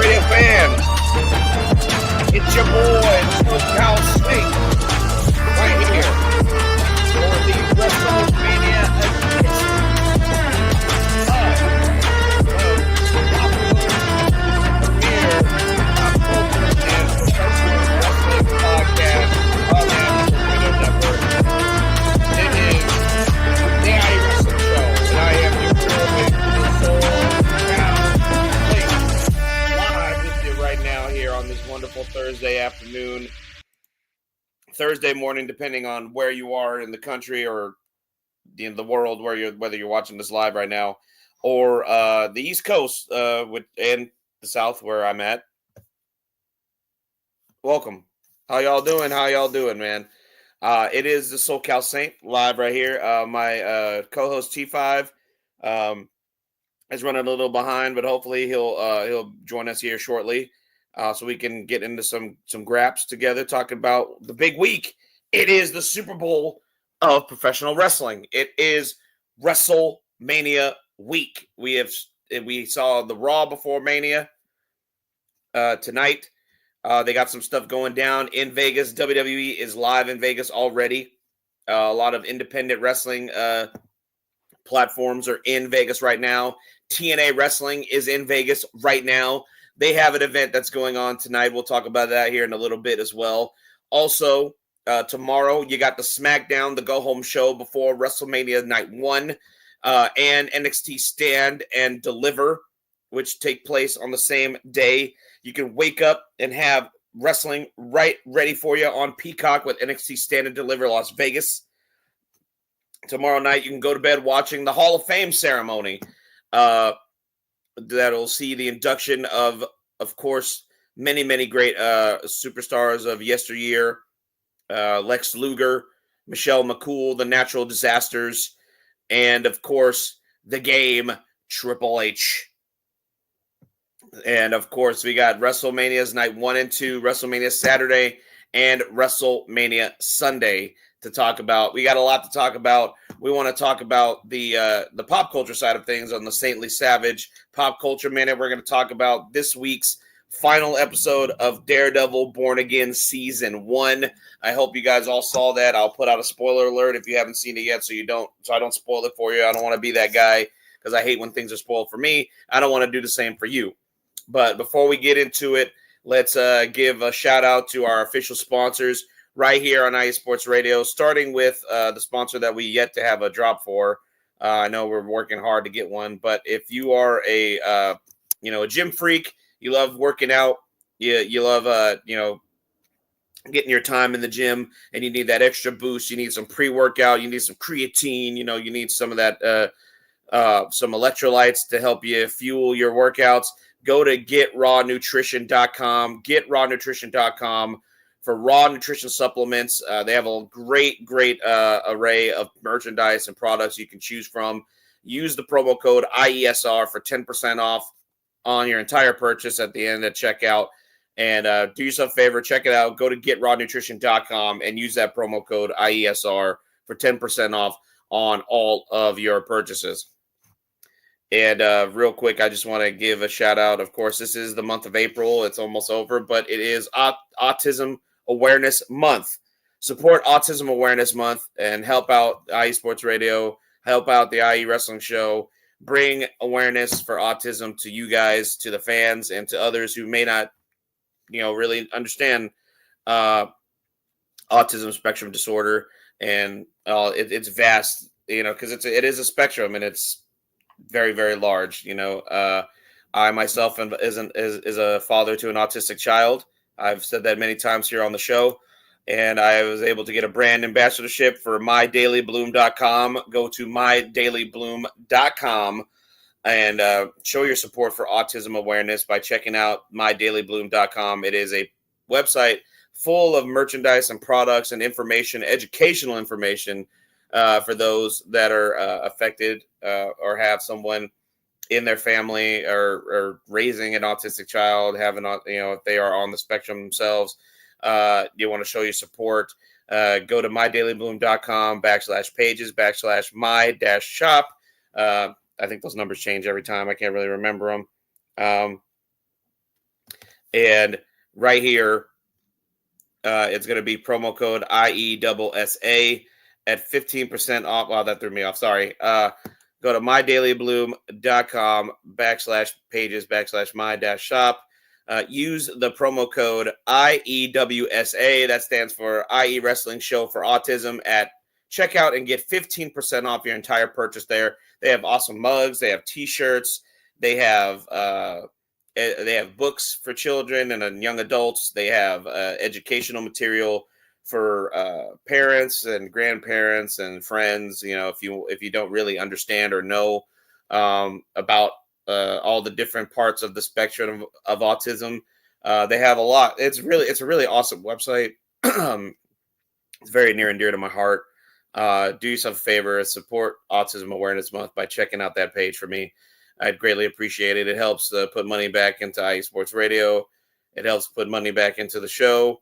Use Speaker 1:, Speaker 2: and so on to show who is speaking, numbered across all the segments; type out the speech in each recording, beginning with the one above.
Speaker 1: Radio fans, it's your boy, SoCal Saint, right here for the WrestleMania edition of Pop Culture and Professional Wrestling Podcast on the Radio Network. It is the IE Wrestling Show, and I am your boy, SoCal Saint, live with you right now here on this wonderful Thursday afternoon, Thursday morning, depending on where you are in the country or in the world, whether you're watching this live right now, or the East Coast and the South where I'm at. Welcome. How y'all doing, man? It is the SoCal Saint live right here. My co-host T5 is running a little behind, but hopefully he'll join us here shortly. So we can get into some graps together, talking about the big week. It is the Super Bowl of professional wrestling. It is WrestleMania week. We saw the Raw before Mania tonight. They got some stuff going down in Vegas. WWE is live in Vegas already. A lot of independent wrestling platforms are in Vegas right now. TNA Wrestling is in Vegas right now. They have an event that's going on tonight. We'll talk about that here in a little bit as well. Also, tomorrow, you got the SmackDown, the go-home show before WrestleMania Night 1, and NXT Stand and Deliver, which take place on the same day. You can wake up and have wrestling right ready for you on Peacock with NXT Stand and Deliver Las Vegas. Tomorrow night, you can go to bed watching the Hall of Fame ceremony. That'll see the induction of course, many, many great superstars of yesteryear. Lex Luger, Michelle McCool, the Natural Disasters, and, of course, the Game, Triple H. And, of course, we got WrestleMania's Night 1 and 2, WrestleMania Saturday, and WrestleMania Sunday to talk about. We got a lot to talk about. We want to talk about the pop culture side of things on the Saintly Savage Pop Culture Minute. We're going to talk about this week's final episode of Daredevil Born Again Season 1. I hope you guys all saw that. I'll put out a spoiler alert if you haven't seen it yet, so I don't spoil it for you. I don't want to be that guy because I hate when things are spoiled for me. I don't want to do the same for you. But before we get into it, let's give a shout out to our official sponsors right here on IE Sports Radio, starting with the sponsor that we yet to have a drop for. I know we're working hard to get one, but if you are a gym freak, you love working out, you love getting your time in the gym, and you need that extra boost, you need some pre-workout, you need some creatine, you need some of that some electrolytes to help you fuel your workouts, go to GetRawNutrition.com, GetRawNutrition.com. for raw nutrition supplements. They have a great array of merchandise and products you can choose from. Use the promo code IESR for 10% off on your entire purchase at the end of checkout. And do yourself a favor, check it out. Go to GetRawNutrition.com and use that promo code IESR for 10% off on all of your purchases. And real quick, I just want to give a shout out. Of course, this is the month of April. It's almost over, but it is Autism Awareness Month. Support Autism Awareness Month and help out IE Sports Radio, help out the IE Wrestling Show, bring awareness for autism to you guys, to the fans, and to others who may not, really understand autism spectrum disorder. And it's vast, because it is a spectrum and it's very, very large. I myself is a father to an autistic child. I've said that many times here on the show, and I was able to get a brand ambassadorship for MyDailyBloom.com. Go to MyDailyBloom.com and show your support for autism awareness by checking out MyDailyBloom.com. It is a website full of merchandise and products and information, educational information for those that are affected or have someone in their family or raising an autistic child, if they are on the spectrum themselves, you want to show your support, go to mydailybloom.com /pages/my-shop. I think those numbers change every time. I can't really remember them. And right here, it's going to be promo code IESSA at 15% off. Wow, that threw me off. Sorry. Go to mydailybloom.com/pages/my-shop. Use the promo code IEWSA. That stands for IE Wrestling Show for Autism at checkout and get 15% off your entire purchase there. They have awesome mugs. They have T-shirts. They have books for children and young adults. They have educational material for parents and grandparents and friends. You know, if you don't really understand or know about all the different parts of the spectrum of autism, they have a lot. It's a really awesome website. It's very near and dear to my heart. Do yourself a favor, support Autism Awareness Month by checking out that page for me. I'd greatly appreciate it. It helps put money back into IE Sports Radio. It helps put money back into the show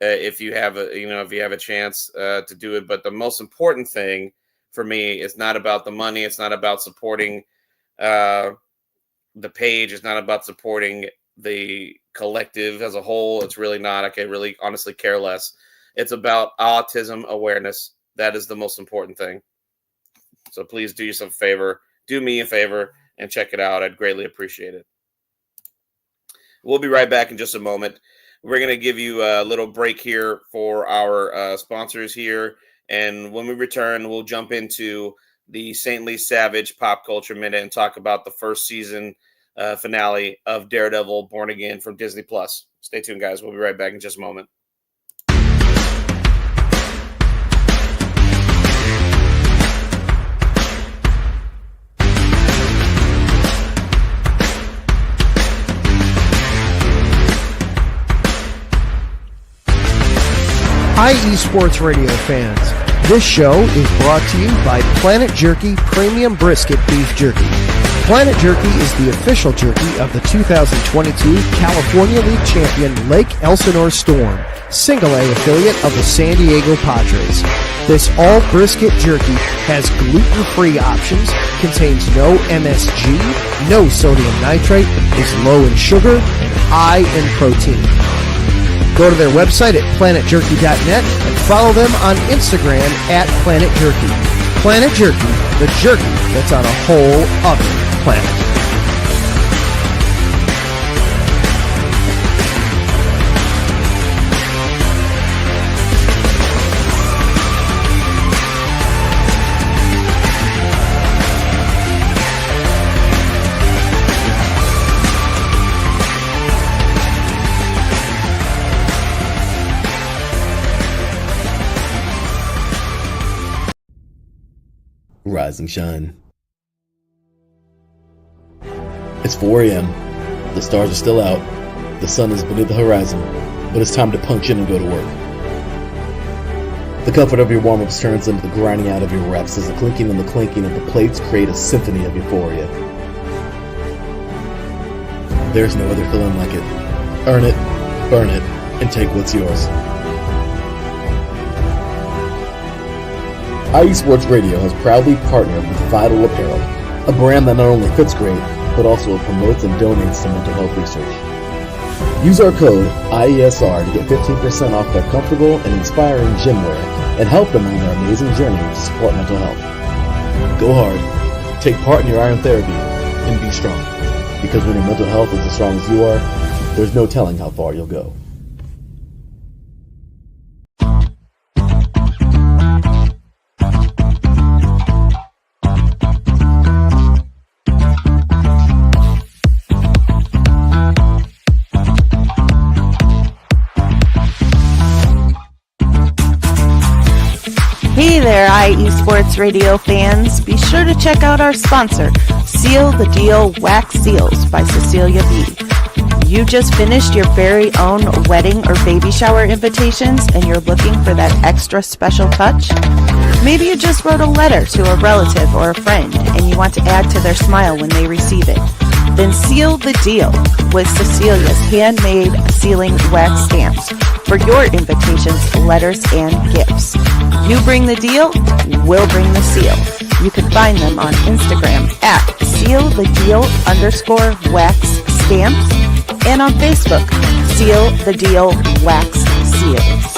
Speaker 1: if you have a chance to do it. But the most important thing for me is not about the money. It's not about supporting the page. It's not about supporting the collective as a whole. It's really not. I can really honestly care less. It's about autism awareness. That is the most important thing. So please do yourself a favor. Do me a favor and check it out. I'd greatly appreciate it. We'll be right back in just a moment. We're going to give you a little break here for our sponsors here. And when we return, we'll jump into the St. Lee Savage Pop Culture Minute and talk about the first season finale of Daredevil Born Again from Disney+. Stay tuned, guys. We'll be right back in just a moment.
Speaker 2: IE Sports Radio fans, this show is brought to you by Planet Jerky Premium Brisket Beef Jerky. Planet Jerky is the official jerky of the 2022 California League champion Lake Elsinore Storm, Single A affiliate of the San Diego Padres. This all brisket jerky has gluten-free options, contains no MSG, no sodium nitrate, is low in sugar, and high in protein. Go to their website at planetjerky.net and follow them on Instagram at Planet Jerky. Planet Jerky, the jerky that's on a whole other planet.
Speaker 3: Rise and shine. It's 4 a.m. The stars are still out. The sun is beneath the horizon, but it's time to punch in and go to work. The comfort of your warm-ups turns into the grinding out of your reps as the clinking and the clanking of the plates create a symphony of euphoria. There's no other feeling like it. Earn it, burn it, and take what's yours. IE Sports Radio has proudly partnered with Vital Apparel, a brand that not only fits great, but also promotes and donates to mental health research. Use our code IESR to get 15% off their comfortable and inspiring gym wear and help them on their amazing journey to support mental health. Go hard, take part in your iron therapy, and be strong. Because when your mental health is as strong as you are, there's no telling how far you'll go.
Speaker 4: Hey there, IE Sports Radio fans. Be sure to check out our sponsor, Seal the Deal Wax Seals by Cecilia B. You just finished your very own wedding or baby shower invitations and you're looking for that extra special touch? Maybe you just wrote a letter to a relative or a friend and you want to add to their smile when they receive it. Then seal the deal with Cecilia's handmade sealing wax stamps for your invitations, letters, and gifts. You bring the deal, we'll bring the seal. You can find them on Instagram at sealthedeal_wax stamps, and on Facebook, Seal the Deal Wax Seals.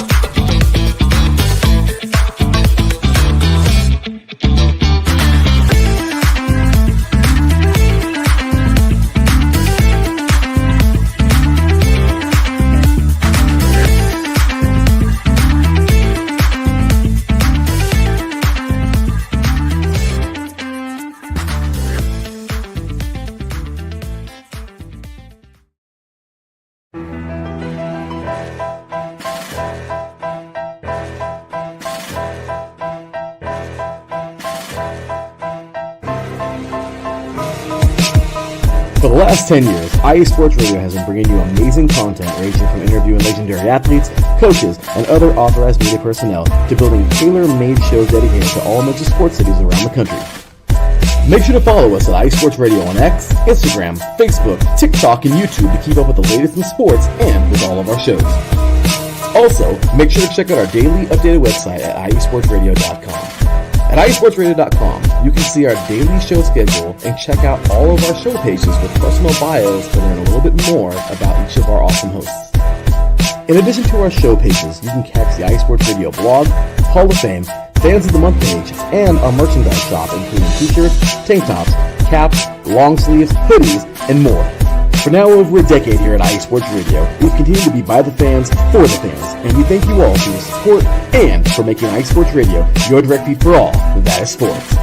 Speaker 3: For the last 10 years, IE Sports Radio has been bringing you amazing content ranging from interviewing legendary athletes, coaches, and other authorized media personnel to building tailor-made shows dedicated to all major sports cities around the country. Make sure to follow us at IE Sports Radio on X, Instagram, Facebook, TikTok, and YouTube to keep up with the latest in sports and with all of our shows. Also, make sure to check out our daily updated website at iesportsradio.com. At iesportsradio.com, you can see our daily show schedule and check out all of our show pages with personal bios to learn a little bit more about each of our awesome hosts. In addition to our show pages, you can catch the iSports Radio blog, Hall of Fame, Fans of the Month page, and our merchandise shop including t-shirts, tank tops, caps, long sleeves, hoodies, and more. For now over a decade here at IE Sports Radio, we've continued to be by the fans, for the fans, and we thank you all for your support and for making IE Sports Radio your direct feed for all that is sports.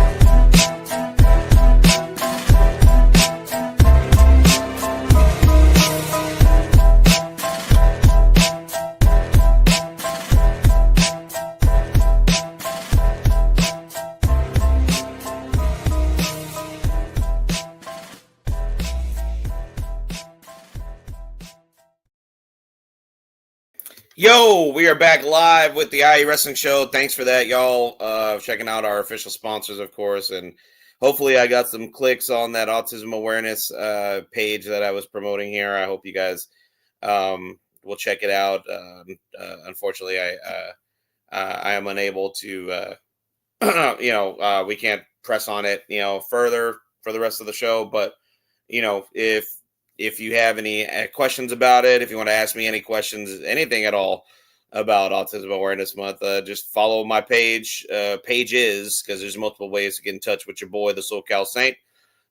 Speaker 1: Yo, we are back live with the IE Wrestling Show. Thanks for that, y'all. Checking out our official sponsors, of course. And hopefully I got some clicks on that autism awareness page that I was promoting here. I hope you guys will check it out. Unfortunately, I am unable to, we can't press on it, further for the rest of the show. But, if you have any questions about it, if you want to ask me any questions, anything at all about Autism Awareness Month, just follow my pages, because there's multiple ways to get in touch with your boy, the SoCal Saint.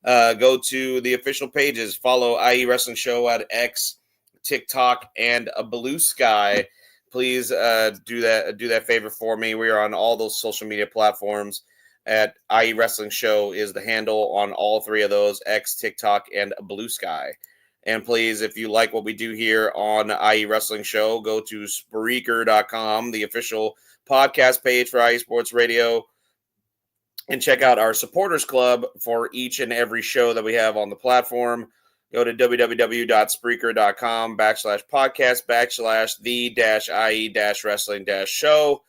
Speaker 1: Go to the official pages, follow IE Wrestling Show at X, TikTok, and a Blue Sky. Please do that favor for me. We are on all those social media platforms. At IE Wrestling Show is the handle on all three of those, X, TikTok, and Blue Sky. And please, if you like what we do here on IE Wrestling Show, go to Spreaker.com, the official podcast page for IE Sports Radio, and check out our supporters club for each and every show that we have on the platform. Go to www.spreaker.com/podcast/the-IE-wrestling-show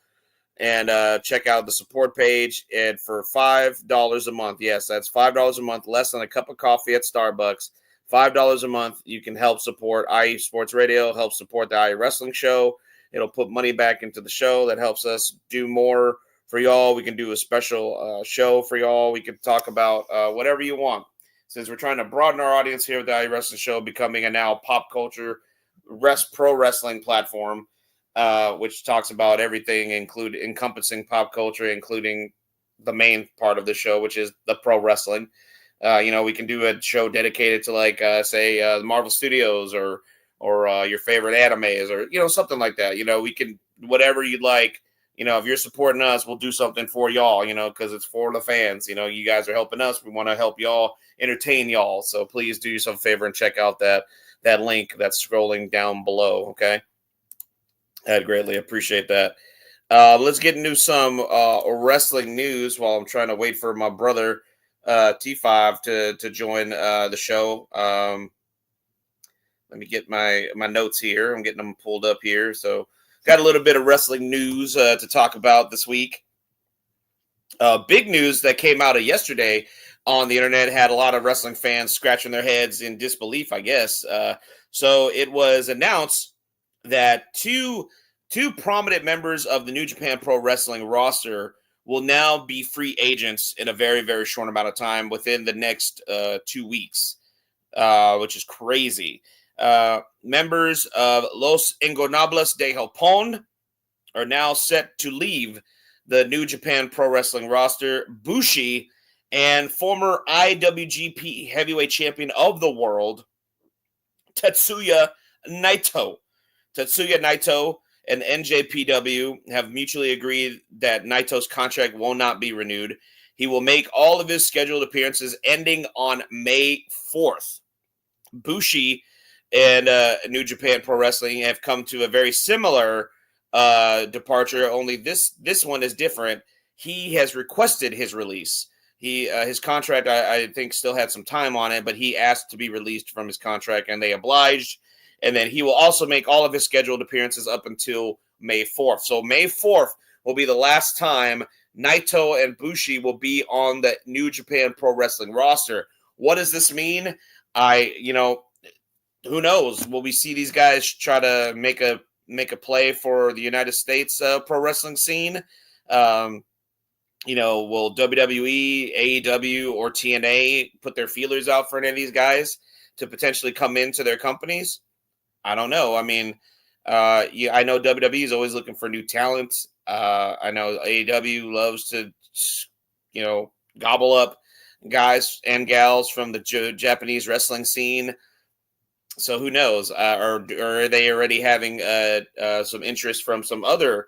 Speaker 1: and check out the support page. And for $5 a month, yes, that's $5 a month, less than a cup of coffee at Starbucks, $5 a month, you can help support IE Sports Radio, help support the IE Wrestling Show. It'll put money back into the show. That helps us do more for y'all. We can do a special show for y'all. We can talk about whatever you want. Since we're trying to broaden our audience here with the IE Wrestling Show, becoming a now pop culture pro wrestling platform, which talks about everything, encompassing pop culture, including the main part of the show, which is the pro wrestling. We can do a show dedicated to the Marvel Studios or your favorite animes or, something like that. We can, whatever you'd like, if you're supporting us, we'll do something for y'all, because it's for the fans. You guys are helping us. We want to help y'all, entertain y'all. So please do yourself a favor and check out that link that's scrolling down below. Okay. I'd greatly appreciate that. Let's get into some wrestling news while I'm trying to wait for my brother, T5 to join the show. Let me get my notes here. I'm getting them pulled up here. So got a little bit of wrestling news to talk about this week. Big news that came out of yesterday on the internet had a lot of wrestling fans scratching their heads in disbelief, I guess. So it was announced that two prominent members of the New Japan Pro Wrestling roster will now be free agents in a very, very short amount of time within the next 2 weeks. which is crazy. Members of Los Ingobernables de Japón are now set to leave the New Japan Pro Wrestling roster. Bushi and former IWGP Heavyweight Champion of the World, Tetsuya Naito. Tetsuya Naito and NJPW have mutually agreed that Naito's contract will not be renewed. He will make all of his scheduled appearances ending on May 4th. Bushi and New Japan Pro Wrestling have come to a very similar departure, only this one is different. He has requested his release. His contract, I think, still had some time on it, but he asked to be released from his contract, and they obliged. And then he will also make all of his scheduled appearances up until May 4th. So May 4th will be the last time Naito and Bushi will be on the New Japan Pro Wrestling roster. What does this mean? Who knows? Will we see these guys try to make a play for the United States pro wrestling scene? Will WWE, AEW, or TNA put their feelers out for any of these guys to potentially come into their companies? I don't know. I mean, I know WWE is always looking for new talent. I know AEW loves to, gobble up guys and gals from the Japanese wrestling scene. So who knows? Or are they already having some interest from some other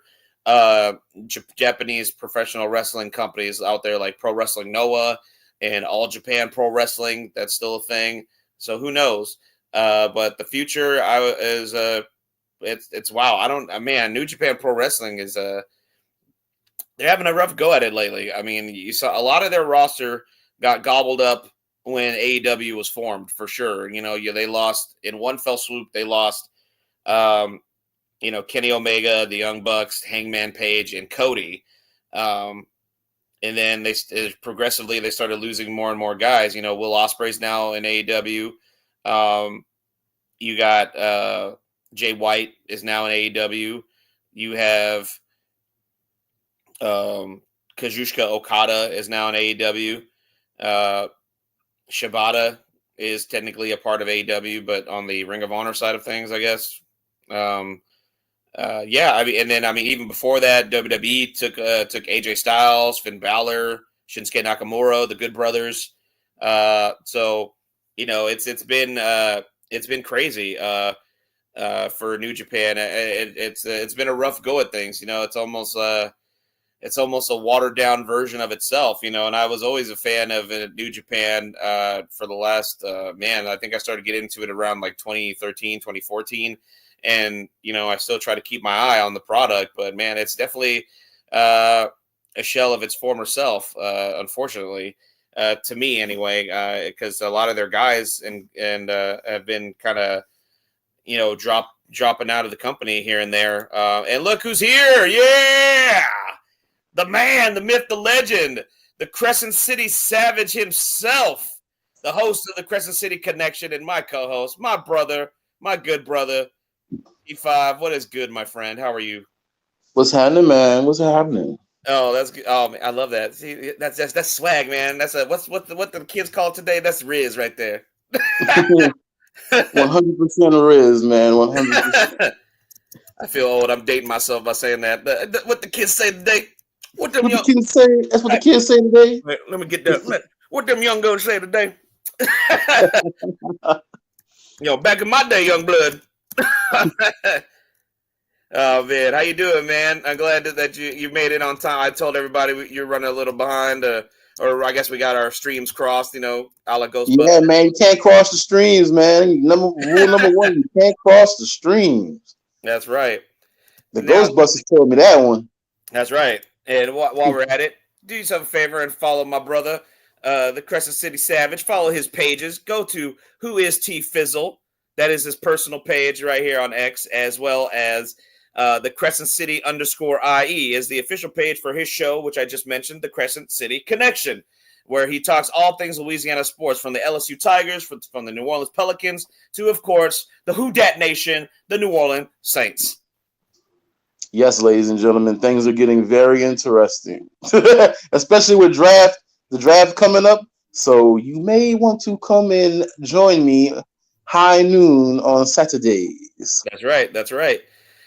Speaker 1: Japanese professional wrestling companies out there, like Pro Wrestling Noah and All Japan Pro Wrestling? That's still a thing. So who knows? But the future is it's wow. New Japan Pro Wrestling is they're having a rough go at it lately. I mean, you saw a lot of their roster got gobbled up when AEW was formed, for sure. They lost in one fell swoop. They lost, Kenny Omega, the Young Bucks, Hangman Page, and Cody. And then they progressively started losing more and more guys. Will Ospreay's now in AEW. You got Jay White is now in AEW. You have Kazuchika Okada is now in AEW. Shibata is technically a part of AEW, but on the Ring of Honor side of things, I guess. And then even before that, WWE took AJ Styles, Finn Balor, Shinsuke Nakamura, the Good Brothers. So it's been crazy for New Japan. It's been a rough go at things. It's almost a watered down version of itself, and I was always a fan of New Japan for the last, I think I started getting into it around like 2013, 2014. And, I still try to keep my eye on the product, but man, it's definitely a shell of its former self, unfortunately, to me anyway, because a lot of their guys and have been kind of, dropping out of the company here and there. And look who's here. Yeah. The man, the myth, the legend, the Crescent City Savage himself, the host of the Crescent City Connection, and my co-host, my brother, my good brother, T5. What is good, my friend? How are you?
Speaker 5: What's happening, man? What's happening?
Speaker 1: Oh, that's good. Oh, man, I love that. See, that's swag, man. That's what the kids call it today. That's Riz right there.
Speaker 5: 100% Riz, man. 100%.
Speaker 1: I feel old. I'm dating myself by saying that. What the kids say today?
Speaker 5: What the kids say? That's what the kids say today.
Speaker 1: Wait, let me get that. What them young girls say today? Back in my day, young blood. Oh man, how you doing, man? I'm glad that you made it on time. I told everybody you're running a little behind, or I guess we got our streams crossed. A la Ghostbusters.
Speaker 5: Yeah, man, you can't cross the streams, man. Rule number one, you can't cross the streams.
Speaker 1: That's right.
Speaker 5: Ghostbusters told me that one.
Speaker 1: That's right. And while we're at it, do yourself a favor and follow my brother, the Crescent City Savage. Follow his pages. Go to Who Is T Fizzle. That is his personal page right here on X, as well as the Crescent City _IE is the official page for his show, which I just mentioned, the Crescent City Connection, where he talks all things Louisiana sports, from the LSU Tigers, from the New Orleans Pelicans, to, of course, the Who Dat Nation, the New Orleans Saints.
Speaker 5: Yes, ladies and gentlemen, things are getting very interesting, especially with the draft coming up. So you may want to come and join me high noon on Saturdays.
Speaker 1: That's right. That's right.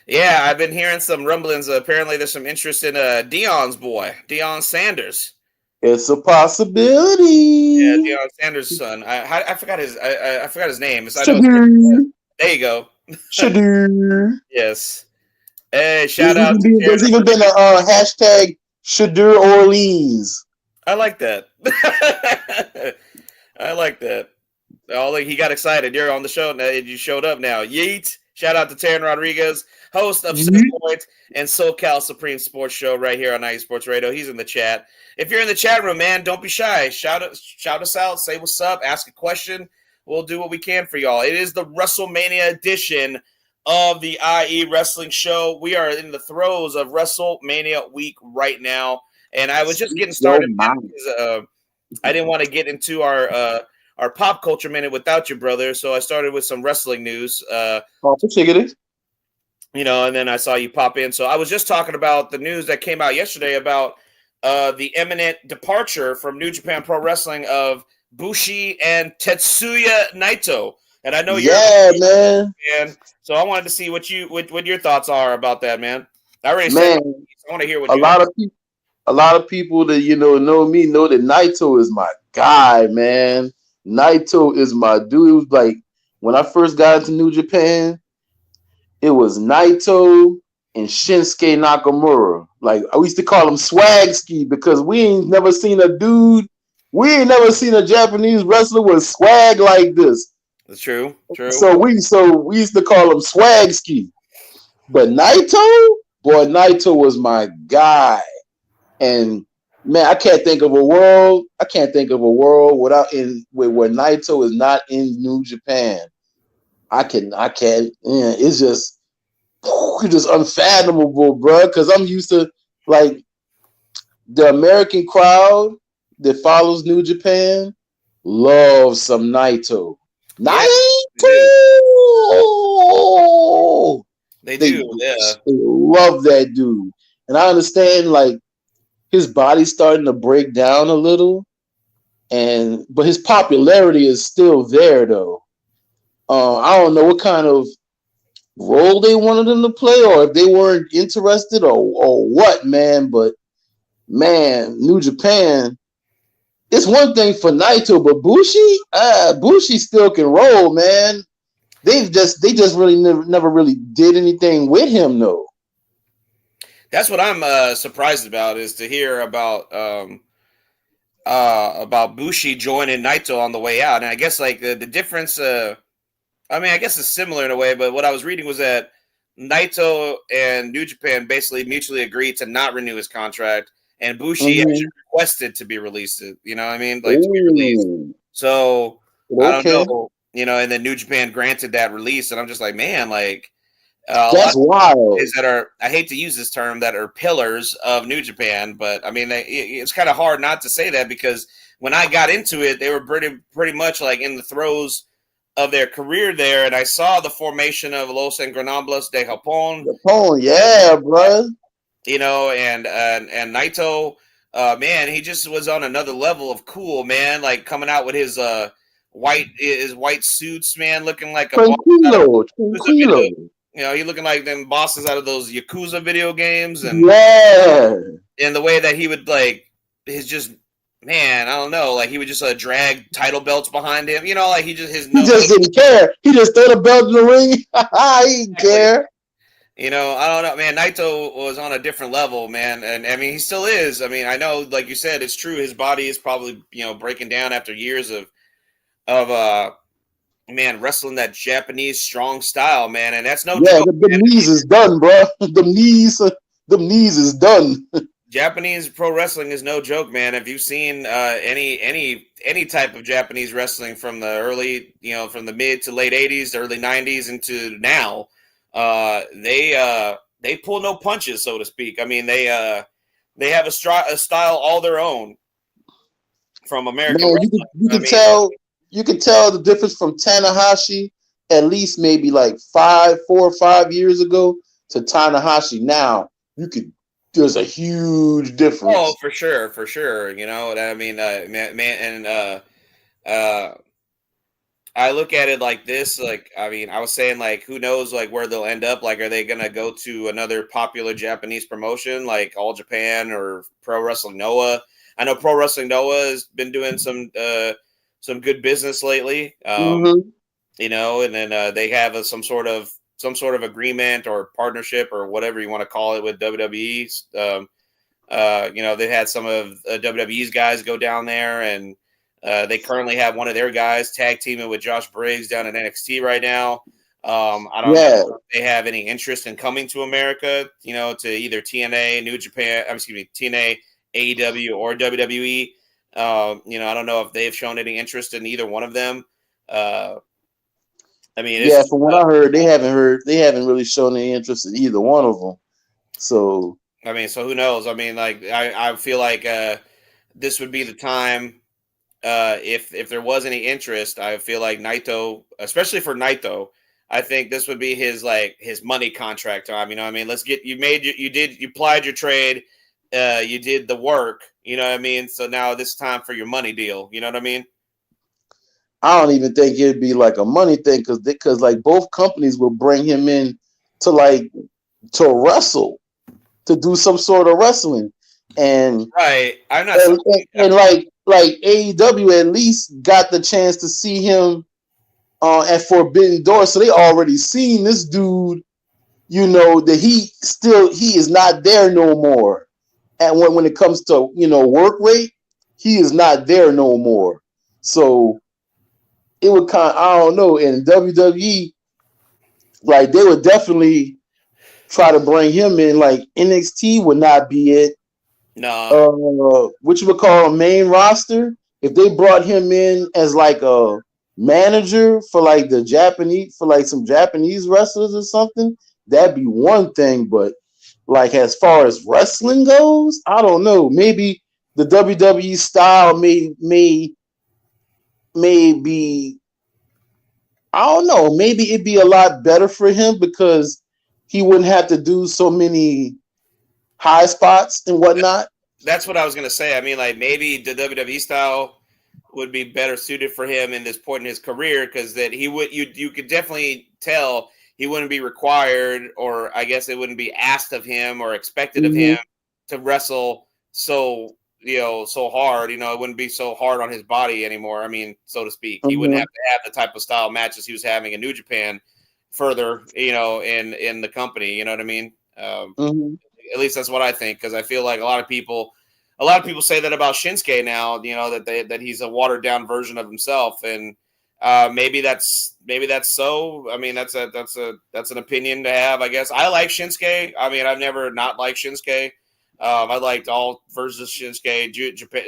Speaker 1: Yeah, I've been hearing some rumblings. Apparently, there's some interest in Dion's boy, Dion Sanders.
Speaker 5: It's a
Speaker 1: Yeah,
Speaker 5: possibility.
Speaker 1: Deion Sanders' son. I forgot his I forgot his name. I know
Speaker 5: Shadur.
Speaker 1: there you go.
Speaker 5: Shadur.
Speaker 1: Yes. Hey, shout out to Darren.
Speaker 5: There's even been a hashtag Shadur Orleans.
Speaker 1: I like that. I like that. Oh, he got excited. You're on the show now. You showed up now. Yeet. Shout out to Taryn Rodriguez, host of 6 Point and SoCal Supreme Sports Show right here on 90 Sports Radio. He's in the chat. If you're in the chat room, man, don't be shy. Shout us out. Say what's up. Ask a question. We'll do what we can for y'all. It is the WrestleMania edition of the IE Wrestling Show. We are in the throes of WrestleMania week right now. And I was just getting started because I didn't want to get into our pop culture minute without you, brother. So I started with some wrestling news. And then I saw you pop in. So I was just talking about the news that came out yesterday about the imminent departure from New Japan Pro Wrestling of Bushi and Tetsuya Naito. And I know you're man. So I wanted to see what your thoughts are about that, man. I already said I want to hear what
Speaker 5: a lot of people that know me know that Naito is my guy, man. Naito is my dude. It was like when I first got into New Japan, it was Naito and Shinsuke Nakamura. Like I used to call him Swagski because we ain't never seen a Japanese wrestler with swag like this.
Speaker 1: That's true.
Speaker 5: So we used to call him Swagski. But Naito was my guy. And man, I can't think of a world where Naito is not in New Japan. I can't. Yeah, it's just unfathomable, bro. Because I'm used to like the American crowd that follows New Japan loves some Naito. Naito.
Speaker 1: They do. Yeah.
Speaker 5: They love that dude, and I understand like. His body's starting to break down a little, but his popularity is still there though. I don't know what kind of role they wanted him to play, or if they weren't interested, or what, man. But man, New Japan, it's one thing for Naito, but Bushi still can roll, man. They just really never really did anything with him though.
Speaker 1: That's what I'm surprised about is to hear about Bushi joining Naito on the way out. And I guess like the difference, I guess it's similar in a way, but what I was reading was that Naito and New Japan basically mutually agreed to not renew his contract, and Bushi actually requested to be released. You know what I mean? Like to be released. So I don't know, and then New Japan granted that release, and I'm just like, man, like.
Speaker 5: That's wild.
Speaker 1: I hate to use this term, that are pillars of New Japan, but I mean, it's kind of hard not to say that because when I got into it, they were pretty much like in the throes of their career there, and I saw the formation of Los Ingobernables de Japón.
Speaker 5: Yeah, bro.
Speaker 1: And Naito, man, he just was on another level of cool, man. Like coming out with his white suits, man, looking like a
Speaker 5: Tranquilo.
Speaker 1: He looking like them bosses out of those Yakuza video games, and
Speaker 5: and
Speaker 1: the way that he would like his just man, I don't know, like he would just drag title belts behind him, like he just
Speaker 5: didn't care. He just threw the belt in the ring. He didn't care.
Speaker 1: I don't know, man. Naito was on a different level, man, and I mean he still is. I mean, I know, like you said, it's true. His body is probably breaking down after years of man, wrestling that Japanese strong style, man, and that's no joke.
Speaker 5: The knees is done, bro. The knees is done.
Speaker 1: Japanese pro wrestling is no joke, man. If you've seen any type of Japanese wrestling from the early, from the mid to late '80s, early '90s into now, they pull no punches, so to speak. I mean, they have a style all their own from American wrestling.
Speaker 5: You can tell the difference from Tanahashi at least maybe like 4 or 5 years ago to Tanahashi now. You could there's a huge
Speaker 1: Oh,
Speaker 5: difference.
Speaker 1: for sure, for sure. You know, I mean, man, and uh, I look at it like this. Like, I mean, I was saying, like, who knows, like, where they'll end up? Like, are they gonna go to another popular Japanese promotion, like All Japan or Pro Wrestling Noah? I know Pro Wrestling Noah has been doing some good business lately.
Speaker 5: Hmm.
Speaker 1: You know, and then they have some sort of agreement or partnership or whatever you want to call it with WWE. You know, they had some of WWE's guys go down there, and they currently have one of their guys tag teaming with Josh Briggs down in NXT right now. I don't know
Speaker 5: Yeah,
Speaker 1: if they have any interest in coming to America, you know, to either TNA, New Japan, excuse me, TNA, AEW, or WWE. You know, I don't know if they've shown any interest in either one of them. Uh, I mean, it's
Speaker 5: yeah. From what I heard, they haven't really shown any interest in either one of them. So
Speaker 1: I mean, so who knows? I mean, like I feel like this would be the time if there was any interest. I feel like Naito, especially for Naito, I think this would be his money contract time. You know what I mean? Let's get you applied your trade, you did the work. You know what I mean? So now this time for your money deal. You know what I mean?
Speaker 5: I don't even think it'd be like a money thing because like both companies will bring him in to like to wrestle to do some sort of wrestling and
Speaker 1: Right. I'm not
Speaker 5: and,
Speaker 1: saying.
Speaker 5: and like AEW at least got the chance to see him at Forbidden Door, so they already seen this dude. You know that he is not there no more. And when it comes to work rate, he is not there no more. So it would I don't know. In WWE, like they would definitely try to bring him in. Like NXT would not be it.
Speaker 1: No.
Speaker 5: Which you would call a main roster. If they brought him in as like a manager for like some Japanese wrestlers or something, that'd be one thing. But like as far as wrestling goes, I don't know. Maybe the WWE style may be, I don't know. Maybe it'd be a lot better for him because he wouldn't have to do so many high spots and whatnot.
Speaker 1: That's what I was gonna say. I mean, like maybe the WWE style would be better suited for him in this point in his career because that he would you could definitely tell he wouldn't be required, or I guess it wouldn't be asked of him or expected of him
Speaker 5: Mm-hmm.
Speaker 1: to wrestle so hard. You know, it wouldn't be so hard on his body anymore. I mean, so to speak, he wouldn't have
Speaker 5: Mm-hmm.
Speaker 1: to have the type of style matches he was having in New Japan further, in the company. You know what I mean?
Speaker 5: Mm-hmm.
Speaker 1: At least that's what I think, because I feel like a lot of people say that about Shinsuke now. You know that he's a watered down version of himself, and maybe that's so. I mean, that's an opinion to have, I guess. I like Shinsuke. I mean, I've never not liked Shinsuke. I liked all versions of Shinsuke,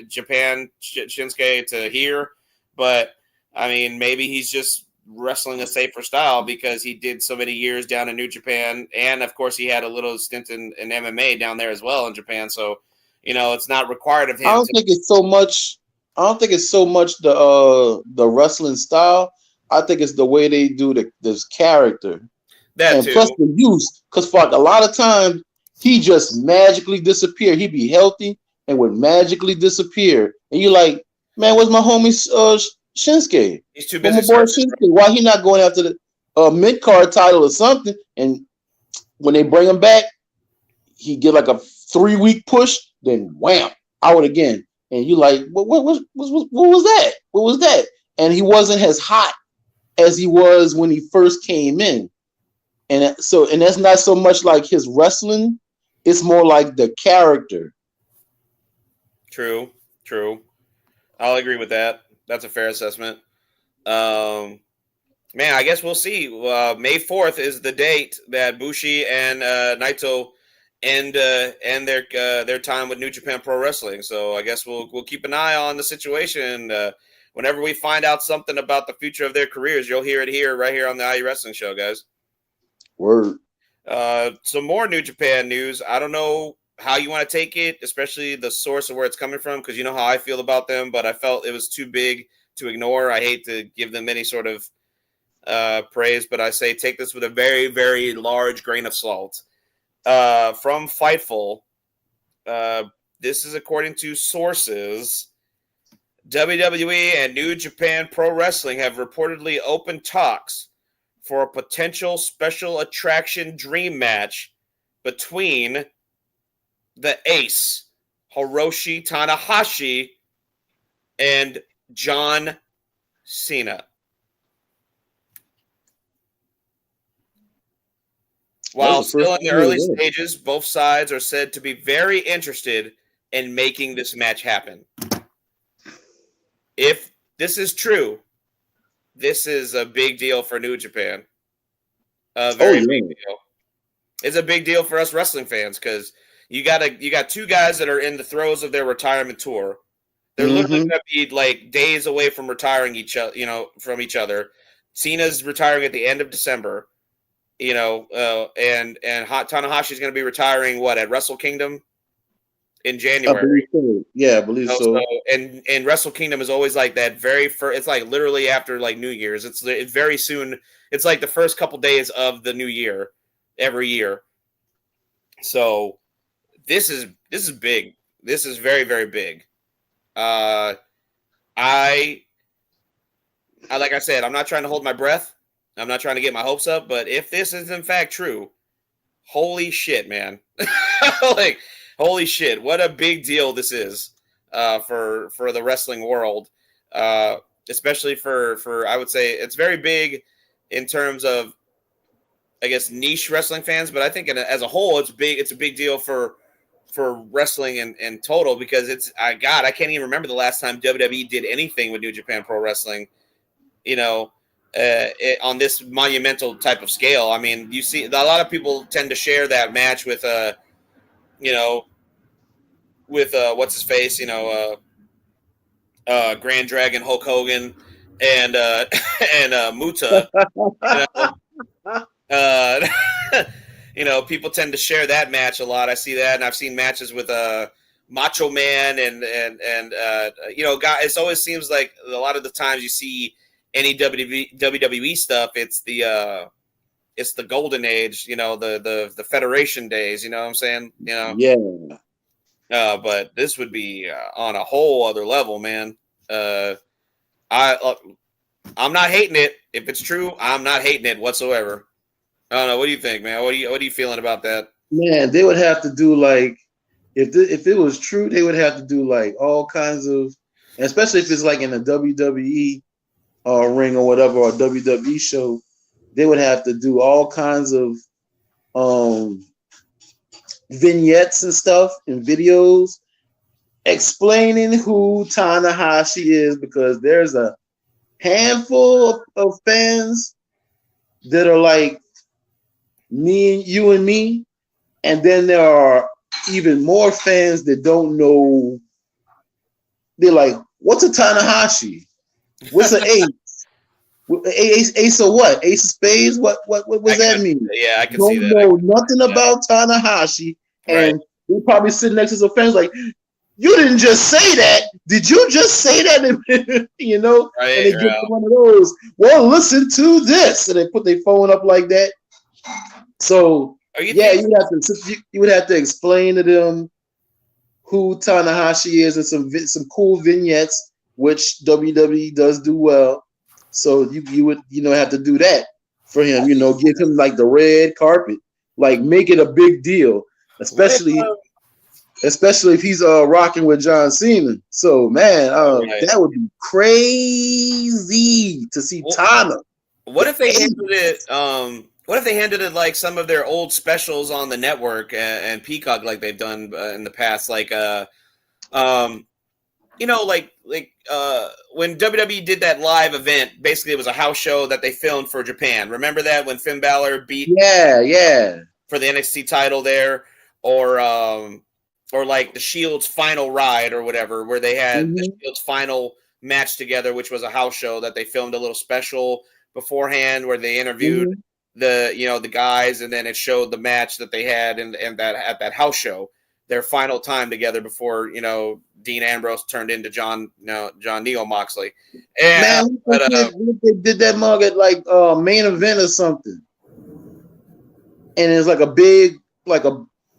Speaker 1: Japan Shinsuke to here, but I mean, maybe he's just wrestling a safer style because he did so many years down in New Japan, and of course he had a little stint in MMA down there as well in Japan. So, it's not required of
Speaker 5: I
Speaker 1: him
Speaker 5: don't
Speaker 1: to
Speaker 5: think it's so much. I don't think it's so much the wrestling style. I think it's the way they do this character,
Speaker 1: that
Speaker 5: and plus
Speaker 1: too.
Speaker 5: the use. Because for like a lot of times he just magically disappear. He'd be healthy and would magically disappear, and you're like, man, where's my homie Shinsuke?
Speaker 1: He's too
Speaker 5: Where my
Speaker 1: busy
Speaker 5: boy
Speaker 1: serving.
Speaker 5: Shinsuke? Why he not going after the mid card title or something? And when they bring him back, he get like a 3 week push, then wham, out again. And you like, what was that? What was that? And he wasn't as hot as he was when he first came in. And that's not so much like his wrestling, it's more like the character.
Speaker 1: True, true. I'll agree with that. That's a fair assessment. Um, Man, I guess we'll see. May 4th is the date that Bushi and Naito end their time with New Japan Pro Wrestling. So I guess we'll keep an eye on the situation. Whenever we find out something about the future of their careers, you'll hear it right here on the IE Wrestling Show, guys.
Speaker 5: Word.
Speaker 1: Some more New Japan news. I don't know how you want to take it, especially the source of where it's coming from, because you know how I feel about them, but I felt it was too big to ignore. I hate to give them any sort of praise, but I say take this with a very, very large grain of salt. From Fightful, this is according to sources. WWE and New Japan Pro Wrestling have reportedly opened talks for a potential special attraction dream match between the Ace, Hiroshi Tanahashi, and John Cena. While still in the early stages, both sides are said to be very interested in making this match happen. If this is true, this is a big deal for New Japan. A very big deal. It's a big deal for us wrestling fans because you got two guys that are in the throes of their retirement tour. They're literally going to be like days away from retiring from each other. Cena's retiring at the end of December, and Tanahashi is going to be retiring at Wrestle Kingdom in January.
Speaker 5: I believe so.
Speaker 1: And Wrestle Kingdom is always like that very first. It's like literally after like New Year's. It's very soon. It's like the first couple days of the new year every year. So this is big. This is very, very big. Like I said, I'm not trying to hold my breath. I'm not trying to get my hopes up, but if this is in fact true, holy shit, man. Like, holy shit, what a big deal this is for the wrestling world. Especially for I would say it's very big in terms of, I guess, niche wrestling fans, but I think as a whole, it's big. It's a big deal for wrestling in total because I can't even remember the last time WWE did anything with New Japan Pro Wrestling, on this monumental type of scale. I mean, you see a lot of people tend to share that match with what's his face, Grand Dragon Hulk Hogan and Muta. People tend to share that match a lot. I see that, and I've seen matches with Macho Man and it always seems like a lot of the times you see any WWE stuff, it's the golden age, the Federation days. You know what I'm saying?
Speaker 5: Yeah.
Speaker 1: But this would be on a whole other level, man. I'm not hating it. If it's true, I'm not hating it whatsoever. I don't know. What do you think, man? What are you feeling about that?
Speaker 5: Man, they would have to do like if it was true, they would have to do like all kinds of, especially if it's like in a WWE ring or whatever, or a WWE show, they would have to do all kinds of vignettes and stuff and videos explaining who Tanahashi is, because there's a handful of fans that are like you and me, and then there are even more fans that don't know. They're like, what's a Tanahashi? What's an ace? Ace of what? Ace of spades? What does that mean?
Speaker 1: Yeah, I can
Speaker 5: don't
Speaker 1: see that.
Speaker 5: Know nothing about Tanahashi, and they probably sit next to some fans like, you didn't just say that. Did you just say that?
Speaker 1: Right,
Speaker 5: and they get one of those. Well, listen to this, and they put their phone up like that. So you would have to explain to them who Tanahashi is and some cool vignettes, which WWE does do well. So you would have to do that for him. Give him like the red carpet, like make it a big deal, especially if he's rocking with John Cena. So man, that would be crazy to see Tana.
Speaker 1: What if they handled it? What if they handed it like some of their old specials on the network and Peacock, like they've done in the past, like when WWE did that live event, basically it was a house show that they filmed for Japan. Remember that when Finn Balor beat for the NXT title there, or like the Shield's final ride or whatever, where they had the Shield's final match together, which was a house show that they filmed a little special beforehand where they interviewed the guys, and then it showed the match that they had and that at that house show, their final time together before Dean Ambrose turned into John Neil Moxley. And
Speaker 5: what if they did that mug at like main event or something, and it's like a big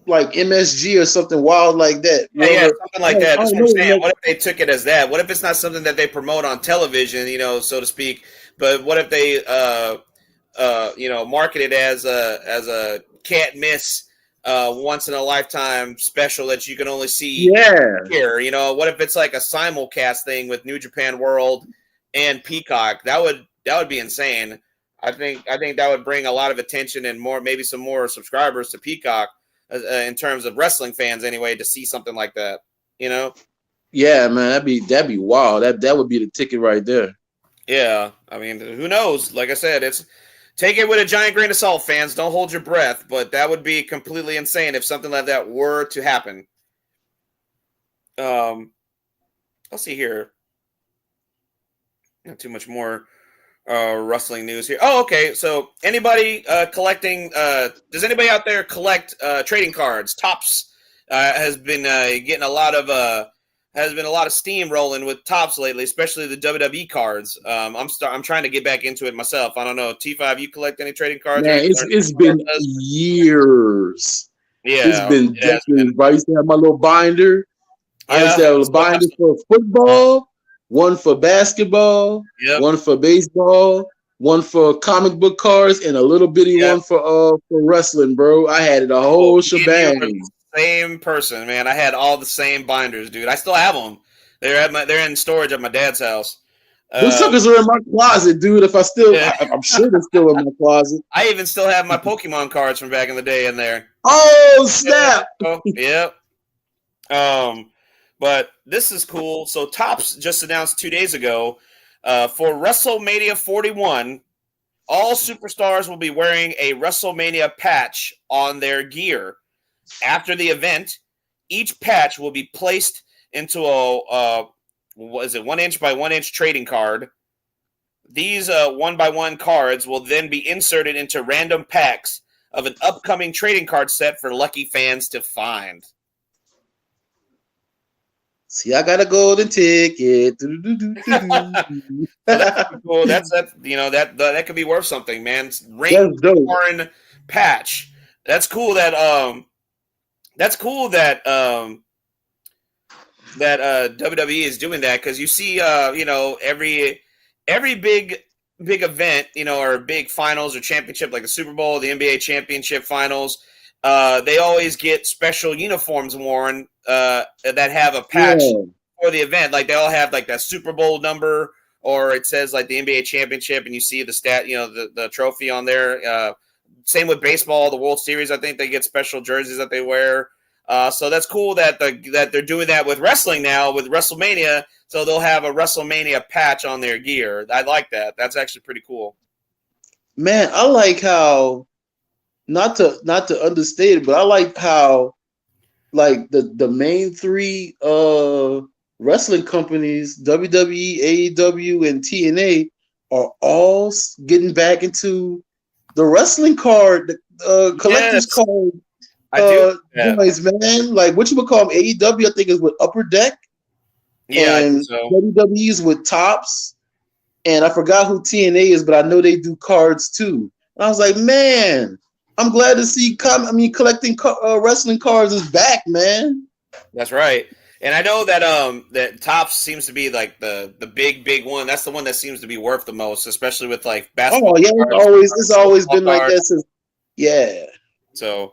Speaker 5: like MSG or something wild like that.
Speaker 1: Yeah, something like that. That's what I'm saying.
Speaker 5: Like,
Speaker 1: what if they took it as that? What if it's not something that they promote on television, so to speak? But what if they, market it as a can't miss, once in a lifetime special that you can only see here? What if it's like a simulcast thing with New Japan World and Peacock? That would be insane. I think that would bring a lot of attention and maybe some more subscribers to Peacock. In terms of wrestling fans, anyway, to see something like that,
Speaker 5: Yeah, man, that'd be wild. That would be the ticket right there.
Speaker 1: Yeah, I mean, who knows? Like I said, take it with a giant grain of salt, fans. Don't hold your breath, but that would be completely insane if something like that were to happen. Let's see here. Not too much more wrestling news here. Oh, okay. So anybody collecting? Does anybody out there collect trading cards? Topps has been getting a lot of steam rolling with Topps lately, especially the WWE cards. I'm trying to get back into it myself. I don't know. T5, you collect any trading cards?
Speaker 5: Man, it's been years.
Speaker 1: Yeah,
Speaker 5: it's been decades. I used to have my little binder.
Speaker 1: Yeah,
Speaker 5: I used to have a binder for football, one for basketball, one for baseball, one for comic book cards, and a little bitty one for wrestling, bro. I had it a whole shebang.
Speaker 1: Same person, man. I had all the same binders, dude. I still have them. They're in storage at my dad's house.
Speaker 5: Those suckers are in my closet, dude. I'm sure they're still in my closet.
Speaker 1: I even still have my Pokemon cards from back in the day in there.
Speaker 5: Oh snap!
Speaker 1: Yep. But this is cool. So Topps just announced 2 days ago, for WrestleMania 41, all superstars will be wearing a WrestleMania patch on their gear. After the event, each patch will be placed into a 1 inch by 1 inch trading card. These 1 by 1 cards will then be inserted into random packs of an upcoming trading card set for lucky fans to find.
Speaker 5: See, I got a golden ticket.
Speaker 1: That's cool. That could be worth something, man. Rain-worn patch. That's cool that WWE is doing that, because you see every big event, or big finals or championship, like the Super Bowl, the NBA championship finals, they always get special uniforms worn that have a patch for the event. Like they all have like that Super Bowl number, or it says like the NBA championship, and you see the the trophy on there. Same with baseball, the World Series. I think they get special jerseys that they wear. So that's cool that they're doing that with wrestling now, with WrestleMania. So they'll have a WrestleMania patch on their gear. I like that. That's actually pretty cool.
Speaker 5: Man, I like how, not to understate it, but I like how, like the main three wrestling companies, WWE, AEW, and TNA, are all getting back into the wrestling card, collector's card. Guys, man, like what you would call them, AEW, I think is with Upper Deck.
Speaker 1: Yeah,
Speaker 5: and
Speaker 1: so.
Speaker 5: WWE is with Topps, and I forgot who TNA is, but I know they do cards too. And I was like, man, I'm glad to see. Collecting wrestling cards is back, man.
Speaker 1: That's right, and I know that that Topps seems to be like the big one. That's the one that seems to be worth the most, especially with like basketball.
Speaker 5: Oh yeah, it's always been like that since. Yeah.
Speaker 1: So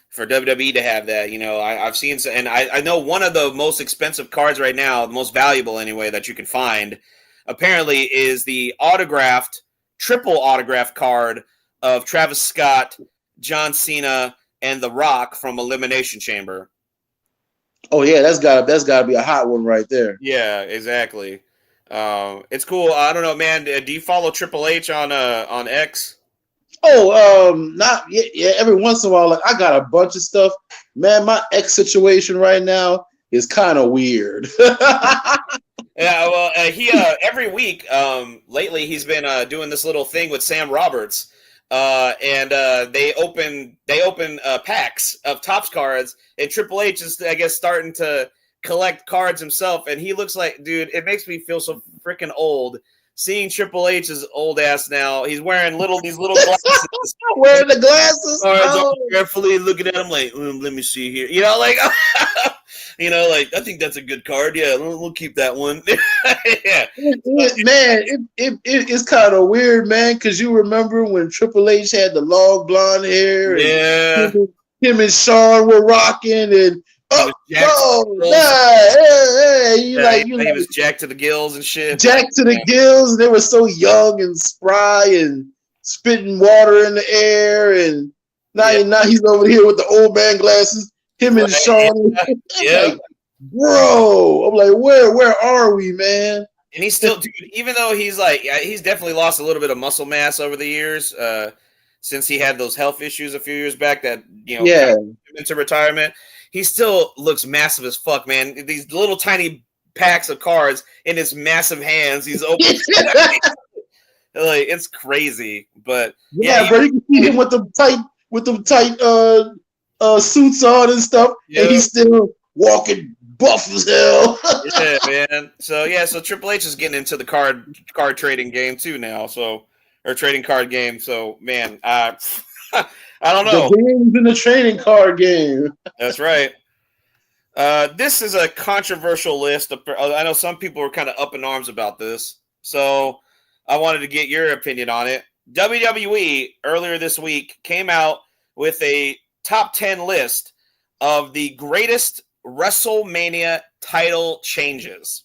Speaker 1: for WWE to have that, I've seen, and I know one of the most expensive cards right now, the most valuable anyway, that you can find, apparently is the triple autographed card of Travis Scott, John Cena, and The Rock from Elimination Chamber.
Speaker 5: Oh yeah, that's gotta be a hot one right there.
Speaker 1: Yeah, exactly. It's cool. I don't know, man. Do you follow Triple H on X?
Speaker 5: Oh, not yet. Yeah, every once in a while, like I got a bunch of stuff. Man, my X situation right now is kind of weird.
Speaker 1: Yeah, well, he every week lately he's been doing this little thing with Sam Roberts, and they open packs of Topps cards, and Triple H is, I guess, starting to collect cards himself, and he looks like, dude, it makes me feel so freaking old seeing Triple H's old ass now. He's wearing these little glasses.
Speaker 5: Wearing the glasses.
Speaker 1: Oh. Carefully looking at him like, let me see here. You know, like, like I think that's a good card. Yeah, we'll keep that one. Yeah,
Speaker 5: it's kind of weird, man, because you remember when Triple H had the long blonde hair.
Speaker 1: Yeah.
Speaker 5: And him and Shawn were rocking, and he
Speaker 1: was jacked to the gills and shit.
Speaker 5: Jacked to the gills. They were so young and spry and spitting water in the air. And now he's over here with the old man glasses. Him and Shawn.
Speaker 1: Yeah.
Speaker 5: Like, bro, I'm like, where are we, man?
Speaker 1: And he's still, dude, even though he's definitely lost a little bit of muscle mass over the years, since he had those health issues a few years back that, kind of took him into retirement. He still looks massive as fuck, man. These little tiny packs of cards in his massive hands. He's open. Like, it's crazy. But
Speaker 5: bro, you can see him with the tight suits on and stuff, and he's still walking buff as hell.
Speaker 1: Yeah, man. So Triple H is getting into the card trading game too now. Or trading card game. So man, I don't know.
Speaker 5: The game's in the trading card game.
Speaker 1: That's right. This is a controversial list. I know some people were kind of up in arms about this, so I wanted to get your opinion on it. WWE earlier this week came out with a top 10 list of the greatest WrestleMania title changes.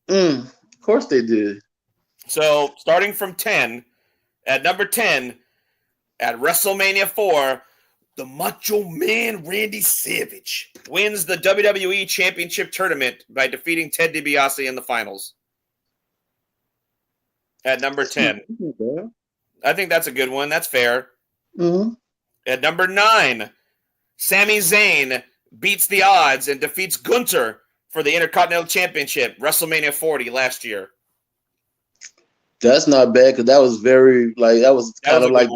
Speaker 5: Of course they did.
Speaker 1: So starting from 10, at number 10, at WrestleMania 4, the Macho Man Randy Savage wins the WWE Championship Tournament by defeating Ted DiBiase in the finals. At number 10. I think that's a good one. That's fair.
Speaker 5: Mm-hmm.
Speaker 1: At number 9, Sami Zayn beats the odds and defeats Gunther for the Intercontinental Championship, WrestleMania 40 last year.
Speaker 5: That's not bad because that was kind of like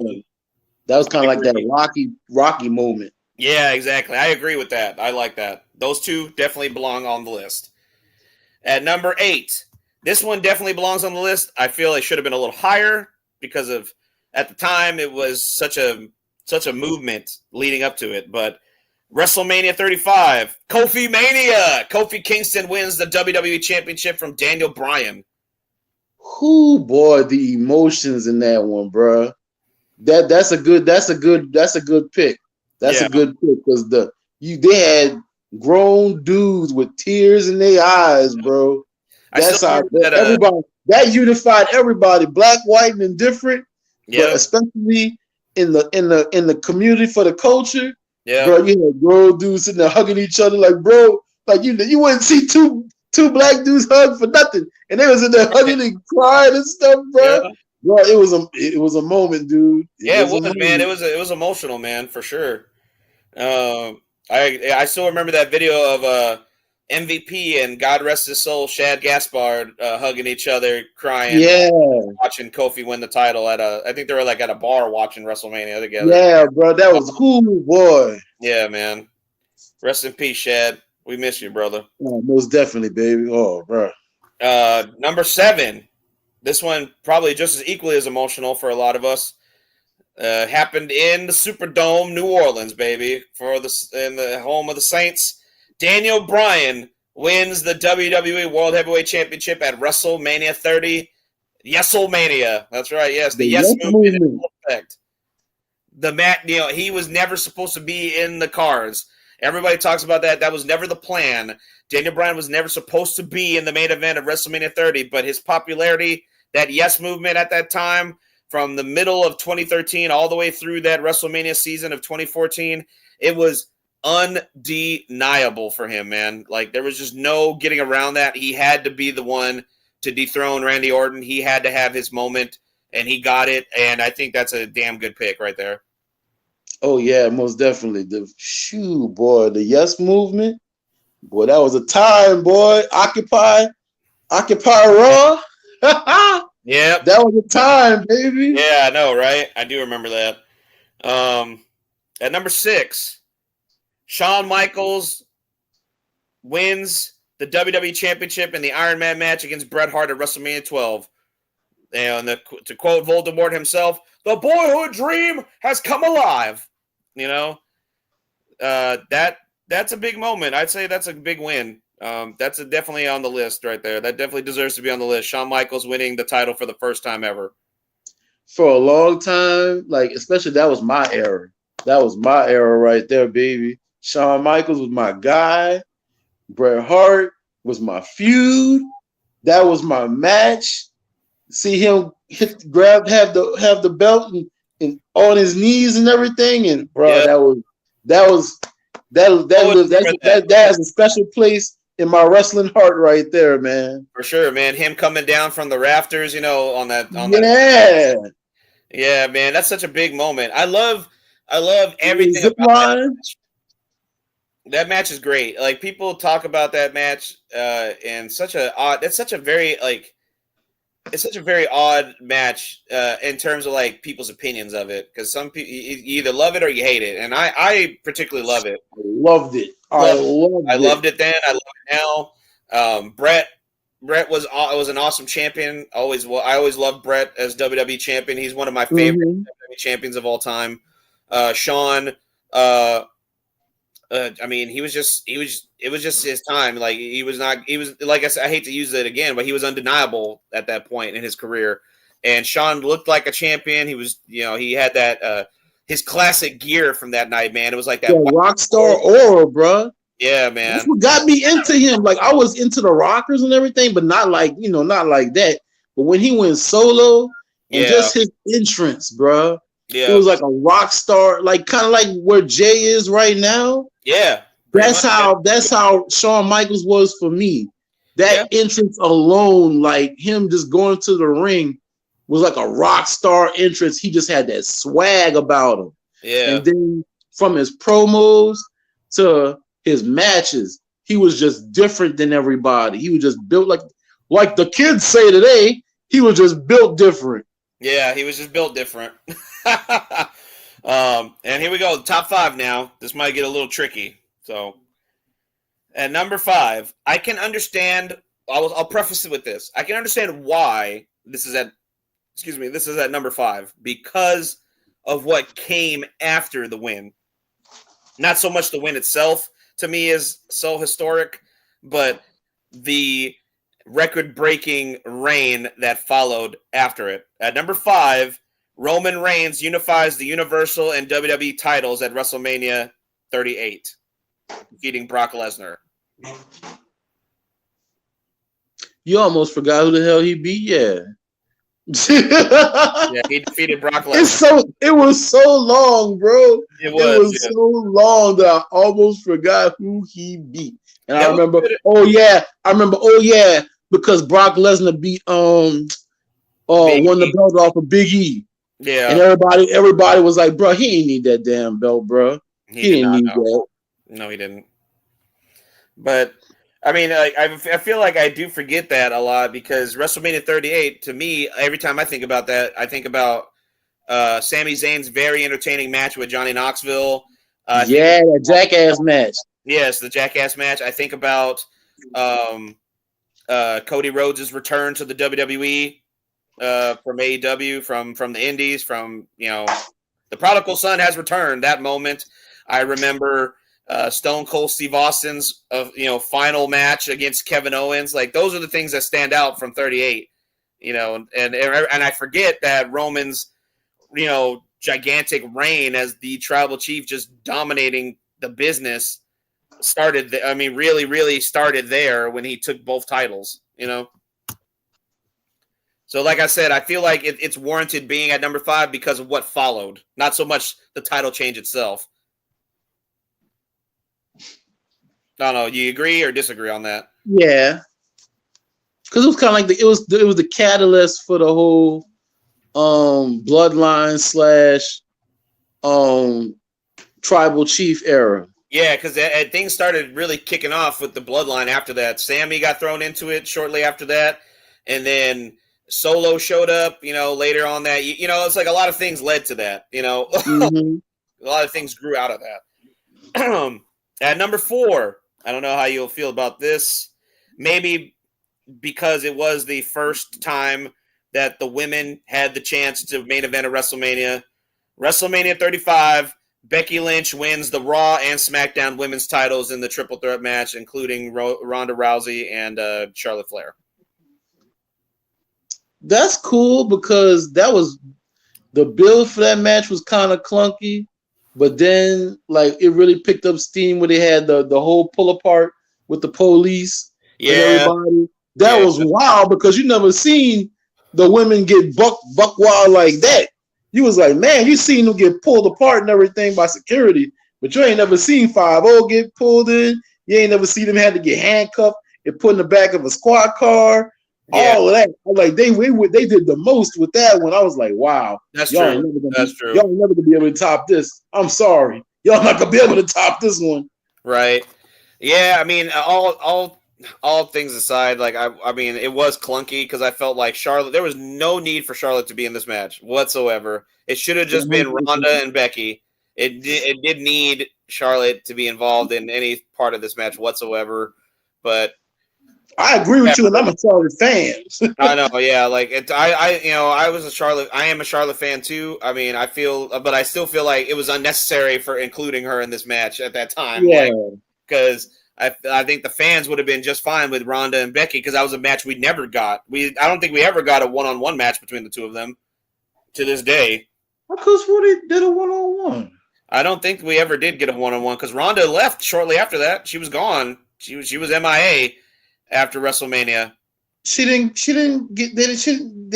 Speaker 5: that Rocky moment.
Speaker 1: Yeah, exactly. I agree with that. I like that. Those two definitely belong on the list. At number 8, this one definitely belongs on the list. I feel it should have been a little higher because of at the time it was such a movement leading up to it. But WrestleMania 35, Kofi Mania. Kofi Kingston wins the WWE Championship from Daniel Bryan.
Speaker 5: Boy, the emotions in that one, bro. That's a good pick. That's a good pick because they had grown dudes with tears in their eyes, bro. That's how everybody that unified everybody, black, white, and indifferent.
Speaker 1: Yeah,
Speaker 5: but especially in the community for the culture.
Speaker 1: Yeah,
Speaker 5: bro, you had grown dudes sitting there hugging each other, like, bro, like you wouldn't see two black dudes hug for nothing, and they was in there hugging and crying and stuff, bro. Yeah. Bro, it was a moment, dude.
Speaker 1: It was, man. It was emotional, man, for sure. I still remember that video of MVP and God rest his soul, Shad Gaspard hugging each other, crying.
Speaker 5: Yeah,
Speaker 1: watching Kofi win the title I think they were like at a bar watching WrestleMania together.
Speaker 5: Yeah, bro, that was cool, boy.
Speaker 1: Yeah, man. Rest in peace, Shad. We miss you, brother.
Speaker 5: Oh, most definitely, baby. Oh, bro.
Speaker 1: Number 7. This one probably just as equally as emotional for a lot of us. Happened in the Superdome, New Orleans, baby, in the home of the Saints. Daniel Bryan wins the WWE World Heavyweight Championship at WrestleMania 30. Yes-O-Mania. That's right. Yes, the yes movement in full effect. He was never supposed to be in the cards. Everybody talks about that. That was never the plan. Daniel Bryan was never supposed to be in the main event of WrestleMania 30, but his popularity, that yes movement at that time, from the middle of 2013 all the way through that WrestleMania season of 2014, it was undeniable for him, man. Like, there was just no getting around that. He had to be the one to dethrone Randy Orton. He had to have his moment, and he got it, and I think that's a damn good pick right there.
Speaker 5: Oh, yeah, most definitely. The yes movement. Boy, that was a time, boy. Occupy Raw.
Speaker 1: Yeah.
Speaker 5: That was a time, baby.
Speaker 1: Yeah, I know, right? I do remember that. At number 6, Shawn Michaels wins the WWE Championship in the Iron Man match against Bret Hart at WrestleMania 12. And to quote Voldemort himself, "The boyhood dream has come alive." You know, that's a big moment. I'd say that's a big win. That's definitely on the list right there. That definitely deserves to be on the list. Shawn Michaels winning the title for the first time ever.
Speaker 5: For a long time, like especially that was my era. That was my era right there, baby. Shawn Michaels was my guy. Bret Hart was my feud. That was my match. See him have the belt and on his knees and everything, and bro, that has a special place in my wrestling heart right there, man.
Speaker 1: For sure, man. Him coming down from the rafters, on that. Yeah, man. That's such a big moment. I love everything about that match. That match is great. Like people talk about that match, and it's such a very odd match in terms of like people's opinions of it, because some people you either love it or you hate it, and I particularly love it.
Speaker 5: I loved it.
Speaker 1: I loved it then. I love it now. Brett was an awesome champion. I always loved Brett as WWE champion. He's one of my favorite WWE champions of all time. Shawn. I mean, it was just his time. Like he was like I said, I hate to use it again, but he was undeniable at that point in his career. And Shawn looked like a champion. He was, he had that his classic gear from that night, man. It was like that
Speaker 5: rock star aura, bro.
Speaker 1: Yeah, man.
Speaker 5: That's what got me into him. Like I was into the Rockers and everything, but not like that. But when he went solo and just his entrance, bro. Yeah. It was like a rock star, like kind of like where Jay is right now.
Speaker 1: Yeah.
Speaker 5: That's how Shawn Michaels was for me. That entrance alone, like him just going to the ring, was like a rock star entrance. He just had that swag about him.
Speaker 1: Yeah.
Speaker 5: And then from his promos to his matches, he was just different than everybody. He was just built like the kids say today, he was just built different.
Speaker 1: Yeah, he was just built different. And here we go, top 5 now. This might get a little tricky. So, at number 5, I can understand. I'll preface it with this. I can understand why this is at number 5, because of what came after the win. Not so much the win itself to me is so historic, but the record-breaking reign that followed after it. At number 5, Roman Reigns unifies the Universal and WWE titles at WrestleMania 38, defeating Brock Lesnar.
Speaker 5: You almost forgot who the hell he beat, yeah.
Speaker 1: Yeah, he defeated Brock Lesnar.
Speaker 5: It was so long, bro.
Speaker 1: It was
Speaker 5: so long that I almost forgot who he beat. And I remember, because Brock Lesnar beat won the belt off of Big E.
Speaker 1: Yeah.
Speaker 5: And everybody was like, bro, he didn't need that damn belt, bro. He didn't need that.
Speaker 1: No, he didn't. But I mean, I feel like I do forget that a lot, because WrestleMania 38, to me, every time I think about that, I think about Sami Zayn's very entertaining match with Johnny Knoxville.
Speaker 5: The Jackass match.
Speaker 1: Yes, the Jackass match. I think about Cody Rhodes' return to the WWE from AEW, from the Indies, from the prodigal son has returned. That moment, I remember Stone Cold Steve Austin's final match against Kevin Owens. Like those are the things that stand out from 38. And I forget that Roman's gigantic reign as the tribal chief, just dominating the business, started. Really started there when he took both titles. So, like I said, I feel like it's warranted being at number 5 because of what followed, not so much the title change itself. I don't know. You agree or disagree on that?
Speaker 5: Yeah, because it was kind of like it was the catalyst for the whole bloodline / tribal chief era.
Speaker 1: Yeah, because things started really kicking off with the bloodline after that. Sammy got thrown into it shortly after that, and then Solo showed up. Later on that. It's like a lot of things led to that.
Speaker 5: Mm-hmm.
Speaker 1: A lot of things grew out of that. At number 4. I don't know how you'll feel about this. Maybe because it was the first time that the women had the chance to main event of WrestleMania. WrestleMania 35, Becky Lynch wins the Raw and SmackDown women's titles in the triple threat match, including Ronda Rousey and Charlotte Flair.
Speaker 5: That's cool because that was the build for that match was kind of clunky, but then like it really picked up steam when they had the whole pull apart with the police and everybody. That was wild because you never seen the women get buck wild like that. You was like, man, you seen them get pulled apart and everything by security, but you ain't never seen 5-0 get pulled in. You ain't never see them had to get handcuffed and put in the back of a squad car. Yeah. All of that, like they did the most with that one. I was like, wow,
Speaker 1: that's
Speaker 5: true.
Speaker 1: That's true.
Speaker 5: Y'all never gonna be able to top this. I'm sorry, y'all not gonna be able to top this one.
Speaker 1: Right? Yeah. I mean, all things aside, like I mean, it was clunky because I felt like Charlotte. There was no need for Charlotte to be in this match whatsoever. It should have just been Ronda and Becky. It did need Charlotte to be involved in any part of this match whatsoever, but.
Speaker 5: I agree with you, and I'm a Charlotte fan.
Speaker 1: I know, yeah. Like I am a Charlotte fan too. I mean, but I still feel like it was unnecessary for including her in this match at that time. Yeah, because I think the fans would have been just fine with Ronda and Becky because that was a match we never got. I don't think we ever got a one-on-one match between the two of them to this day.
Speaker 5: Because we did a one-on-one.
Speaker 1: I don't think we ever did get a one-on-one because Ronda left shortly after that. She was gone. She was MIA. After WrestleMania,
Speaker 5: they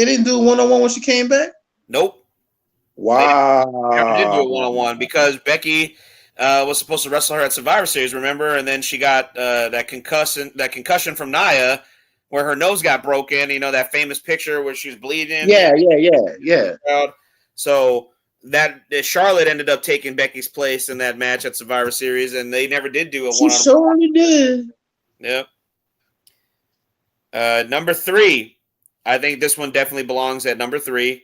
Speaker 5: didn't do a one-on-one when she came back.
Speaker 1: Nope.
Speaker 5: Wow.
Speaker 1: They never did do a one-on-one because Becky was supposed to wrestle her at Survivor Series, remember? And then she got that concussion from Nia, where her nose got broken. You know that famous picture where she's bleeding.
Speaker 5: Yeah.
Speaker 1: So that Charlotte ended up taking Becky's place in that match at Survivor Series, and they never did do a one-on-one.
Speaker 5: She surely did.
Speaker 1: Yep. Number 3, I think this one definitely belongs at number 3.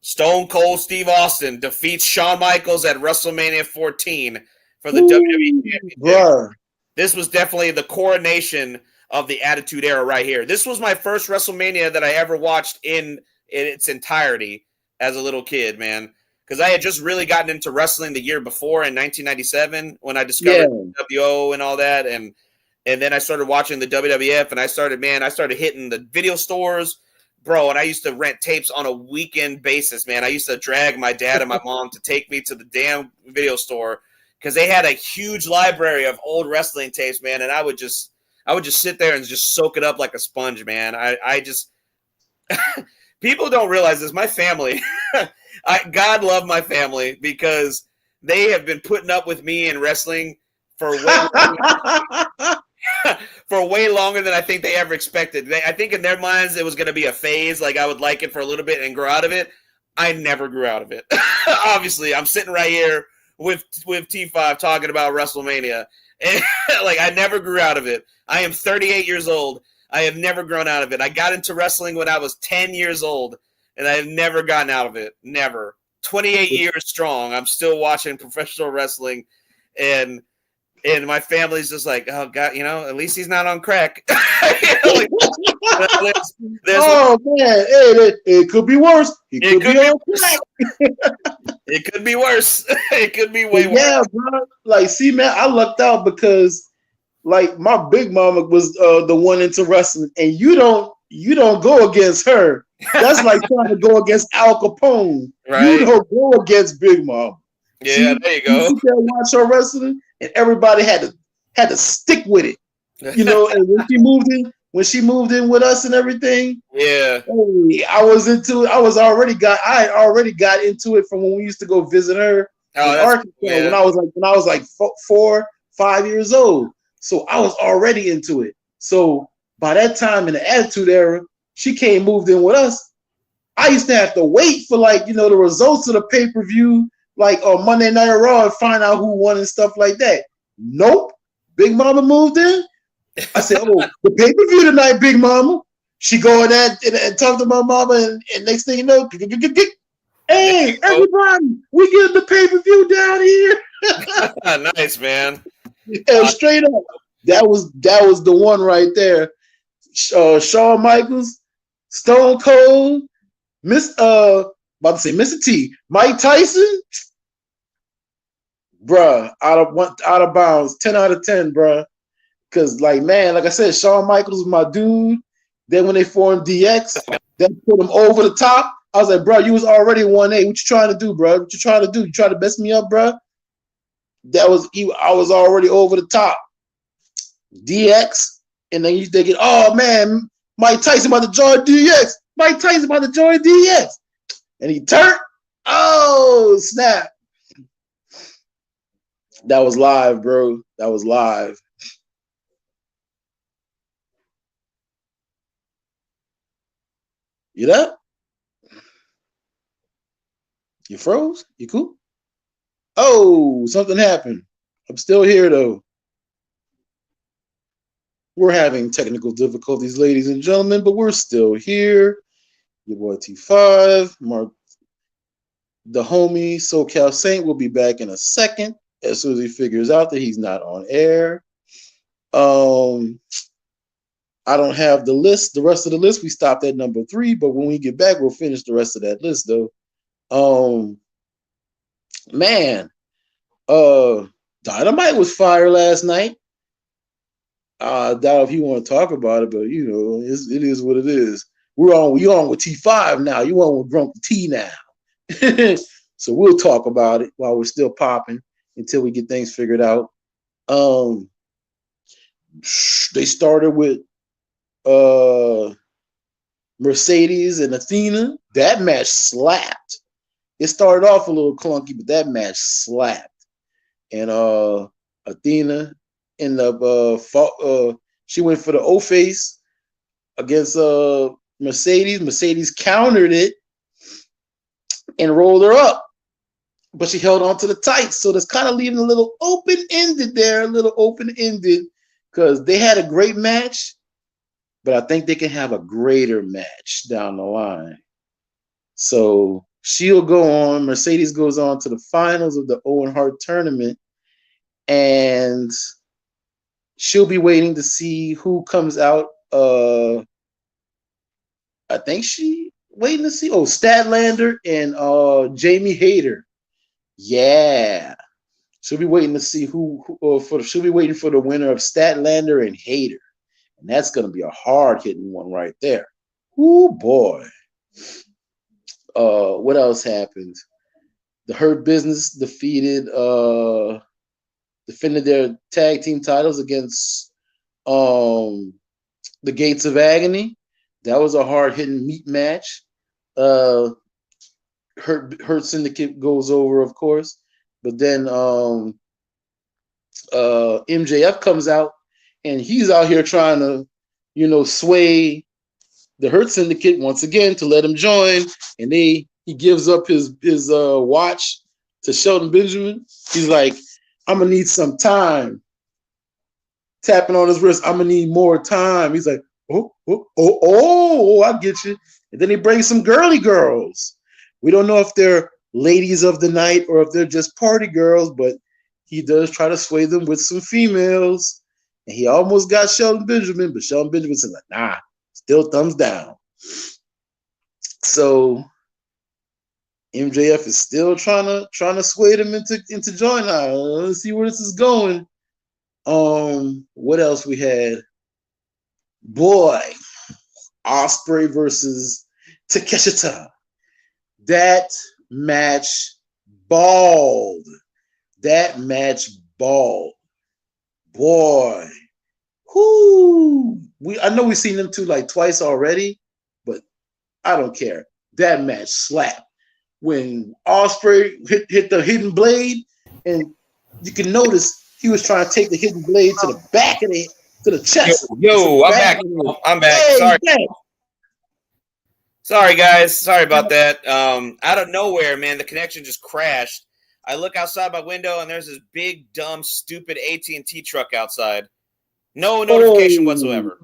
Speaker 1: Stone Cold Steve Austin defeats Shawn Michaels at WrestleMania 14 for the WWE Championship.
Speaker 5: Bro.
Speaker 1: This was definitely the coronation of the Attitude Era right here. This was my first WrestleMania that I ever watched in its entirety as a little kid, man. Because I had just really gotten into wrestling the year before in 1997 when I discovered WO and all that, and then I started watching the WWF, and I started hitting the video stores, bro, and I used to rent tapes on a weekend basis, man. I used to drag my dad and my mom to take me to the damn video store because they had a huge library of old wrestling tapes, man, and I would just sit there and just soak it up like a sponge, man. I just – people don't realize this. My family God love my family because they have been putting up with me in wrestling for way longer than I think they ever expected. I think in their minds it was going to be a phase, like I would like it for a little bit and grow out of it. I never grew out of it. Obviously, I'm sitting right here with T5 talking about WrestleMania. And like I never grew out of it. I am 38 years old. I have never grown out of it. I got into wrestling when I was 10 years old, and I have never gotten out of it. Never. 28 years strong. I'm still watching professional wrestling, and my family's just like, oh God, at least he's not on crack. Man,
Speaker 5: it could be worse. It could be on crack.
Speaker 1: It could be worse. It could be way worse.
Speaker 5: Yeah, bro. Like, see, man, I lucked out because, like, my big mama was the one into wrestling, and you don't go against her. That's like trying to go against Al Capone.
Speaker 1: Right.
Speaker 5: You don't go against Big Mom.
Speaker 1: Yeah, there you go.
Speaker 5: You sit there and watch her wrestling, and everybody had to stick with it. And when she moved in with us and everything.
Speaker 1: Yeah.
Speaker 5: Hey, I was into it. I had already got into it from when we used to go visit her in Arkansas when I was like 4-5 years old. So I was already into it. So by that time in the Attitude Era, she moved in with us. I used to have to wait for the results of the pay-per-view, like on Monday Night Raw, and find out who won and stuff like that. Nope. Big Mama moved in. I said, oh, the pay-per-view tonight, Big Mama. She go in there and talk to my mama, and next thing you know, hey, everybody, we get the pay-per-view down here.
Speaker 1: Nice, man.
Speaker 5: And straight up, that was the one right there. Shawn Michaels Stone Cold, about to say Mr. T, Mike Tyson, bruh, out of bounds, 10 out of 10, bruh. Cause like man, like I said, Shawn Michaels was my dude. Then when they formed DX, then put him over the top. I was like, bro, you was already 1A. What you trying to do, bro? What you trying to do? You trying to mess me up, bro? I was already over the top. DX, and then you thinking, oh man, Mike Tyson about to join DX. Mike Tyson about to join DX. And he turned. Oh, snap. That was live, bro. That was live. You there? You froze? You cool? Oh, something happened. I'm still here, though. We're having technical difficulties, ladies and gentlemen, but we're still here. Your boy T5, Mark, the homie SoCal Saint will be back in a second as soon as he figures out that he's not on air. I don't have the list, the rest of the list. We stopped at number 3, but when we get back, we'll finish the rest of that list, though. Man, Dynamite was fire last night. I doubt if you want to talk about it, but you know, it is what it is. You on with T5 now. You on with Grumpy T now. So we'll talk about it while we're still popping until we get things figured out. They started with Mercedes and Athena. That match slapped. It started off a little clunky, but that match slapped. And Athena ended up she went for the O-face against Mercedes. Mercedes countered it and rolled her up, but she held on to the tights. So that's kind of leaving a little open-ended there, because they had a great match, but I think they can have a greater match down the line. So she'll go on. Mercedes goes on to the finals of the Owen Hart tournament, and she'll be waiting to see who comes out. I think she waiting to see Statlander and Jamie Hayter. Yeah, she'll be waiting to see she'll be waiting for the winner of Statlander and Hayter, and that's gonna be a hard hitting one right there. Ooh boy. What else happened? The Hurt Business defended their tag team titles against the Gates of Agony. That was a hard-hitting meat match. Hurt Syndicate goes over, of course. But then MJF comes out, and he's out here trying to, sway the Hurt Syndicate once again to let him join. And he gives up his watch to Shelton Benjamin. He's like, I'm going to need some time. Tapping on his wrist, I'm going to need more time. He's like, oh, I get you. And then he brings some girly girls. We don't know if they're ladies of the night or if they're just party girls, but he does try to sway them with some females. And he almost got Shelton Benjamin, but Shelton Benjamin said, nah, still thumbs down. So MJF is still trying to sway them into joining. Let's see where this is going. What else we had? Boy, Ospreay versus Takeshita. That match balled. Boy. Whoo. I know we've seen them two like twice already, but I don't care. That match slapped. When Ospreay hit the hidden blade, and you can notice he was trying to take the hidden blade to the back of to the chest.
Speaker 1: Yo, I'm back.
Speaker 5: Hey,
Speaker 1: sorry.
Speaker 5: hey.
Speaker 1: Sorry, guys. Sorry about that. Out of nowhere, man, the connection just crashed. I look outside my window, and there's this big, dumb, stupid AT&T truck outside. No notification whatsoever.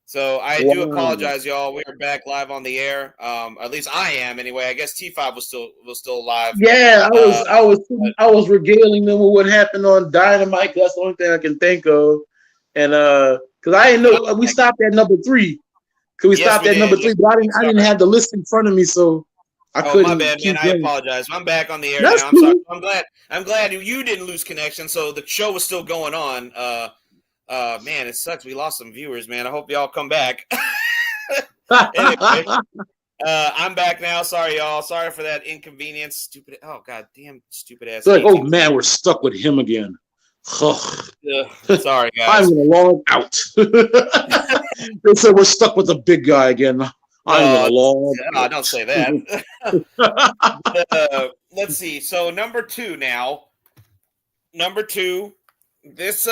Speaker 1: So I do apologize, y'all. We are back live on the air. At least I am, anyway. I guess T5 was still live.
Speaker 5: Yeah, I was regaling them with what happened on Dynamite. That's the only thing I can think of, and because I didn't know we stopped at number 3. Could we
Speaker 1: Yes,
Speaker 5: stop
Speaker 1: we
Speaker 5: at number
Speaker 1: did.
Speaker 5: 3? But I didn't have the list in front of me, so I couldn't.
Speaker 1: My bad, man.
Speaker 5: keep
Speaker 1: I
Speaker 5: going.
Speaker 1: apologize. I'm back on the air
Speaker 5: That's
Speaker 1: now. I'm
Speaker 5: cool.
Speaker 1: sorry. I'm glad you didn't lose connection, so the show was still going on. Man, it sucks. We lost some viewers, man. I hope y'all come back. Anyway, I'm back now. Sorry, y'all. Sorry for that inconvenience. Stupid. Oh, god damn, stupid ass.
Speaker 5: They're like, oh man, we're stuck with him again.
Speaker 1: Sorry, guys.
Speaker 5: I'm gonna log out. They said we're stuck with the big guy again. I'm gonna log out.
Speaker 1: Don't say that. Let's see. So number 2 now. Number 2. This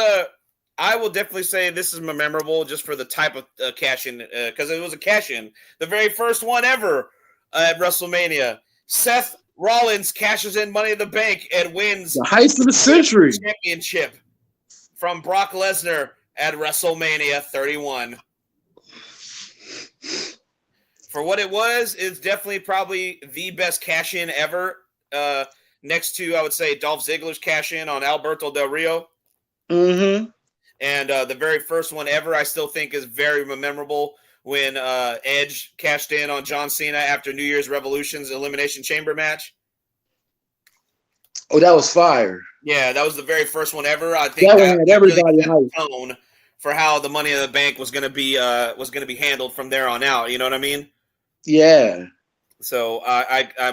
Speaker 1: I will definitely say this is memorable just for the type of cash-in, because it was a cash-in. The very first one ever at WrestleMania. Seth Rollins cashes in Money in the Bank and wins
Speaker 5: the heist of the century
Speaker 1: championship from Brock Lesnar at WrestleMania 31. For what it was, it's definitely probably the best cash-in ever. Next to, I would say, Dolph Ziggler's cash-in on Alberto Del Rio.
Speaker 5: Mm-hmm.
Speaker 1: And the very first one ever, I still think is very memorable when Edge cashed in on John Cena after New Year's Revolution's Elimination Chamber match.
Speaker 5: Oh, that was fire.
Speaker 1: Yeah, that was the very first one ever. I think
Speaker 5: that
Speaker 1: that
Speaker 5: everybody
Speaker 1: really set
Speaker 5: hyped.
Speaker 1: the tone for how the Money in the Bank was going to be handled from there on out. You know what I mean?
Speaker 5: Yeah.
Speaker 1: So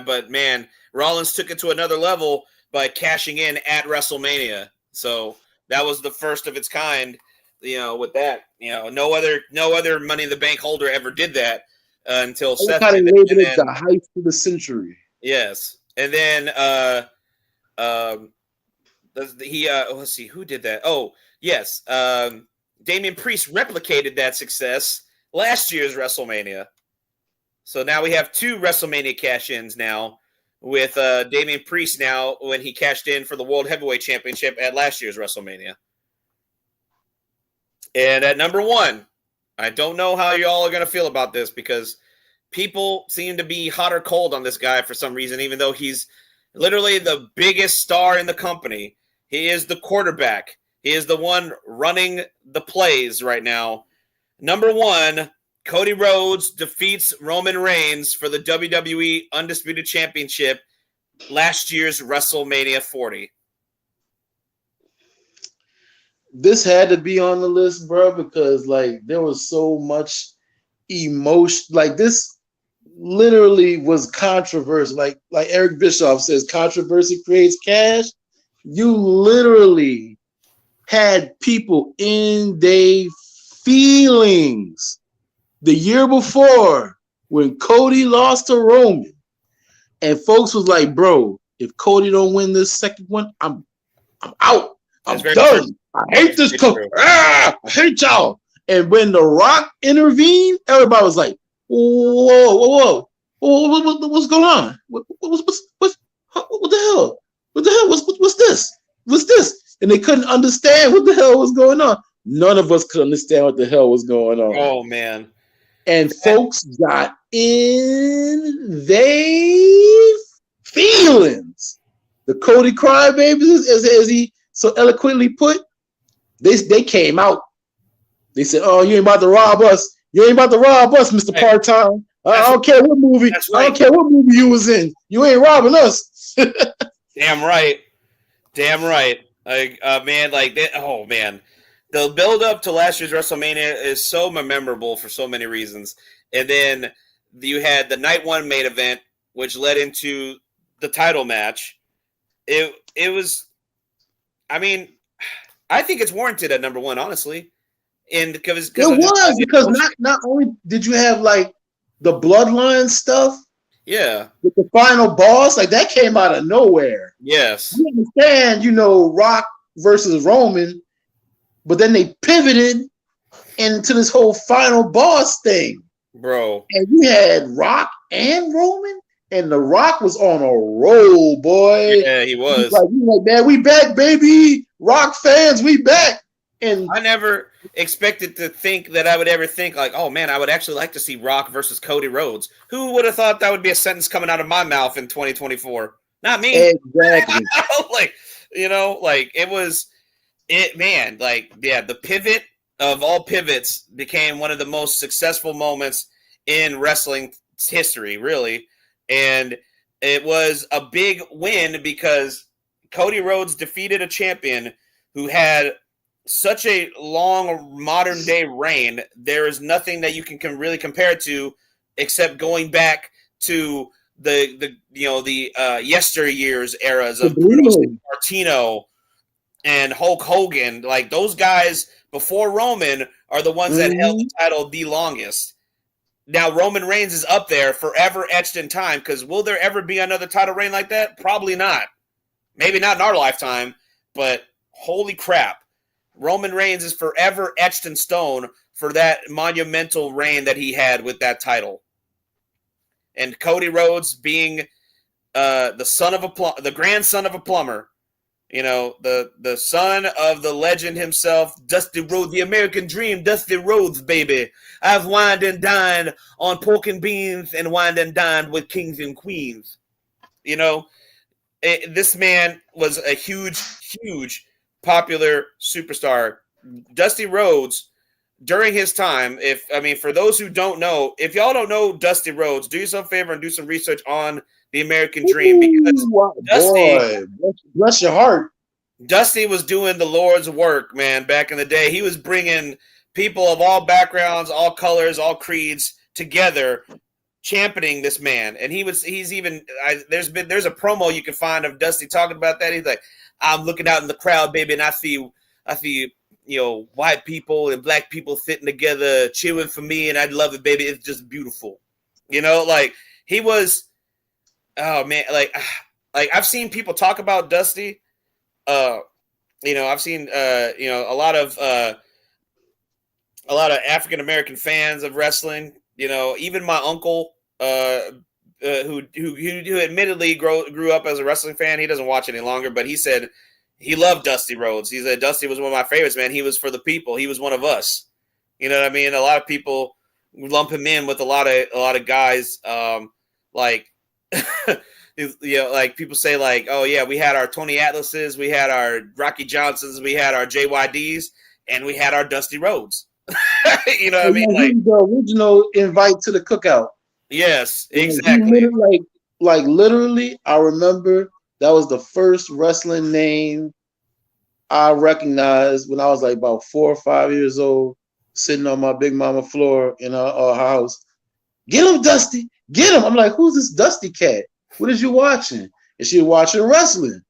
Speaker 1: but man, Rollins took it to another level by cashing in at WrestleMania. So that was the first of its kind, with that. No other Money in the Bank holder ever did that until Seth did it.
Speaker 5: And then, the heist of the century.
Speaker 1: Yes. And then let's see, who did that? Oh, yes. Damian Priest replicated that success last year's WrestleMania. So now we have 2 WrestleMania cash-ins now with Damian Priest now when he cashed in for the World Heavyweight Championship at last year's WrestleMania. And at number 1, I don't know how y'all are going to feel about this because people seem to be hot or cold on this guy for some reason, even though he's literally the biggest star in the company. He is the quarterback. He is the one running the plays right now. Number 1, Cody Rhodes defeats Roman Reigns for the WWE Undisputed Championship last year's WrestleMania 40.
Speaker 5: This had to be on the list, bro, because there was so much emotion. This literally was controversial. Like Eric Bischoff says, controversy creates cash. You literally had people in their feelings. The year before, when Cody lost to Roman, and folks was like, bro, if Cody don't win this second one, I'm out. I'm done. True. I hate this Cody. I hate y'all. And when The Rock intervened, everybody was like, whoa. What's going on? What the hell? What the hell? What's this? What's this? And they couldn't understand what the hell was going on. None of us could understand what the hell was going on.
Speaker 1: Oh, man.
Speaker 5: And folks got in their feelings. The Cody crybabies, as he so eloquently put, they came out. They said, "Oh, you ain't about to rob us. You ain't about to rob us, Mr. Part-Time. I don't care what movie. Right. I don't care what movie you was in. You ain't robbing us."
Speaker 1: Damn right. Man, that. Oh man. The build up to last year's WrestleMania is so memorable for so many reasons. And then you had the night 1 main event, which led into the title match. It was, I think it's warranted at number 1, honestly. And because
Speaker 5: not only did you have the bloodline stuff,
Speaker 1: yeah,
Speaker 5: with the final boss, that came out of nowhere.
Speaker 1: Yes,
Speaker 5: you understand, Rock versus Roman. But then they pivoted into this whole final boss thing.
Speaker 1: Bro.
Speaker 5: And you had Rock and Roman, and The Rock was on a roll, boy.
Speaker 1: Yeah, he was.
Speaker 5: He's like, man, we back, baby. Rock fans, we back. And
Speaker 1: I never expected to think that I would ever think oh, man, I would actually like to see Rock versus Cody Rhodes. Who would have thought that would be a sentence coming out of my mouth in 2024? Not me.
Speaker 5: Exactly.
Speaker 1: It was... the pivot of all pivots became one of the most successful moments in wrestling history, really. And it was a big win because Cody Rhodes defeated a champion who had such a long modern day reign. There is nothing that you can really compare it to except going back to the yesteryears eras of Bruno Martino and Hulk Hogan. Like those guys before Roman are the ones that held the title the longest. Now Roman Reigns is up there, forever etched in time, because will there ever be another title reign like that? Probably not. Maybe not in our lifetime, but holy crap. Roman Reigns is forever etched in stone for that monumental reign that he had with that title. And Cody Rhodes being the grandson of a plumber, the son of the legend himself, Dusty Rhodes, the American Dream, Dusty Rhodes, baby. I've wined and dined on pork and beans and wined and dined with kings and queens. This man was a huge, huge popular superstar. Dusty Rhodes, during his time, for those who don't know, if y'all don't know Dusty Rhodes, do yourself a favor and do some research on the American Dream, because Dusty,
Speaker 5: bless your heart.
Speaker 1: Dusty was doing the Lord's work, man. Back in the day, he was bringing people of all backgrounds, all colors, all creeds together, championing this man. And there's a promo you can find of Dusty talking about that. He's like, I'm looking out in the crowd, baby, and I see white people and black people sitting together cheering for me, and I love it, baby. It's just beautiful. He was, oh man, like I've seen people talk about Dusty. I've seen a lot of African American fans of wrestling. Even my uncle, who admittedly grew up as a wrestling fan. He doesn't watch any longer, but he said he loved Dusty Rhodes. He said Dusty was one of my favorites, man. He was for the people. He was one of us. You know what I mean? A lot of people lump him in with a lot of guys, like people say like, oh yeah, we had our Tony Atlases, we had our Rocky Johnsons, we had our JYDs, and we had our Dusty Rhodes. You know what I mean? Like
Speaker 5: the original invite to the cookout.
Speaker 1: Yes, exactly.
Speaker 5: Literally, I remember that was the first wrestling name I recognized when I was like about 4 or 5 years old, sitting on my big mama floor in our house. Get him, Dusty. Get him. I'm like, who's this Dusty cat? What is you watching? And she was watching wrestling.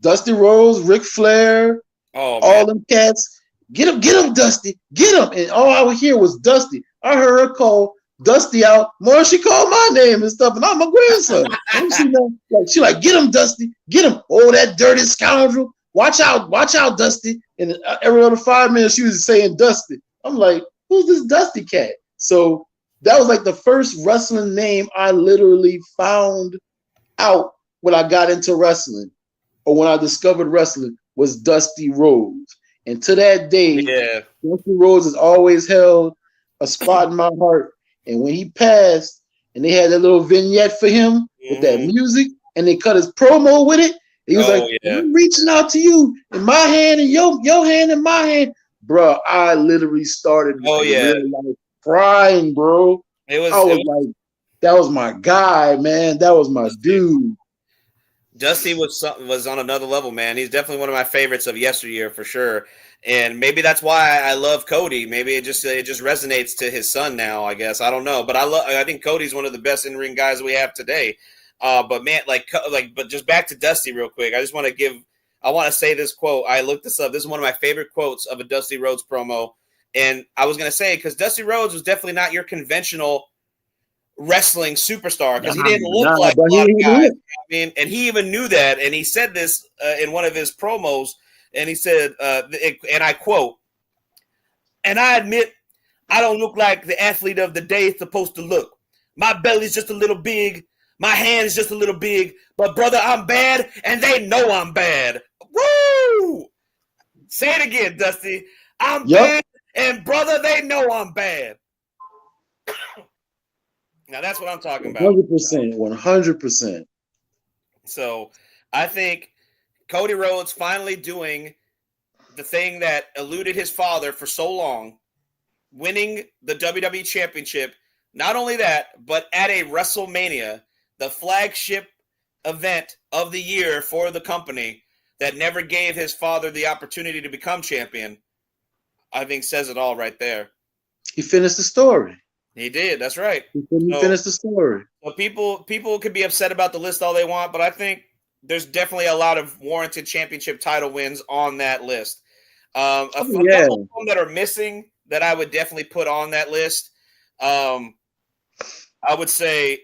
Speaker 5: Dusty Rhodes, Ric Flair, all them cats. Get him, Dusty. Get him. And all I would hear was Dusty. I heard her call Dusty out more than she called my name and stuff. And I'm my grandson. She like, get him, Dusty. Get him. Oh, that dirty scoundrel. Watch out, Dusty. And every other 5 minutes, she was saying Dusty. I'm like, who's this Dusty cat? So that was like the first wrestling name I literally found out when I got into wrestling, or when I discovered wrestling, was Dusty Rhodes. And to that day, Dusty Rhodes has always held a spot in my heart. And when he passed, and they had that little vignette for him with that music, and they cut his promo with it, he was I'm reaching out to you in my hand and your hand in my hand. Bro, I literally started crying, bro. Like, that was my guy, man. That was my dude.
Speaker 1: Dusty was on another level, man. He's definitely one of my favorites of yesteryear for sure. And maybe that's why I love Cody. Maybe it just resonates to his son now, I guess. I don't know, but I think Cody's one of the best in-ring guys we have today. But man, but just back to Dusty real quick. I want to say this quote. I looked this up. This is one of my favorite quotes of a Dusty Rhodes promo. And I was going to say, because Dusty Rhodes was definitely not your conventional wrestling superstar, because he didn't look like a lot of guys. And he even knew that. And he said this in one of his promos. And he said, and I quote, "And I admit I don't look like the athlete of the day is supposed to look. My belly's just a little big. My hand's just a little big. But, brother, I'm bad, and they know I'm bad." Woo! Say it again, Dusty. I'm bad, and, brother, they know I'm bad. Now, that's what I'm talking about.
Speaker 5: 100%.
Speaker 1: So, I think Cody Rhodes finally doing the thing that eluded his father for so long, winning the WWE Championship. Not only that, but at a WrestleMania, the flagship event of the year for the company that never gave his father the opportunity to become champion, I think says it all right there.
Speaker 5: He finished the story.
Speaker 1: He did. That's right.
Speaker 5: He finished the story.
Speaker 1: So people could be upset about the list all they want, but I think there's definitely a lot of warranted championship title wins on that list. A couple of them that are missing that I would definitely put on that list. I would say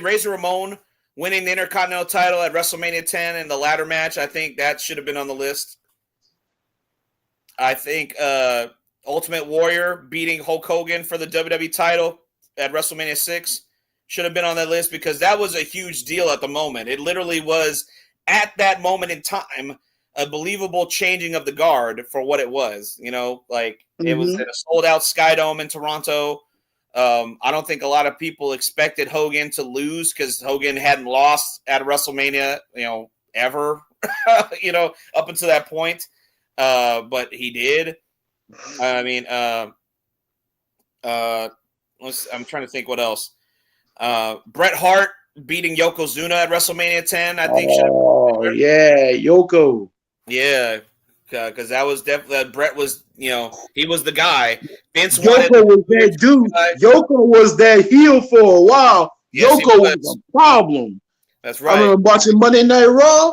Speaker 1: Razor Ramon winning the Intercontinental title at WrestleMania 10 in the ladder match. I think that should have been on the list. I think Ultimate Warrior beating Hulk Hogan for the WWE title at WrestleMania 6 should have been on that list because that was a huge deal at the moment. It literally was, at that moment in time, a believable changing of the guard for what it was. You know, like it was at a sold-out Skydome in Toronto. I don't think a lot of people expected Hogan to lose because Hogan hadn't lost at WrestleMania, ever, up until that point. But he did. I mean, I'm trying to think what else. Bret Hart beating Yokozuna at WrestleMania 10, I think.
Speaker 5: Yeah, Yoko.
Speaker 1: Yeah, because that was definitely Bret was, he was the guy. Vince
Speaker 5: Yoko was that dude. Yoko was that heel for a while.
Speaker 1: Yes,
Speaker 5: Yoko was a problem.
Speaker 1: That's right.
Speaker 5: I remember watching Monday Night Raw.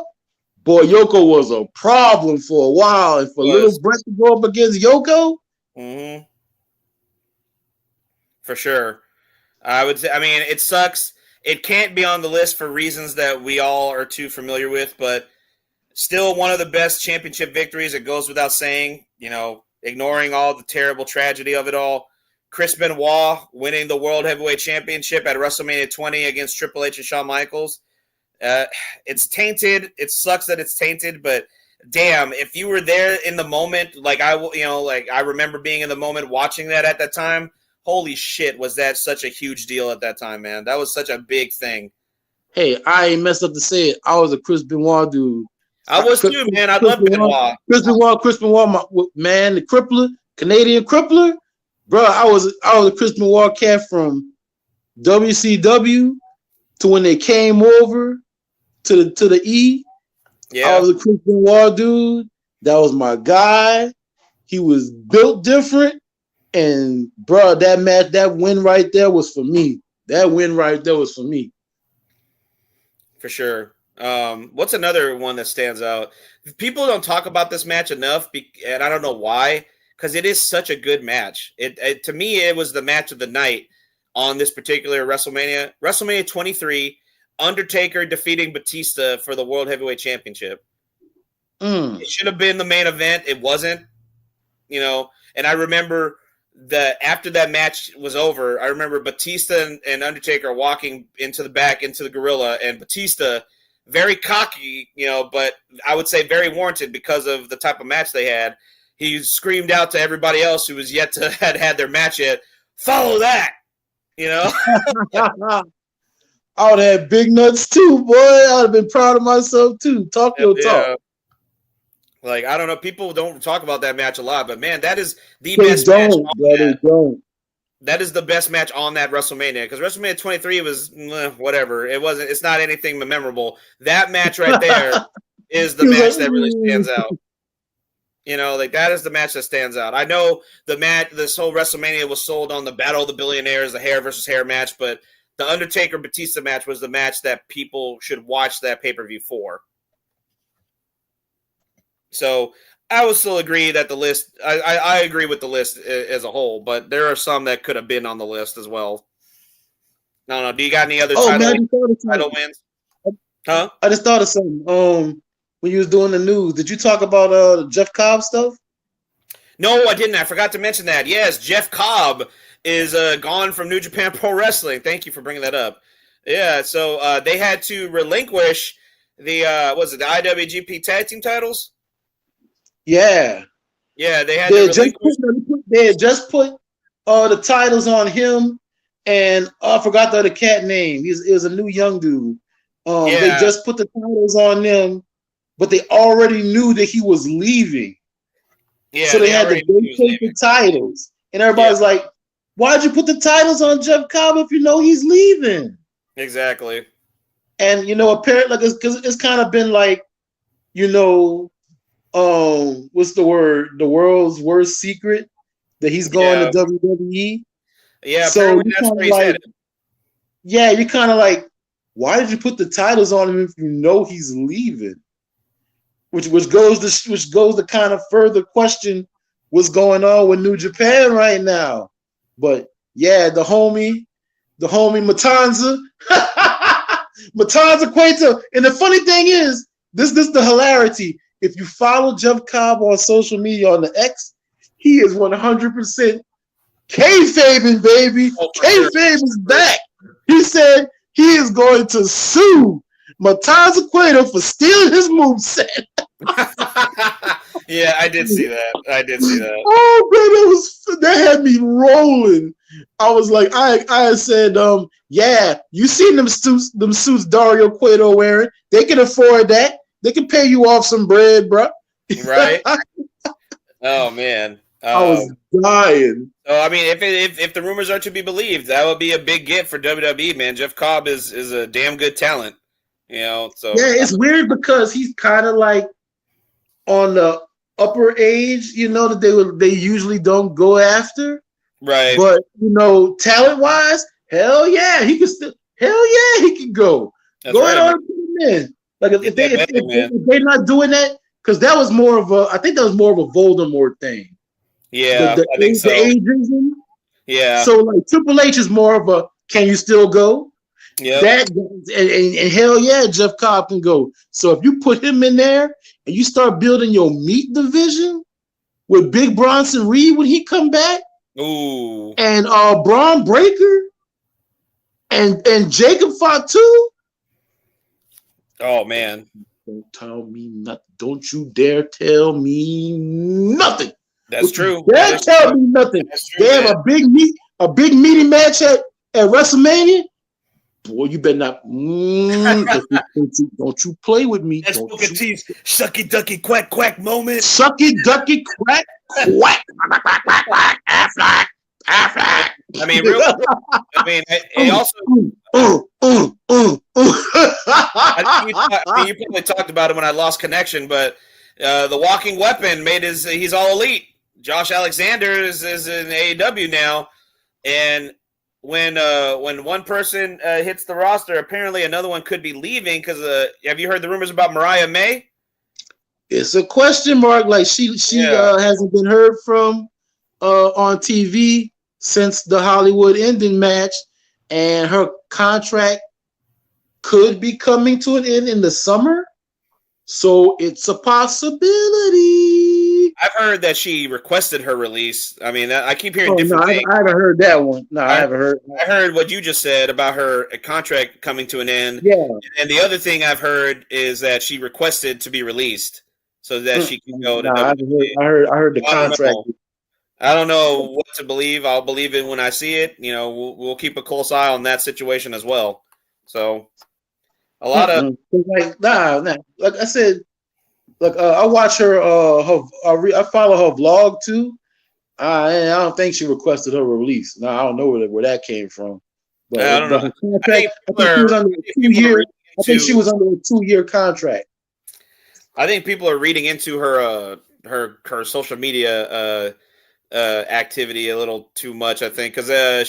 Speaker 5: Boy, Yoko was a problem for a while. And for little Bret to go up against Yoko.
Speaker 1: Mm-hmm. For sure. I would say, it sucks. It can't be on the list for reasons that we all are too familiar with, but still one of the best championship victories. It goes without saying, ignoring all the terrible tragedy of it all. Chris Benoit winning the World Heavyweight Championship at WrestleMania 20 against Triple H and Shawn Michaels. It's tainted. It sucks that it's tainted, but damn, if you were there in the moment, like I remember being in the moment watching that at that time, holy shit, was that such a huge deal at that time, man. That was such a big thing.
Speaker 5: Hey, I ain't messed up to say it. I was a Chris Benoit dude.
Speaker 1: I was too, man. I love Benoit.
Speaker 5: Chris Benoit, man, the crippler, Canadian crippler. Bro, I was a Chris Benoit cat from WCW to when they came over to the E. Yeah. I was a Chris Benoit dude. That was my guy. He was built different. And bro, that match, that win right there was for me.
Speaker 1: For sure. What's another one that stands out? People don't talk about this match enough, and I don't know why, because it is such a good match. It to me, it was the match of the night on this particular WrestleMania. WrestleMania 23, Undertaker defeating Batista for the World Heavyweight Championship. It should have been the main event. It wasn't, and I remember after that match was over, I remember Batista and Undertaker walking into the gorilla, and Batista, very cocky, but I would say very warranted because of the type of match they had. He screamed out to everybody else who was yet to had their match yet, "Follow that!"
Speaker 5: I would have had big nuts too, boy. I would have been proud of myself too. Talk your talk.
Speaker 1: Like, I don't know. People don't talk about that match a lot, but man, that is the best match. That is the best match on that WrestleMania, because WrestleMania 23 was whatever. It's not anything memorable. That match right there is the match that really stands out. That is the match that stands out. I know this whole WrestleMania was sold on the Battle of the Billionaires, the hair versus hair match, but the Undertaker Batista match was the match that people should watch that pay-per-view for. So I would still agree that the list, I agree with the list as a whole, but there are some that could have been on the list as well. No. Do you got any other title wins? Huh?
Speaker 5: I just thought of something. When you was doing the news, did you talk about the Jeff Cobb stuff?
Speaker 1: No, I didn't. I forgot to mention that. Yes, Jeff Cobb is gone from New Japan Pro Wrestling. Thank you for bringing that up. Yeah, so they had to relinquish the the IWGP Tag Team titles?
Speaker 5: Yeah,
Speaker 1: they had
Speaker 5: just put the titles on him, and I forgot the other cat name. He was a new young dude. They just put the titles on them, but they already knew that he was leaving.
Speaker 1: Yeah,
Speaker 5: so they had to vacate the titles. And everybody's like, why'd you put the titles on Jeff Cobb if you know he's leaving?
Speaker 1: Exactly.
Speaker 5: And, apparently, because it's kind of been like, what's the word? The world's worst secret that he's going to WWE.
Speaker 1: Yeah,
Speaker 5: so
Speaker 1: apparently that's where he said it.
Speaker 5: Yeah, you're kind of like, why did you put the titles on him if you know he's leaving? Which goes to kind of further question what's going on with New Japan right now. But yeah, the homie Matanza, Matanza Cueto. And the funny thing is, this the hilarity. If you follow Jeff Cobb on social media on the X, he is 100% kayfabing, baby. Kayfabe is back. He said he is going to sue Matanza Cueto for stealing his moveset.
Speaker 1: Yeah, I did see that.
Speaker 5: Oh, man, that had me rolling. I was like, I said, yeah, you seen them suits Dario Cueto wearing? They can afford that. They can pay you off some bread, bro.
Speaker 1: Right? Oh man,
Speaker 5: I was dying.
Speaker 1: So I mean, if the rumors are to be believed, that would be a big get for WWE, man. Jeff Cobb is a damn good talent, So
Speaker 5: yeah, it's weird because he's kind of like on the upper age, that they usually don't go after.
Speaker 1: Right.
Speaker 5: But talent wise, hell yeah, he can go.
Speaker 1: That's
Speaker 5: go ahead on and put him in. Like if they're not doing that, because that was more of a Voldemort thing.
Speaker 1: Yeah, I think so.
Speaker 5: The ageism.
Speaker 1: Yeah.
Speaker 5: So like Triple H is more of a can you still go?
Speaker 1: Yeah.
Speaker 5: And hell yeah, Jeff Cobb can go. So if you put him in there and you start building your meat division with Big Bronson Reed when he come back,
Speaker 1: ooh,
Speaker 5: and Braun Breaker and Jacob Fatu.
Speaker 1: Oh man.
Speaker 5: Don't tell me nothing. Don't you dare tell me nothing.
Speaker 1: That's true.
Speaker 5: Dare tell me nothing. They have a big meaty match at WrestleMania. Boy, you better not. Don't you play with me.
Speaker 1: That's Booker T's sucky ducky quack quack moment.
Speaker 5: Sucky ducky quack quack.
Speaker 1: I mean, really. It also. You probably talked about it when I lost connection, but the Walking Weapon he's all elite. Josh Alexander is in AEW now, and when one person hits the roster, apparently another one could be leaving because have you heard the rumors about Mariah May?
Speaker 5: It's a question mark. Like she hasn't been heard from on TV since the Hollywood ending match, and her contract could be coming to an end in the summer. So it's a possibility.
Speaker 1: I've heard that she requested her release. I mean, I keep hearing different things.
Speaker 5: I haven't heard that one. No, I haven't heard.
Speaker 1: I heard what you just said about her contract coming to an end.
Speaker 5: Yeah.
Speaker 1: And the other thing I've heard is that she requested to be released so that she can go to WWE.
Speaker 5: I heard the contract.
Speaker 1: I don't know what to believe. I'll believe it when I see it. We'll keep a close eye on that situation as well. So a lot of
Speaker 5: like I said, I watch her. I follow her vlog too. I don't think she requested her release. No, I don't know where that came from. But
Speaker 1: I don't know.
Speaker 5: I think she was under a 2-year contract.
Speaker 1: I think people are reading into her social media activity a little too much. I think because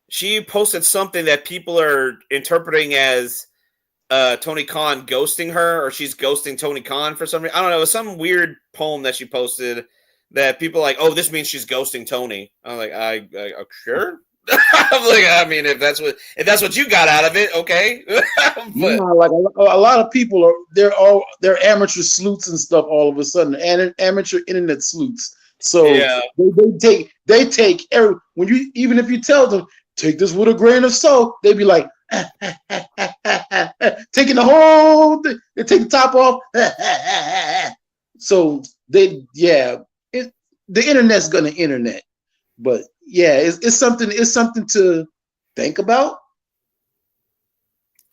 Speaker 1: she posted something that people are interpreting as Tony Khan ghosting her, or she's ghosting Tony Khan for some reason. I don't know. It was some weird poem that she posted that people are like, oh, this means she's ghosting Tony. I'm like, I sure. I'm like, I mean, if that's what you got out of it, okay. But
Speaker 5: like a lot of people they're amateur sleuths and stuff all of a sudden, and amateur internet sleuths. So
Speaker 1: yeah.
Speaker 5: they take even if you tell them take this with a grain of salt, they be like taking the whole thing. They take the top off. So the internet's gonna internet, but yeah, it's something to think about.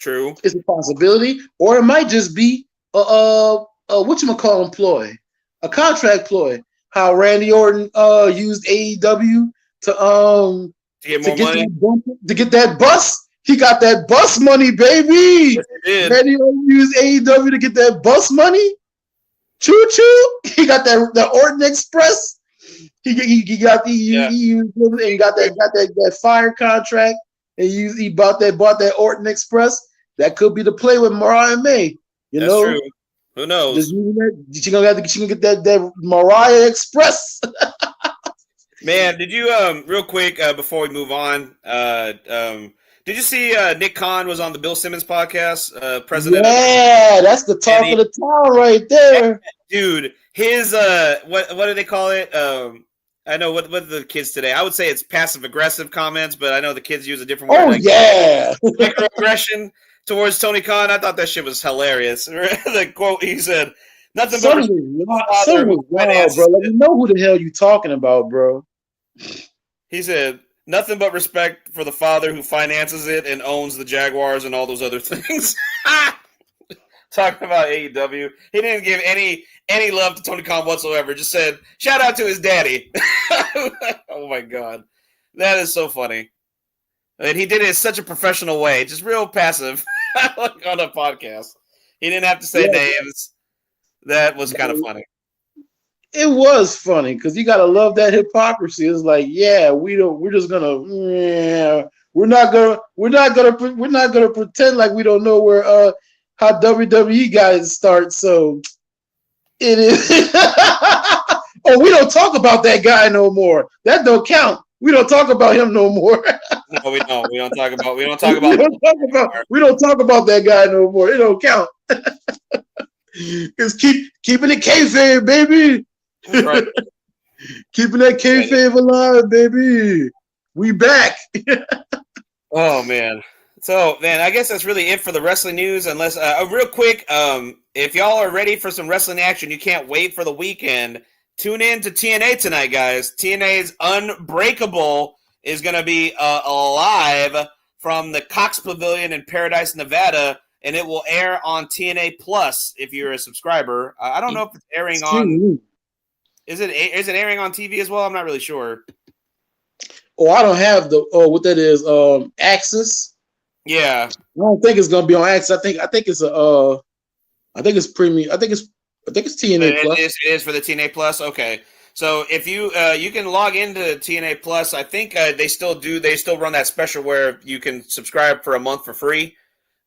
Speaker 1: True.
Speaker 5: It's a possibility, or it might just be a whatchamacallit ploy, a contract ploy. How Randy Orton used AEW to
Speaker 1: get more money.
Speaker 5: To get that bus. He got that bus money, baby.
Speaker 1: Yes, he did.
Speaker 5: Randy Orton used AEW to get that bus money. Choo choo. He got the Orton Express. He got the and got that fire contract, and he bought that Orton Express. That could be the play with Mariah May. You
Speaker 1: That's
Speaker 5: know,
Speaker 1: true. Who knows?
Speaker 5: just using that, she gonna get that Mariah Express.
Speaker 1: Man, did you real quick before we move on? Did you see Nick Khan was on the Bill Simmons podcast? President.
Speaker 5: Yeah, that's the talk of the town right there,
Speaker 1: dude. His what do they call it? I know what the kids today. I would say it's passive aggressive comments, but I know the kids use a different word.
Speaker 5: Oh yeah,
Speaker 1: microaggression towards Tony Khan. I thought that shit was hilarious. The quote he said, "Nothing but
Speaker 5: son was wild, bro. Let me know who the hell you talking about, bro."
Speaker 1: He said, "Nothing but respect for the father who finances it and owns the Jaguars and all those other things." Talking about AEW, he didn't give any love to Tony Khan whatsoever. Just said, "Shout out to his daddy." Oh my god, that is so funny. And he did it in such a professional way, just real passive, like on a podcast. He didn't have to say names. That was kind of funny.
Speaker 5: It was funny because you gotta love that hypocrisy. It's like, yeah, we're not gonna pretend like we don't know where how WWE guys start. So it is. Oh, we don't talk about that guy no more. That don't count. We don't talk about him no more.
Speaker 1: No, we don't. We don't talk about.
Speaker 5: We don't talk about that guy no more. It don't count. It's keeping it kayfabe, baby.
Speaker 1: Right.
Speaker 5: Keeping that kayfabe alive, baby. We back.
Speaker 1: Oh man. So man, I guess that's really it for the wrestling news. Unless real quick, if y'all are ready for some wrestling action, you can't wait for the weekend. Tune in to TNA tonight, guys. TNA's Unbreakable is going to be live from the Cox Pavilion in Paradise, Nevada, and it will air on TNA Plus if you're a subscriber. I don't know if it's airing on. Is it airing on TV as well? I'm not really sure.
Speaker 5: Oh, I don't have the what that is. Access.
Speaker 1: Yeah,
Speaker 5: I don't think it's gonna be on Access. I think it's premium. I think it's TNA Plus.
Speaker 1: It is for the TNA Plus. Okay, so if you can log into TNA Plus, I think they still run that special where you can subscribe for a month for free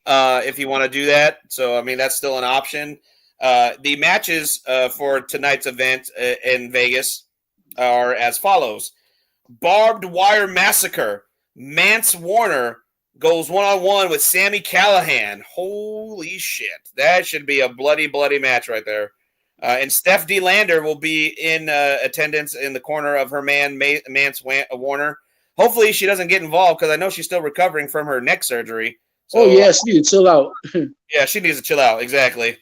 Speaker 1: if you want to do that. So I mean that's still an option. The matches for tonight's event in Vegas are as follows: Barbed Wire Massacre. Mance Warner goes one-on-one with Sami Callihan. Holy shit. That should be a bloody, bloody match right there. And Steph D. Lander will be in attendance in the corner of her man, Mance Warner. Hopefully she doesn't get involved because I know she's still recovering from her neck surgery. So,
Speaker 5: she needs to chill out.
Speaker 1: Yeah, she needs to chill out. Exactly.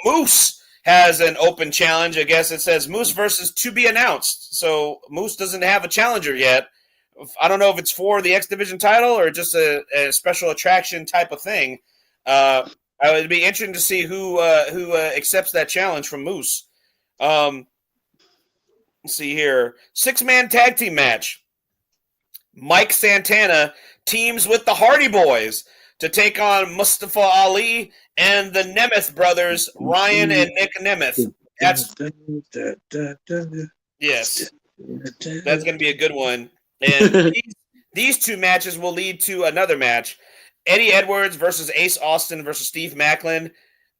Speaker 1: Moose has an open challenge. I guess it says Moose versus to be announced. So Moose doesn't have a challenger yet. I don't know if it's for the X Division title or just a special attraction type of thing. It would be interesting to see who accepts that challenge from Moose. Let's see here. 6-man tag team match. Mike Santana teams with the Hardy Boys to take on Mustafa Ali and the Nemeth brothers, Ryan and Nick Nemeth. Yes. That's going to be a good one. And these two matches will lead to another match. Eddie Edwards versus Ace Austin versus Steve Macklin in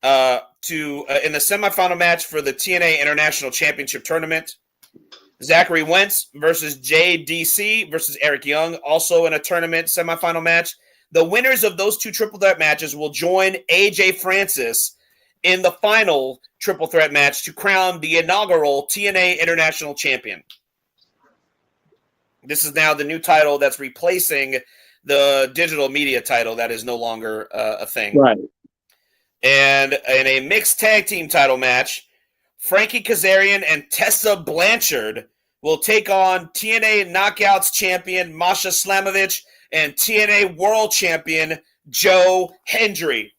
Speaker 1: the semifinal match for the TNA International Championship Tournament. Zachary Wentz versus JDC versus Eric Young, also in a tournament semifinal match. The winners of those two triple threat matches will join AJ Francis in the final triple threat match to crown the inaugural TNA International Champion. This is now the new title that's replacing the digital media title that is no longer a thing.
Speaker 5: Right.
Speaker 1: And in a mixed tag team title match, Frankie Kazarian and Tessa Blanchard will take on TNA Knockouts champion Masha Slamovich and TNA World Champion Joe Hendry.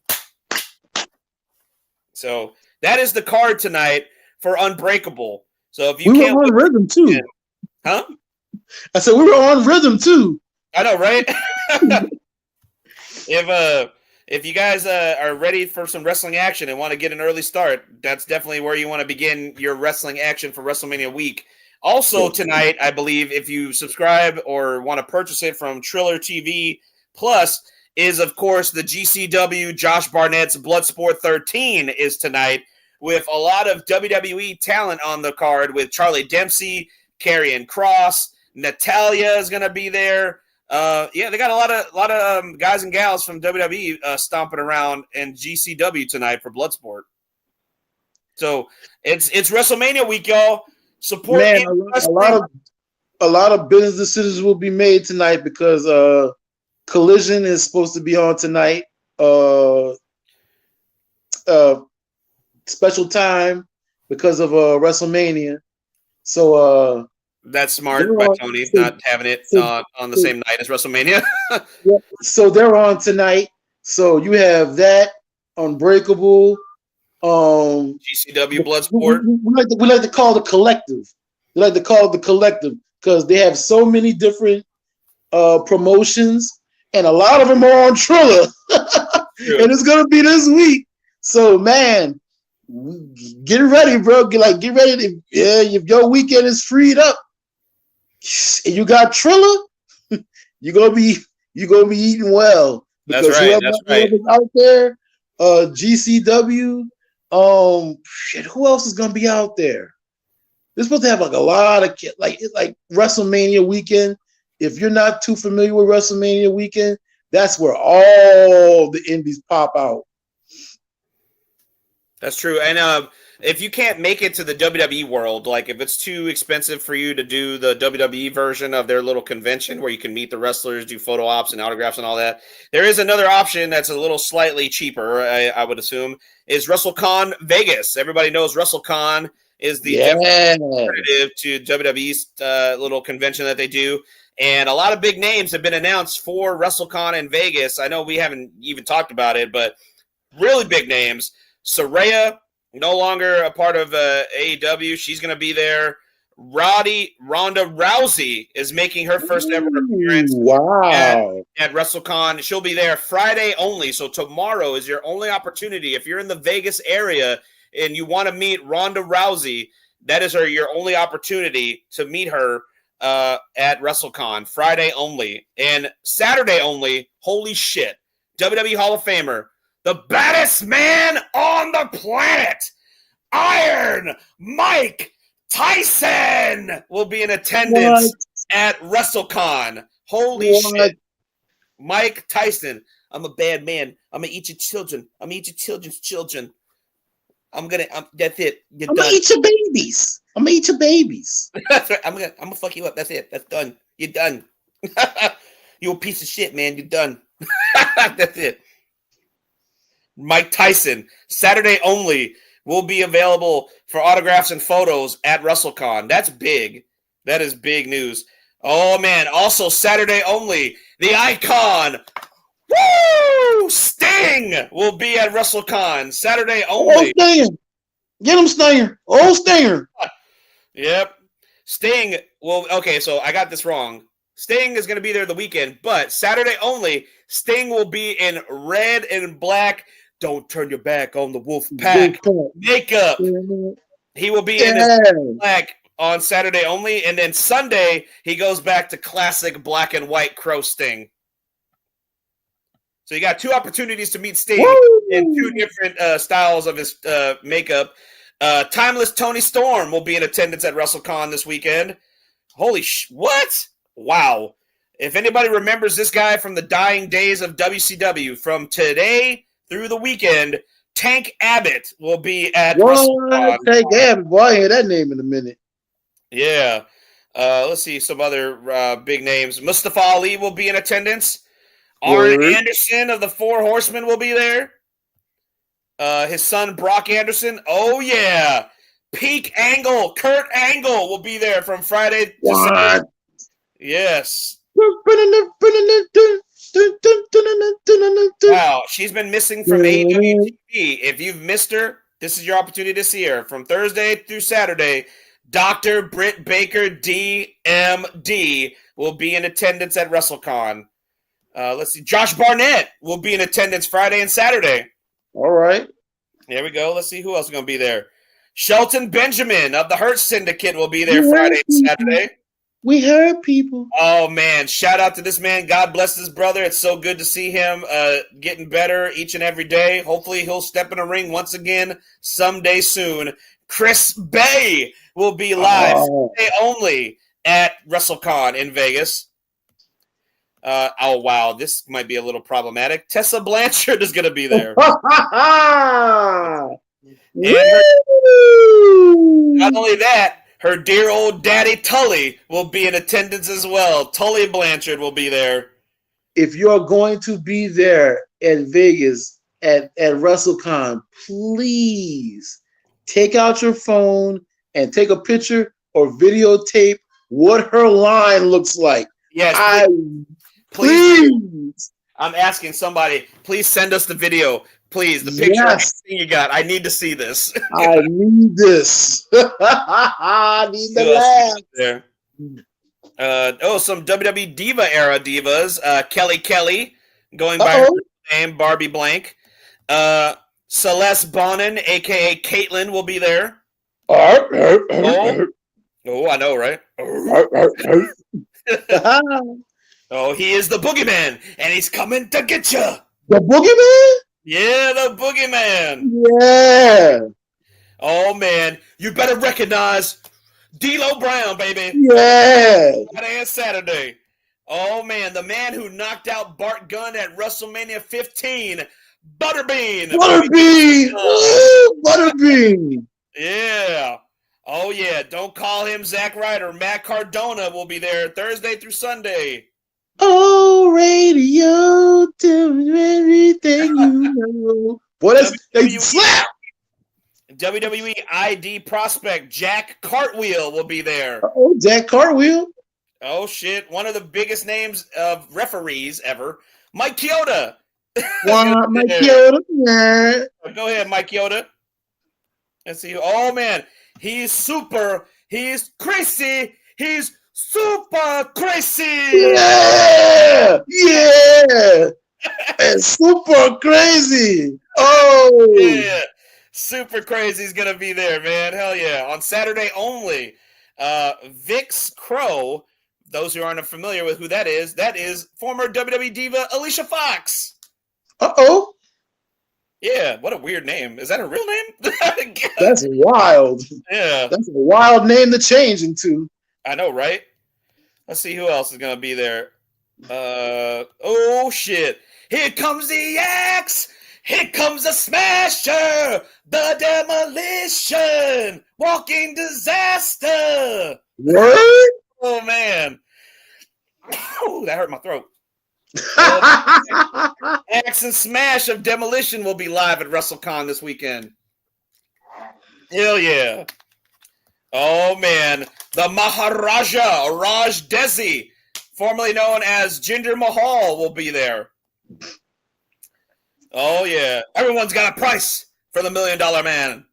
Speaker 1: So that is the card tonight for Unbreakable. So if you
Speaker 5: we
Speaker 1: can't
Speaker 5: were on rhythm too.
Speaker 1: Huh?
Speaker 5: I said we were on rhythm too.
Speaker 1: I know, right? If you guys are ready for some wrestling action and want to get an early start, that's definitely where you want to begin your wrestling action for WrestleMania week. Also tonight, I believe, if you subscribe or want to purchase it from Triller TV Plus, is of course the GCW Josh Barnett's Bloodsport 13 is tonight with a lot of WWE talent on the card with Charlie Dempsey, Karrion Kross, Natalia is going to be there. They got a lot of guys and gals from WWE stomping around in GCW tonight for Bloodsport. So it's WrestleMania week, y'all. Support.
Speaker 5: Man, a lot of business decisions will be made tonight because Collision is supposed to be on tonight. Special time because of WrestleMania. So
Speaker 1: that's smart by Tony, not having it on the same night as WrestleMania.
Speaker 5: So they're on tonight. So you have that, Unbreakable,
Speaker 1: GCW Bloodsport.
Speaker 5: We like to call the collective. We like to call it the collective because they have so many different promotions, and a lot of them are on Triller. And it's gonna be this week. So man, get ready, bro. Get ready. If your weekend is freed up and you got Triller, you're gonna be eating well.
Speaker 1: Because that's right.
Speaker 5: Whoever's out there, GCW. Who else is gonna be out there? They're supposed to have like a lot of like WrestleMania weekend. If you're not too familiar with WrestleMania weekend, that's where all the indies pop out.
Speaker 1: That's true. And if you can't make it to the WWE world, like if it's too expensive for you to do the WWE version of their little convention where you can meet the wrestlers, do photo ops and autographs and all that, there is another option that's a little slightly cheaper, I would assume, is WrestleCon Vegas. Everybody knows WrestleCon is the alternative to WWE's little convention that they do. And a lot of big names have been announced for WrestleCon in Vegas. I know we haven't even talked about it, but really big names. Saraya, no longer a part of AEW. She's going to be there. Ronda Rousey is making her first ever appearance at WrestleCon. She'll be there Friday only. So tomorrow is your only opportunity. If you're in the Vegas area and you want to meet Ronda Rousey, that is your only opportunity to meet her at WrestleCon. Friday only. And Saturday only, holy shit, WWE Hall of Famer, the baddest man on the planet, Iron Mike Tyson, will be in attendance at WrestleCon. Holy shit. Mike Tyson, I'm a bad man. I'm going to eat your children. I'm going to eat your children's children. That's it. I'm going to
Speaker 5: eat your babies. I'm going to eat your babies.
Speaker 1: That's right. I'm going to fuck you up. That's it. That's done. You're done. You a piece of shit, man. You're done. That's it. Mike Tyson, Saturday only, will be available for autographs and photos at WrestleCon. That's big. That is big news. Oh, man. Also, Saturday only, the icon, Sting, will be at WrestleCon. Saturday only.
Speaker 5: Oh, Stinger. Get him, Stinger. Oh, Stinger.
Speaker 1: Yep. Sting will, okay, so I got this wrong. Sting is going to be there the weekend, but Saturday only, Sting will be in red and black. Don't turn your back on the wolf pack makeup. He will be in his black on Saturday only, and then Sunday he goes back to classic black and white Crow Sting. So you got two opportunities to meet Sting in two different styles of his makeup. Timeless Tony Storm will be in attendance at WrestleCon this weekend. Holy what? Wow. If anybody remembers this guy from the dying days of WCW, from today through the weekend, Tank Abbott will be at WrestleCon.
Speaker 5: Tank Abbott, boy, I hear that name in a minute.
Speaker 1: Yeah. Let's see some other big names. Mustafa Ali will be in attendance. Arn Anderson of the Four Horsemen will be there. His son, Brock Anderson. Oh, yeah. Peak Angle, Kurt Angle will be there from Friday to Saturday. Yes. Wow, she's been missing from AEW TV. If you've missed her, this is your opportunity to see her. From Thursday through Saturday, Dr. Britt Baker, DMD, will be in attendance at WrestleCon. Let's see. Josh Barnett will be in attendance Friday and Saturday.
Speaker 5: All right.
Speaker 1: There we go. Let's see who else is going to be there. Shelton Benjamin of the Hurt Syndicate will be there Friday and Saturday.
Speaker 5: We heard people.
Speaker 1: Oh, man. Shout out to this man. God bless his brother. It's so good to see him getting better each and every day. Hopefully he'll step in the ring once again someday soon. Chris Bay will be live Sunday only at WrestleCon in Vegas. Oh, wow. This might be a little problematic. Tessa Blanchard is going to be there. Not only that, her dear old daddy Tully will be in attendance as well. Tully Blanchard will be there.
Speaker 5: If you're going to be there at Vegas at WrestleCon, please take out your phone and take a picture or videotape what her line looks like.
Speaker 1: Yes, please. I'm asking somebody, please send us the video. Please, the picture, everything you got. I need to see this.
Speaker 5: I need this. I need the laugh.
Speaker 1: There. Some WWE Diva era divas. Kelly going by her name, Barbie Blank. Celeste Bonin, a.k.a. Caitlyn, will be there. I know, right? He is the boogeyman, and he's coming to get you.
Speaker 5: The boogeyman?
Speaker 1: Yeah, the boogeyman.
Speaker 5: Yeah.
Speaker 1: Oh, man. You better recognize D'Lo Brown, baby.
Speaker 5: Yeah.
Speaker 1: Friday and Saturday. Oh, man. The man who knocked out Bart Gunn at WrestleMania 15. Butterbean.
Speaker 5: Butterbean.
Speaker 1: Yeah. Oh, yeah. Don't call him Zack Ryder. Matt Cardona will be there Thursday through Sunday.
Speaker 5: Oh, radio, tell me everything you know. Boy, that's slap.
Speaker 1: WWE ID prospect Jack Cartwheel will be there.
Speaker 5: Jack Cartwheel.
Speaker 1: Oh, shit. One of the biggest names of referees ever. Mike Chioda.
Speaker 5: Mike Chioda. Yeah.
Speaker 1: Go ahead, Mike Chioda. Let's see. Oh, man. He's super. He's crazy. He's super crazy.
Speaker 5: Yeah. And super crazy. Oh.
Speaker 1: Yeah. Super crazy is going to be there, man. Hell yeah. On Saturday only. Vix Crow, those who aren't familiar with who that is former WWE diva Alicia Fox.
Speaker 5: Uh-oh.
Speaker 1: Yeah, what a weird name. Is that a real name?
Speaker 5: That's wild.
Speaker 1: Yeah.
Speaker 5: That's a wild name to change into.
Speaker 1: I know, right? Let's see who else is going to be there. Oh, shit. Here comes the axe. Here comes the smasher. The demolition. Walking disaster.
Speaker 5: What?
Speaker 1: Oh, man. Oh, that hurt my throat. Axe and Smash of Demolition will be live at WrestleCon this weekend. Hell yeah. Oh, man. The Maharaja, Raj Desi, formerly known as Jinder Mahal, will be there. Oh, yeah. Everyone's got a price for the $1 Million Man.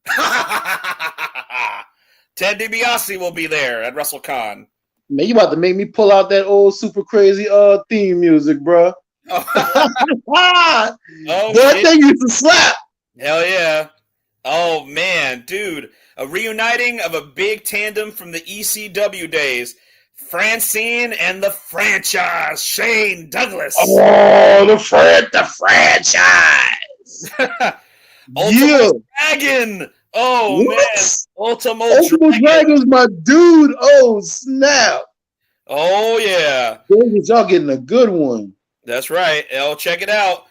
Speaker 1: Ted DiBiase will be there at WrestleCon.
Speaker 5: Man, you about to make me pull out that old super crazy theme music, bro. That thing used to slap.
Speaker 1: Hell yeah. Oh, man, dude. A reuniting of a big tandem from the ECW days. Francine and the franchise. Shane Douglas.
Speaker 5: Oh, the franchise.
Speaker 1: Ultimate Dragon. Oh, what? Man. Ultimate
Speaker 5: Dragon's my dude. Oh, snap.
Speaker 1: Oh, yeah.
Speaker 5: Y'all getting a good one.
Speaker 1: That's right. Check it out.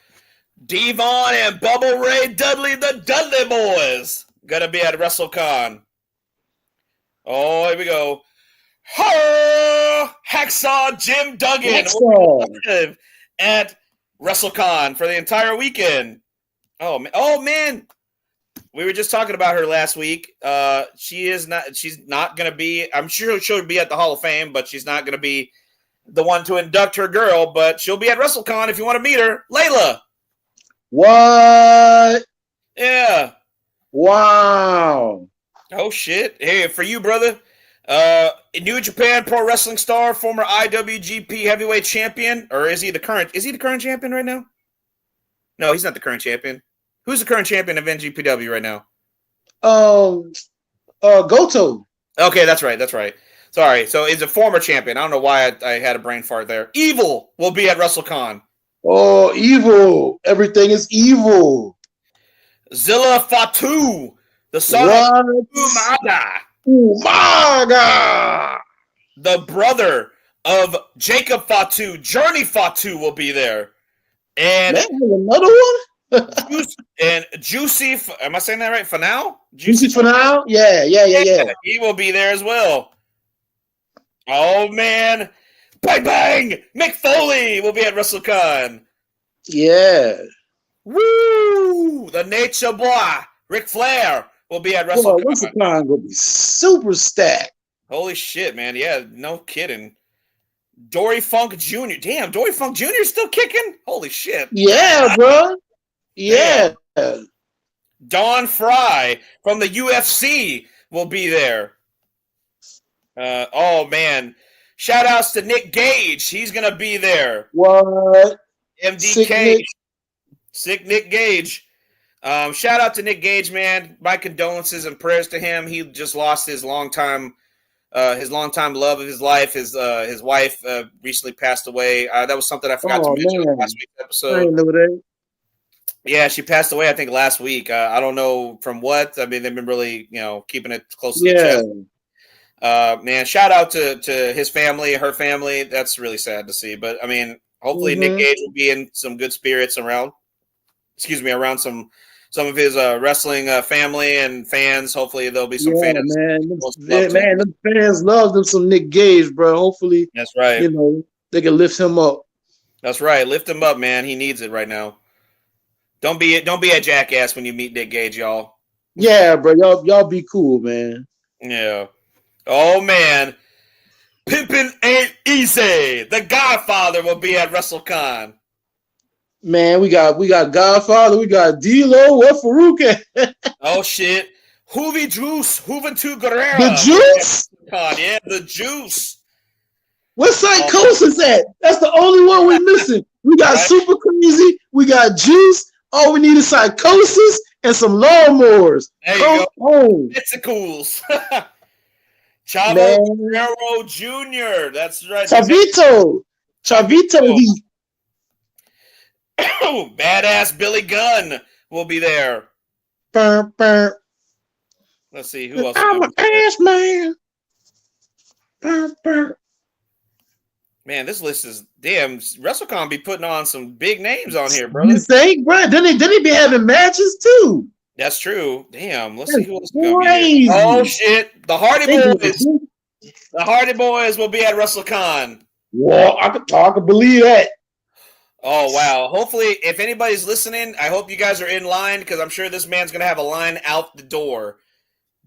Speaker 1: Devon and Bubba Ray Dudley, the Dudley Boys, gonna be at WrestleCon. Oh, here we go. Hacksaw Jim Duggan at WrestleCon for the entire weekend. Oh man. We were just talking about her last week. She's not gonna be. I'm sure she'll be at the Hall of Fame, but she's not gonna be the one to induct her girl, but she'll be at WrestleCon if you want to meet her. Layla.
Speaker 5: What?
Speaker 1: Yeah.
Speaker 5: Wow.
Speaker 1: Oh shit. Hey, for you, brother. New Japan Pro Wrestling star, former IWGP Heavyweight Champion, or is he the current champion right now? No, he's not the current champion. Who's the current champion of NGPW right now?
Speaker 5: Goto.
Speaker 1: Okay, that's right. Sorry. So he's a former champion. I don't know why I had a brain fart there. Evil will be at WrestleCon.
Speaker 5: Oh, evil. Everything is evil.
Speaker 1: Zilla Fatu, the son of
Speaker 5: Umaga.
Speaker 1: The brother of Jacob Fatu, Journey Fatu, will be there. And
Speaker 5: another one?
Speaker 1: Juicy, am I saying that right? For now?
Speaker 5: Juicy for now? Yeah.
Speaker 1: He will be there as well. Oh, man. Bang, bang! Mick Foley will be at WrestleCon.
Speaker 5: Yeah.
Speaker 1: Woo! The Nature Boy, Ric Flair, will be at WrestleCon.
Speaker 5: WrestleCon gonna be super stacked.
Speaker 1: Holy shit, man. Yeah, no kidding. Dory Funk Jr. Damn, Dory Funk Jr. is still kicking? Holy shit.
Speaker 5: Yeah, bro. Yeah.
Speaker 1: Damn. Don Fry from the UFC will be there. Oh, man. Shout outs to Nick Gage. He's going to be there.
Speaker 5: What?
Speaker 1: MDK. Sick Nick Gage. Shout out to Nick Gage, man. My condolences and prayers to him. He just lost his longtime love of his life. His wife recently passed away. That was something I forgot to mention in last week's episode.
Speaker 5: I didn't know that.
Speaker 1: Yeah, she passed away, I think, last week. I don't know from what. I mean, they've been really, keeping it close to the chest. Man, shout out to his family, her family. That's really sad to see. But, I mean, hopefully Nick Gage will be in some good spirits around some of his wrestling family and fans. Hopefully there'll be some fans.
Speaker 5: Man, the fans love them some Nick Gage, bro. Hopefully,
Speaker 1: that's right.
Speaker 5: They can lift him up.
Speaker 1: That's right. Lift him up, man. He needs it right now. Don't be a jackass when you meet Nick Gage, y'all.
Speaker 5: Yeah, bro. Y'all be cool, man.
Speaker 1: Yeah. Oh man, pimpin' ain't easy. The Godfather will be at WrestleCon.
Speaker 5: Man, we got Godfather, we got D-Lo, what Farouk?
Speaker 1: Oh shit, Juventud Guerrera.
Speaker 5: The Juice?
Speaker 1: Yeah, the Juice.
Speaker 5: Where's Psychosis at? That's the only one we're missing. We got Super Crazy, we got Juice. All we need is Psychosis and some lawnmowers.
Speaker 1: There you go. Bicycles. Chavo Guerrero Jr. That's right.
Speaker 5: Chavito.
Speaker 1: Badass Billy Gunn will be there.
Speaker 5: Burr.
Speaker 1: Let's see who else.
Speaker 5: I'm an ass man. Burr.
Speaker 1: Man, this list is damn. WrestleCon be putting on some big names on here, brother.
Speaker 5: You think, bro? Then they be having matches too.
Speaker 1: That's true. Damn. Let's see who else is going to be here. Oh shit! The Hardy Boys. The Hardy Boys will be at WrestleCon.
Speaker 5: Well, I could believe that.
Speaker 1: Oh wow! Hopefully, if anybody's listening, I hope you guys are in line because I'm sure this man's gonna have a line out the door.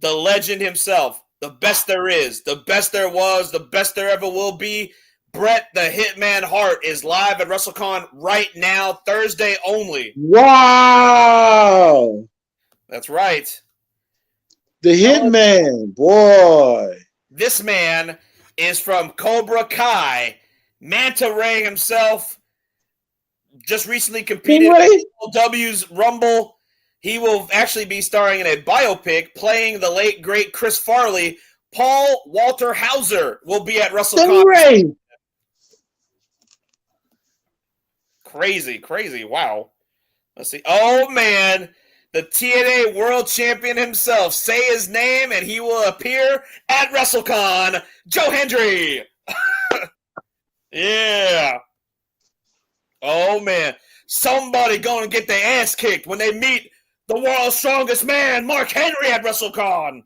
Speaker 1: The legend himself, the best there is, the best there was, the best there ever will be. Bret the Hitman Hart is live at WrestleCon right now, Thursday only.
Speaker 5: Wow!
Speaker 1: That's right.
Speaker 5: The Hitman, boy.
Speaker 1: This man is from Cobra Kai. Manta Ray himself just recently competed in W's Rumble. He will actually be starring in a biopic playing the late, great Chris Farley. Paul Walter Hauser will be at WrestleCon. Crazy. Wow. Let's see. Oh, man. The TNA World Champion himself. Say his name, and he will appear at WrestleCon. Joe Hendry. Yeah. Oh, man. Somebody going to get their ass kicked when they meet the world's strongest man, Mark Henry, at WrestleCon.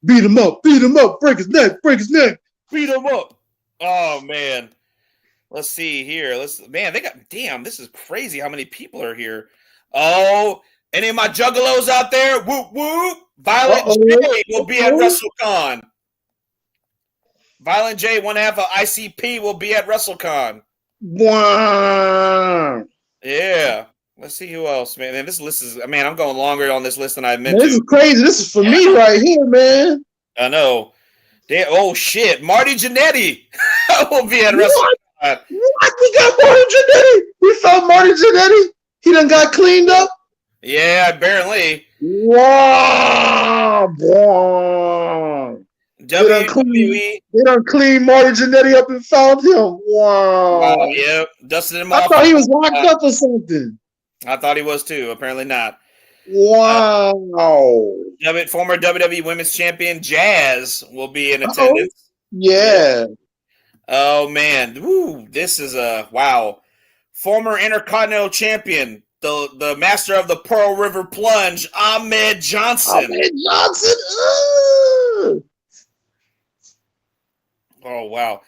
Speaker 5: Beat him up, break his neck.
Speaker 1: Beat him up. Oh, man. Let's see here. This is crazy how many people are here. Oh, any of my juggalos out there? Whoop, whoop. Violet J will be at WrestleCon. Violent J, one half of ICP, will be at WrestleCon.
Speaker 5: Wow.
Speaker 1: Yeah. Let's see who else, man. And this list is, man, I'm going longer on this list than I meant
Speaker 5: Man, this
Speaker 1: to.
Speaker 5: is crazy. This is for me right here, man.
Speaker 1: I know. Oh, shit. Marty Jannetty will be at WrestleCon.
Speaker 5: What? We got Marty Jannetty. We found Marty Jannetty. He done got cleaned up.
Speaker 1: Yeah, apparently.
Speaker 5: Wow.
Speaker 1: WWE.
Speaker 5: They done cleaned Marty Jannetty up and found him. Wow.
Speaker 1: Yeah, dusted him
Speaker 5: I
Speaker 1: off.
Speaker 5: thought he was locked up or something.
Speaker 1: I thought he was too. Apparently not.
Speaker 5: Wow.
Speaker 1: Former WWE Women's Champion Jazz will be in attendance.
Speaker 5: Yeah.
Speaker 1: Oh man, woo! This is a wow. Former Intercontinental Champion, the master of the Pearl River Plunge, Ahmed Johnson. Oh wow!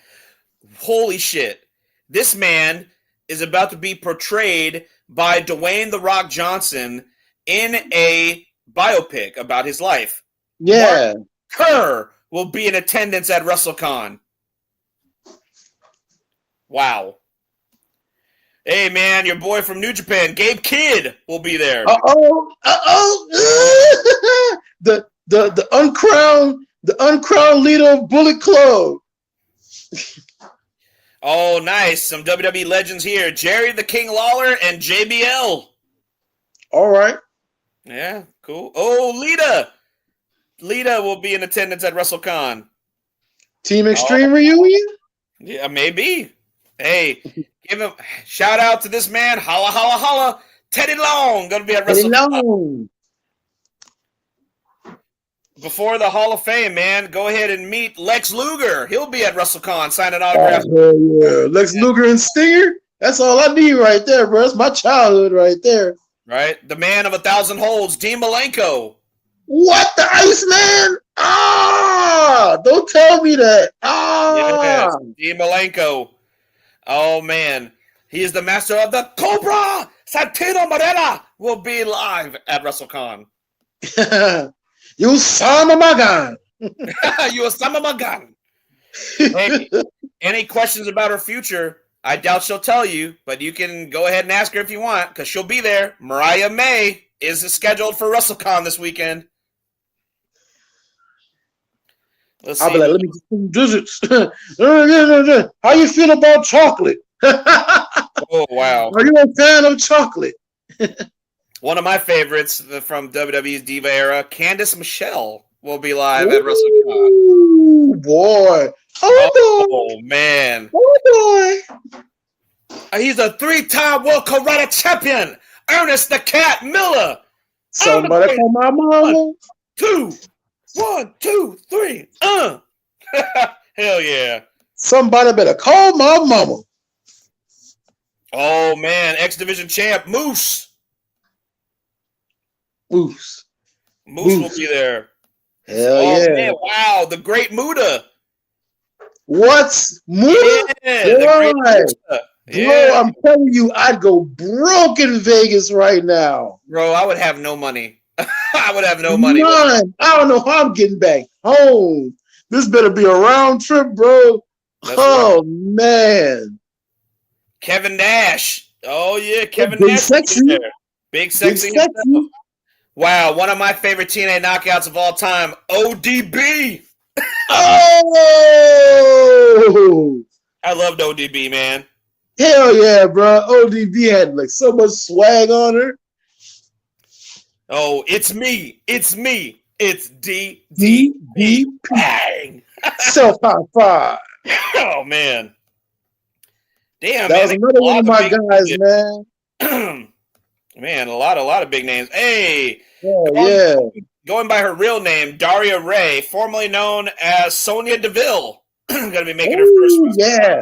Speaker 1: Holy shit! This man is about to be portrayed by Dwayne "The Rock" Johnson in a biopic about his life.
Speaker 5: Yeah.
Speaker 1: Mark Kerr will be in attendance at WrestleCon. Wow. Hey, man, your boy from New Japan, Gabe Kidd, will be there.
Speaker 5: The uncrowned leader of Bullet Club.
Speaker 1: Oh, nice. Some WWE legends here. Jerry the King Lawler and JBL.
Speaker 5: All right.
Speaker 1: Yeah, cool. Oh, Lita. Lita will be in attendance at WrestleCon.
Speaker 5: Team Extreme reunion?
Speaker 1: Yeah, maybe. Hey, give him shout out to this man. Holla, holla, holla. Teddy Long going to be at WrestleCon. Before the Hall of Fame, man, go ahead and meet Lex Luger. He'll be at WrestleCon signing autographs.
Speaker 5: Oh, yeah. Lex Luger and Stinger? That's all I need right there, bro. That's my childhood right there.
Speaker 1: Right? The man of 1,000 holds, Dean Malenko.
Speaker 5: What? The Iceman? Ah! Don't tell me that. Ah!
Speaker 1: Yes, Dean Malenko. Oh, man. He is the master of the Cobra. Santino Marella will be live at WrestleCon.
Speaker 5: You son of my gun.
Speaker 1: You a son of my gun. Hey, any questions about her future? I doubt she'll tell you, but you can go ahead and ask her if you want, because she'll be there. Mariah May is scheduled for WrestleCon this weekend.
Speaker 5: I'll be like, let me get some digits. How you feel about chocolate?
Speaker 1: Oh, wow.
Speaker 5: Are you a fan of chocolate?
Speaker 1: One of my favorites from WWE's Diva era, Candice Michelle, will be live at WrestleCon.
Speaker 5: Oh, boy.
Speaker 1: Oh, man.
Speaker 5: Oh, boy.
Speaker 1: He's a 3-time World Karate Champion, Ernest the Cat Miller.
Speaker 5: Somebody call my mama.
Speaker 1: 1, 2, 3. Hell yeah.
Speaker 5: Somebody better call my mama.
Speaker 1: Oh, man. X Division champ, Moose.
Speaker 5: Moose
Speaker 1: will be there.
Speaker 5: Hell yeah.
Speaker 1: Man, wow. The Great Muda.
Speaker 5: What's Muda?
Speaker 1: Yeah, the Great Muda. Yeah.
Speaker 5: Bro, I'm telling you, I'd go broke in Vegas right now.
Speaker 1: Bro, I would have no money. I would have no money.
Speaker 5: None. I don't know how I'm getting back home. This better be a round trip, bro.
Speaker 1: That's
Speaker 5: right. Man.
Speaker 1: Kevin Nash. Oh, yeah. Kevin
Speaker 5: Big
Speaker 1: Nash.
Speaker 5: Sexy.
Speaker 1: Big sexy. Wow. One of my favorite TNA knockouts of all time, ODB.
Speaker 5: Oh.
Speaker 1: I loved ODB, man.
Speaker 5: Hell yeah, bro. ODB had like so much swag on her.
Speaker 1: Oh, it's me. It's me. It's DDP. Bang.
Speaker 5: Self high five.
Speaker 1: Oh, man. Damn,
Speaker 5: that
Speaker 1: man.
Speaker 5: was another one of my guys, man.
Speaker 1: Man, a lot of big names. Hey.
Speaker 5: Oh,
Speaker 1: Going by her real name, Daria Ray, formerly known as Sonya Deville. Going to be making her first.
Speaker 5: Yeah.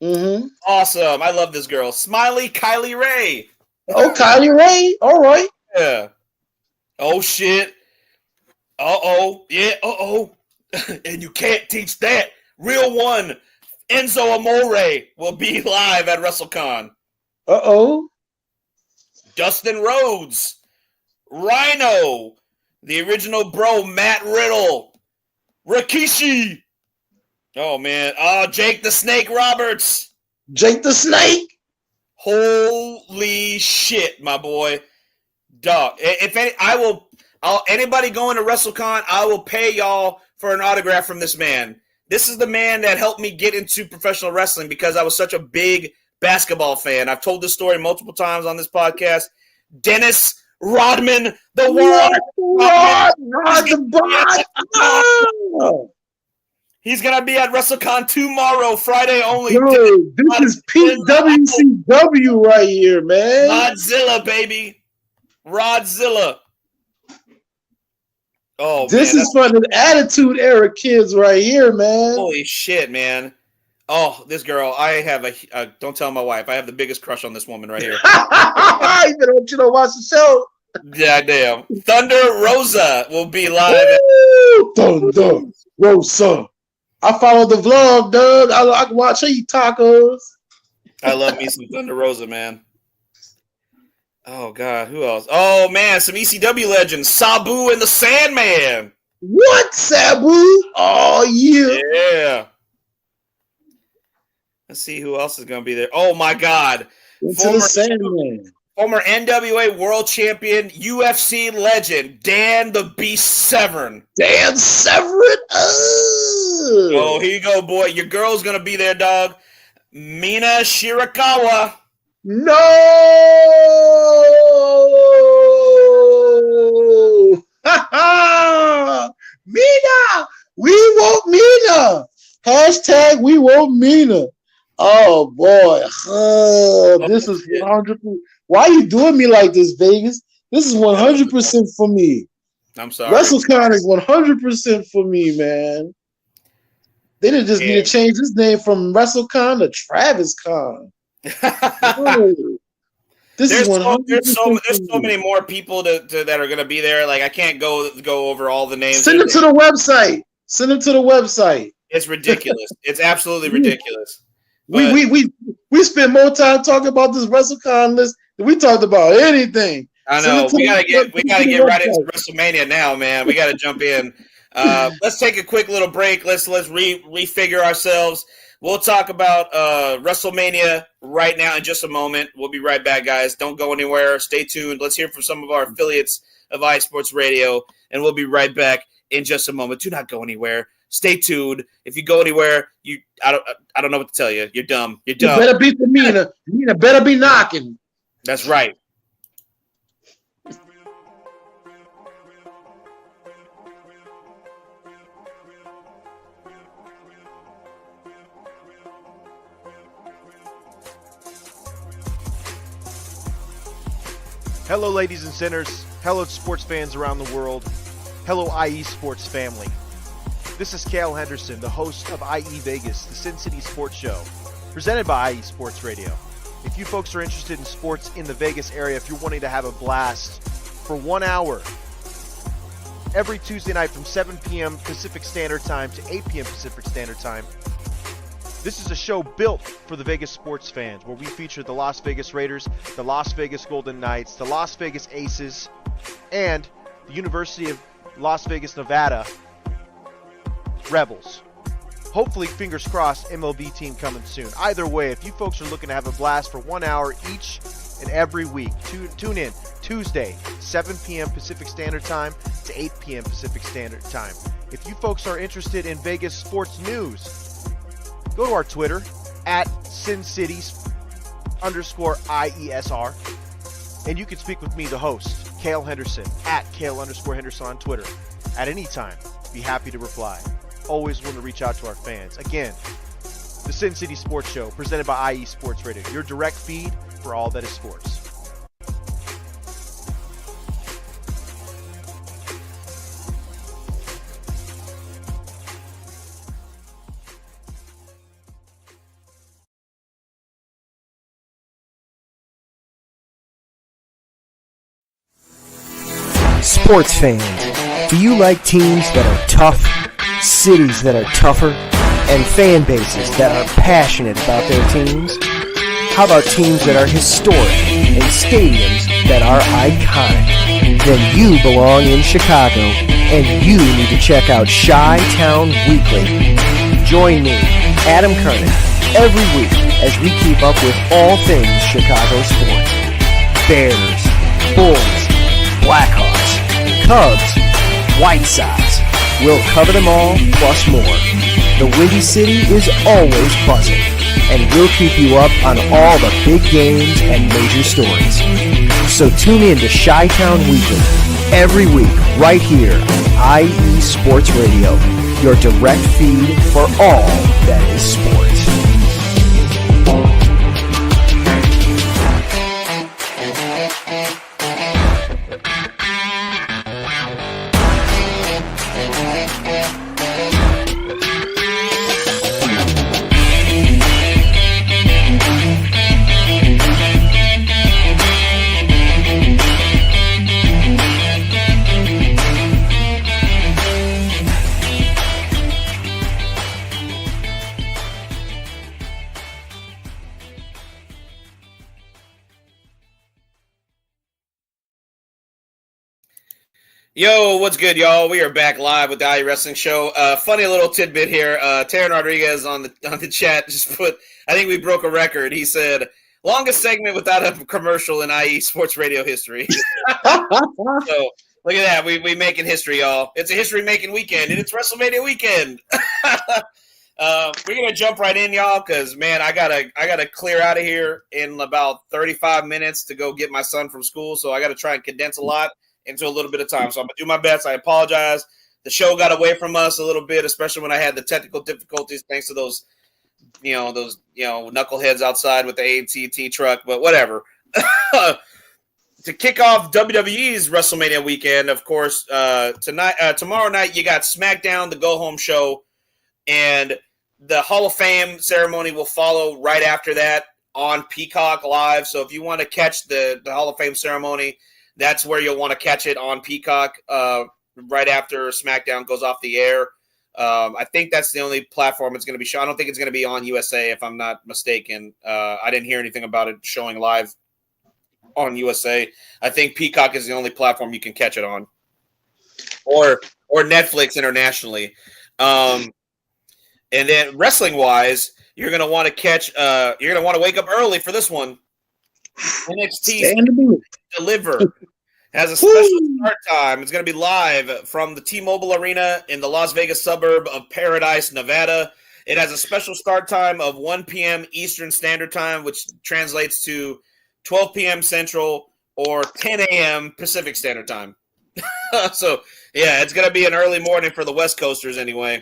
Speaker 5: Mm-hmm.
Speaker 1: Awesome. I love this girl. Smiley Kylie Ray.
Speaker 5: Oh, Kylie Ray. All right.
Speaker 1: Yeah. Oh, shit. Uh-oh. Yeah, uh-oh. And you can't teach that. Real one, Enzo Amore will be live at WrestleCon.
Speaker 5: Uh-oh.
Speaker 1: Dustin Rhodes. Rhino. The original bro, Matt Riddle. Rikishi. Oh, man. Oh, Jake the Snake Roberts.
Speaker 5: Jake the Snake.
Speaker 1: Holy shit, my boy. Dog. If any, anybody going to WrestleCon, I will pay y'all for an autograph from this man. This is the man that helped me get into professional wrestling because I was such a big basketball fan. I've told this story multiple times on this podcast. Dennis Rodman, the world. He's going to be at WrestleCon tomorrow, Friday only.
Speaker 5: Dude, this is peak WCW right here, man.
Speaker 1: Rodzilla, baby. Rodzilla. Oh,
Speaker 5: this is for the Attitude Era kids right here, man.
Speaker 1: Holy shit, man. Oh, this girl. I have don't tell my wife. I have the biggest crush on this woman right here.
Speaker 5: You don't watch the show.
Speaker 1: Yeah, damn. Thunder Rosa will be live.
Speaker 5: Thunder Rosa. I follow the vlog, Doug. I can watch her eat tacos.
Speaker 1: I love me some Thunder Rosa, man. Oh, God. Who else? Oh, man. Some ECW legends. Sabu and the Sandman.
Speaker 5: What, Sabu? Oh, yeah.
Speaker 1: Yeah. Let's see who else is going to be there. Oh, my God.
Speaker 5: Into the Sandman.
Speaker 1: Former NWA World Champion, UFC legend, Dan the Beast Severn.
Speaker 5: Dan Severn?
Speaker 1: Oh, here you go, boy. Your girl's going to be there, dog. Mina Shirakawa.
Speaker 5: No! Mina! We want Mina! Hashtag we want Mina. Oh, boy. This is 100%. Why are you doing me like this, Vegas? This is 100% for me.
Speaker 1: I'm sorry.
Speaker 5: WrestleCon is 100% for me, man. They didn't just need to change his name from WrestleCon to Travis Con.
Speaker 1: There's so many more people that are going to be there. Like, I can't go over all the names.
Speaker 5: Send them to the website. Send them to the website.
Speaker 1: It's ridiculous. It's absolutely ridiculous.
Speaker 5: But we spent more time talking about this WrestleCon list than we talked about anything.
Speaker 1: I know. We gotta get right into WrestleMania now, man. We gotta jump in. Let's take a quick little break. Let's refigure ourselves. We'll talk about WrestleMania right now in just a moment. We'll be right back, guys. Don't go anywhere. Stay tuned. Let's hear from some of our affiliates of iSports Radio, and we'll be right back in just a moment. Do not go anywhere. Stay tuned. If you go anywhere, I don't know what to tell you. You're dumb. You're dumb.
Speaker 5: You better be for Mina. Mina better be knocking.
Speaker 1: That's right.
Speaker 6: Hello, ladies and sinners. Hello, sports fans around the world. Hello, IE Sports family. This is Cale Henderson, the host of IE Vegas, the Sin City Sports Show, presented by IE Sports Radio. If you folks are interested in sports in the Vegas area, if you're wanting to have a blast for 1 hour, every Tuesday night from 7 p.m. Pacific Standard Time to 8 p.m. Pacific Standard Time, this is a show built for the Vegas sports fans, where we feature the Las Vegas Raiders, the Las Vegas Golden Knights, the Las Vegas Aces, and the University of Las Vegas, Nevada Rebels. Hopefully, fingers crossed, MLB team coming soon. Either way, if you folks are looking to have a blast for 1 hour each and every week, tune in Tuesday, 7 p.m. Pacific Standard Time to 8 p.m. Pacific Standard Time. If you folks are interested in Vegas sports news, go to our Twitter at SinCities_IESR, and you can speak with me, the host, Cale Henderson, at Cale_Henderson on Twitter at any time. Be happy to reply. Always want to reach out to our fans. Again, the Sin City Sports Show, presented by IE Sports Radio, your direct feed for all that is sports.
Speaker 2: Sports fans, do you like teams that are tough, cities that are tougher, and fan bases that are passionate about their teams? How about teams that are historic and stadiums that are iconic? Then you belong in Chicago, and you need to check out Chi-Town Weekly. Join me, Adam Kernan, every week as we keep up with all things Chicago sports. Bears, Bulls, Blackhawks, Cubs, White Sox. We'll cover them all, plus more. The Windy City is always buzzing, and we'll keep you up on all the big games and major stories. So tune in to Chi-Town Weekly every week right here on IE Sports Radio, your direct feed for all that is sports.
Speaker 1: Yo, what's good, y'all? We are back live with the IE Wrestling Show. Funny little tidbit here. Taryn Rodriguez on the chat just put, I think we broke a record. He said, longest segment without a commercial in IE Sports Radio history. So, look at that. We making history, y'all. It's a history-making weekend, and it's WrestleMania weekend. We're going to jump right in, y'all, because, man, I gotta clear out of here in about 35 minutes to go get my son from school, so I got to try and condense a lot into a little bit of time. So I'm going to do my best. I apologize. The show got away from us a little bit, especially when I had the technical difficulties thanks to those knuckleheads outside with the AT&T truck, but whatever. To kick off WWE's WrestleMania weekend, of course, tomorrow night you got SmackDown, the go-home show, and the Hall of Fame ceremony will follow right after that on Peacock Live. So if you want to catch the Hall of Fame ceremony, that's where you'll want to catch it on Peacock right after SmackDown goes off the air. I think that's the only platform it's going to be shown. I don't think it's going to be on USA, if I'm not mistaken. I didn't hear anything about it showing live on USA. I think Peacock is the only platform you can catch it on, or Netflix internationally. And then wrestling-wise, you're going to want to catch. You're going to want to wake up early for this one. NXT Deliver has a special start time. It's going to be live from the T-Mobile Arena in the Las Vegas suburb of Paradise, Nevada. It has a special start time of 1 p.m. Eastern Standard Time, which translates to 12 p.m. Central or 10 a.m. Pacific Standard Time. So, yeah, it's going to be an early morning for the West Coasters anyway.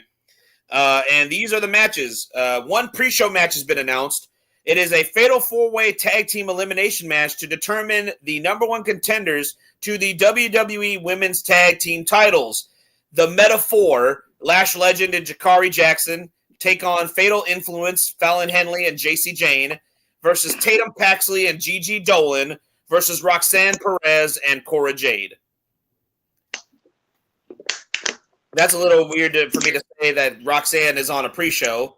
Speaker 1: And these are the matches. One pre-show match has been announced. It is a fatal four-way tag team elimination match to determine the number one contenders to the WWE Women's Tag Team titles. The Metaphor, Lash Legend and Jakari Jackson, take on Fatal Influence, Fallon Henley and JC Jane, versus Tatum Paxley and Gigi Dolan, versus Roxanne Perez and Cora Jade. That's a little weird for me to say that Roxanne is on a pre-show,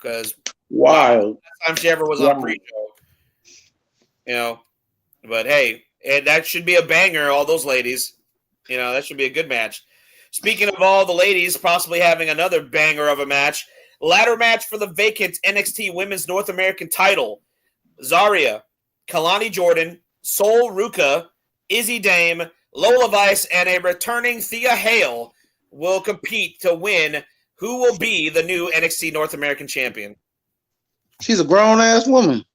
Speaker 1: because
Speaker 5: wild.
Speaker 1: Last time she ever was on a pre-show. But hey, that should be a banger, all those ladies. That should be a good match. Speaking of all the ladies possibly having another banger of a match, ladder match for the vacant NXT Women's North American title. Zarya, Kalani Jordan, Sol Ruka, Izzy Dame, Lola Vice, and a returning Thea Hale will compete to win who will be the new NXT North American champion.
Speaker 5: She's a grown-ass woman.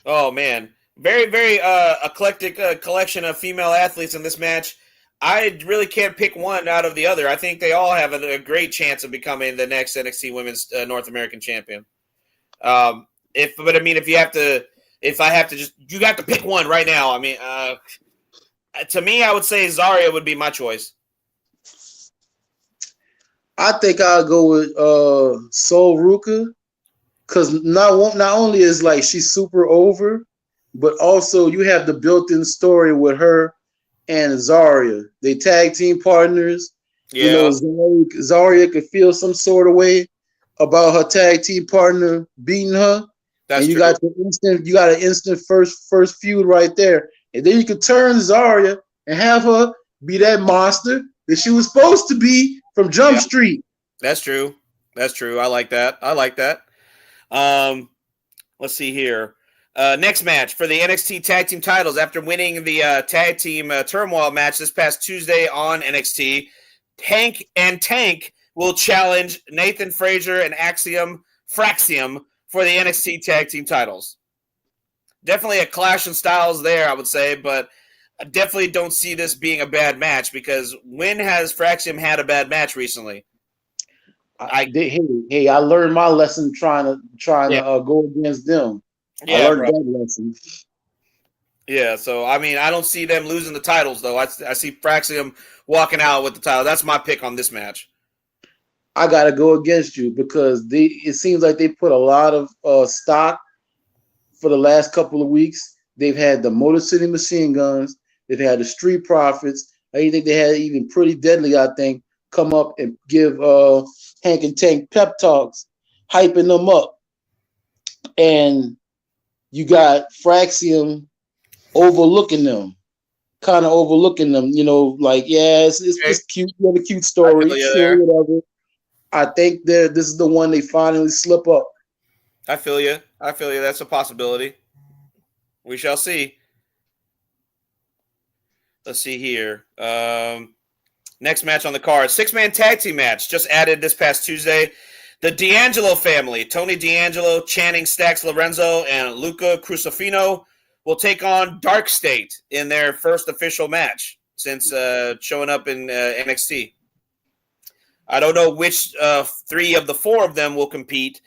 Speaker 1: Oh, man. Very, very eclectic collection of female athletes in this match. I really can't pick one out of the other. I think they all have a great chance of becoming the next NXT Women's North American champion. If I have to you got to pick one right now. I mean, to me, I would say Zarya would be my choice.
Speaker 5: I think I'll go with Sol Ruka, because not only is like she's super over, but also you have the built-in story with her and Zarya. They tag team partners.
Speaker 1: Yeah.
Speaker 5: Zarya could feel some sort of way about her tag team partner beating her.
Speaker 1: That's
Speaker 5: and you
Speaker 1: true.
Speaker 5: got an instant first feud right there. And then you could turn Zarya and have her be that monster that she was supposed to be from Jump Street.
Speaker 1: That's true. That's true. I like that. Let's see here. Next match for the NXT Tag Team titles after winning the Tag Team Turmoil match this past Tuesday on NXT. Hank and Tank will challenge Nathan Frazier and Fraxium for the NXT Tag Team titles. Definitely a clash in styles there, I would say, but I definitely don't see this being a bad match because when has Fraxium had a bad match recently?
Speaker 5: I learned my lesson trying to go against them.
Speaker 1: Yeah,
Speaker 5: I learned that lesson.
Speaker 1: Yeah, so I mean, I don't see them losing the titles though. I see Fraxium walking out with the title. That's my pick on this match.
Speaker 5: I gotta go against you because it seems like they put a lot of stock for the last couple of weeks. They've had the Motor City Machine Guns. They've had the Street Profits. I think they had even Pretty Deadly, I think, come up and give Hank and Tank pep talks, hyping them up. And you got Fraxium overlooking them. You know, like, yeah, it's cute. You have a cute story. Sure, whatever. I think this is the one they finally slip up.
Speaker 1: I feel you. That's a possibility. We shall see. Let's see here. Next match on the card. 6-man tag team match just added this past Tuesday. The D'Angelo family, Tony D'Angelo, Channing Stacks Lorenzo, and Luca Crucifino will take on Dark State in their first official match since showing up in NXT. I don't know which 3 of the 4 of them will compete,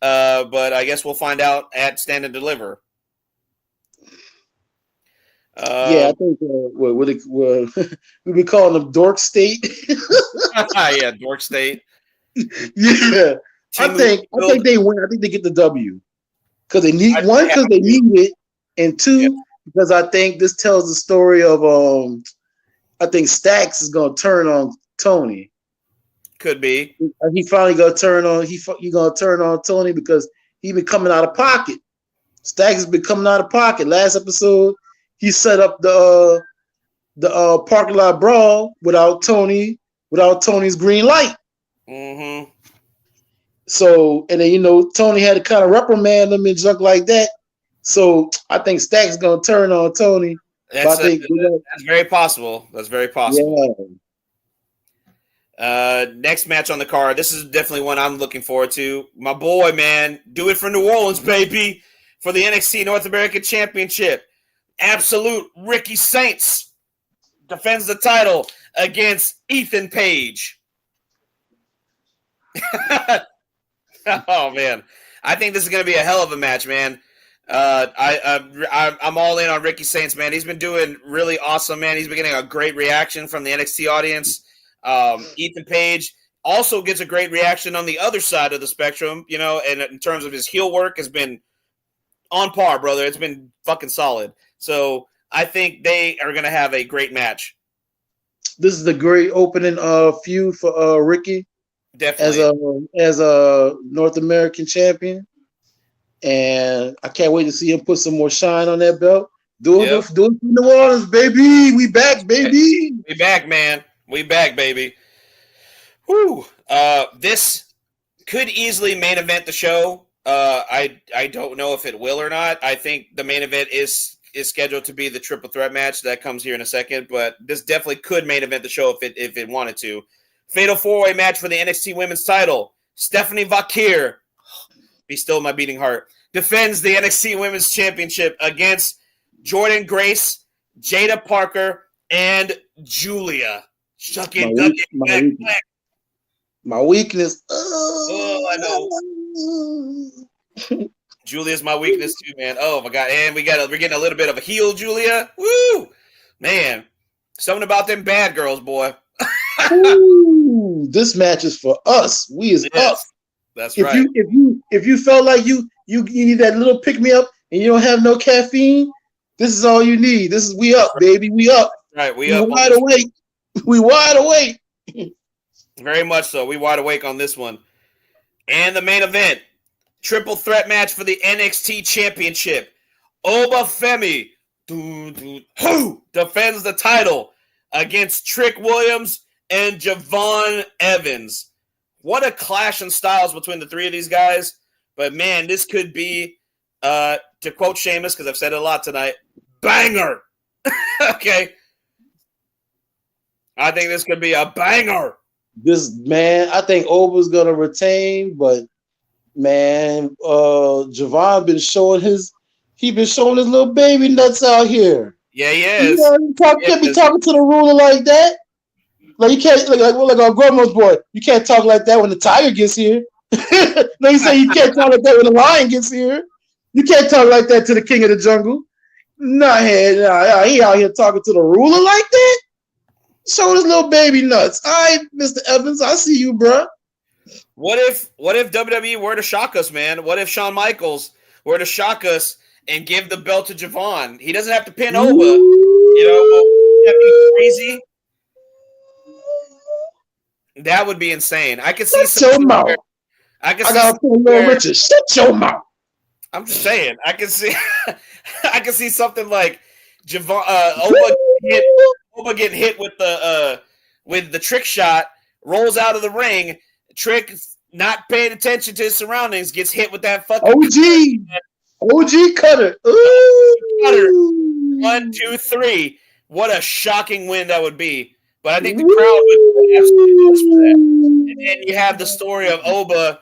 Speaker 1: but I guess we'll find out at Stand and Deliver.
Speaker 5: I think we be calling them Dork State.
Speaker 1: Yeah, Dork State.
Speaker 5: Yeah, I think they win. I think they get the W because they need because they need it, and 2 because I think this tells the story of I think Stacks is gonna turn on Tony.
Speaker 1: Could be.
Speaker 5: He finally gonna turn on. He gonna turn on Tony because he been coming out of pocket. Stacks has been coming out of pocket. Last episode, he set up the parking lot brawl without Tony's green light.
Speaker 1: Mm-hmm.
Speaker 5: So, and then, Tony had to kind of reprimand him and junk like that. So I think Stacks is going to turn on Tony.
Speaker 1: That's very possible. That's very possible. Yeah. Next match on the card. This is definitely one I'm looking forward to. My boy, man. Do it for New Orleans, baby. For the NXT North American Championship. Absolute Ricky Saints defends the title against Ethan Page. Oh man, I think this is going to be a hell of a match, man. I'm all in on Ricky Saints, man. He's been doing really awesome, man. He's been getting a great reaction from the NXT audience. Ethan Page also gets a great reaction on the other side of the spectrum, and in terms of his heel work has been on par, brother. It's been fucking solid. So I think they are going to have a great match.
Speaker 5: This is the great opening feud for Ricky.
Speaker 1: Definitely.
Speaker 5: As a North American champion. And I can't wait to see him put some more shine on that belt. Do it for New Orleans, baby. We back, baby.
Speaker 1: We back, man. We back, baby. Whew. This could easily main event the show. I don't know if it will or not. I think the main event is scheduled to be the triple threat match that comes here in a second, but this definitely could main event the show if it wanted to. Fatal 4-way match for the NXT Women's title. Stephanie Vakir, be still my beating heart, defends the NXT Women's Championship against Jordan Grace, Jada Parker, and Julia.
Speaker 5: My weakness.
Speaker 1: Oh, I know. Julia's my weakness too, man. Oh my god, and we're getting a little bit of a heel, Julia. Woo, man, something about them bad girls, boy.
Speaker 5: Ooh, this match is for us. We is up.
Speaker 1: That's right.
Speaker 5: If you felt like you need that little pick me up and you don't have no caffeine, this is all you need. We up, baby. We up.
Speaker 1: Right, we
Speaker 5: up.
Speaker 1: Wide
Speaker 5: awake. We wide awake.
Speaker 1: Very much so. We wide awake on this one. And the main event, triple threat match for the NXT Championship. Oba Femi defends the title against Trick Williams and Javon Evans. What a clash in styles between the three of these guys. But, man, this could be, to quote Sheamus, because I've said it a lot tonight, banger. Okay. I think this could be a banger.
Speaker 5: I think Oba's gonna retain, but man, Javon been showing his little baby nuts out here.
Speaker 1: Yeah, he is.
Speaker 5: Can't be talking to the ruler like that. Like you can't like our grandma's boy. You can't talk like that when the tiger gets here. No, you say you can't talk like that when the lion gets here. You can't talk like that to the king of the jungle. Nah, he out here talking to the ruler like that. Show his little baby nuts. All right, Mr. Evans, I see you, bro.
Speaker 1: What if WWE were to shock us, man? What if Shawn Michaels were to shock us and give the belt to Javon? He doesn't have to pin Oba. You know, that'd be crazy. That would be insane. I could see
Speaker 5: Shut your mouth.
Speaker 1: I
Speaker 5: gotta put a little Richard. Shut your mouth.
Speaker 1: I'm just saying. I can see something like Javon Oba getting hit with the trick shot, rolls out of the ring. Trick not paying attention to his surroundings, gets hit with that fucking
Speaker 5: OG cutter. Ooh.
Speaker 1: Cutter. 1, 2, 3. What a shocking win that would be. But I think the crowd would absolutely go for that. And then you have the story of Oba,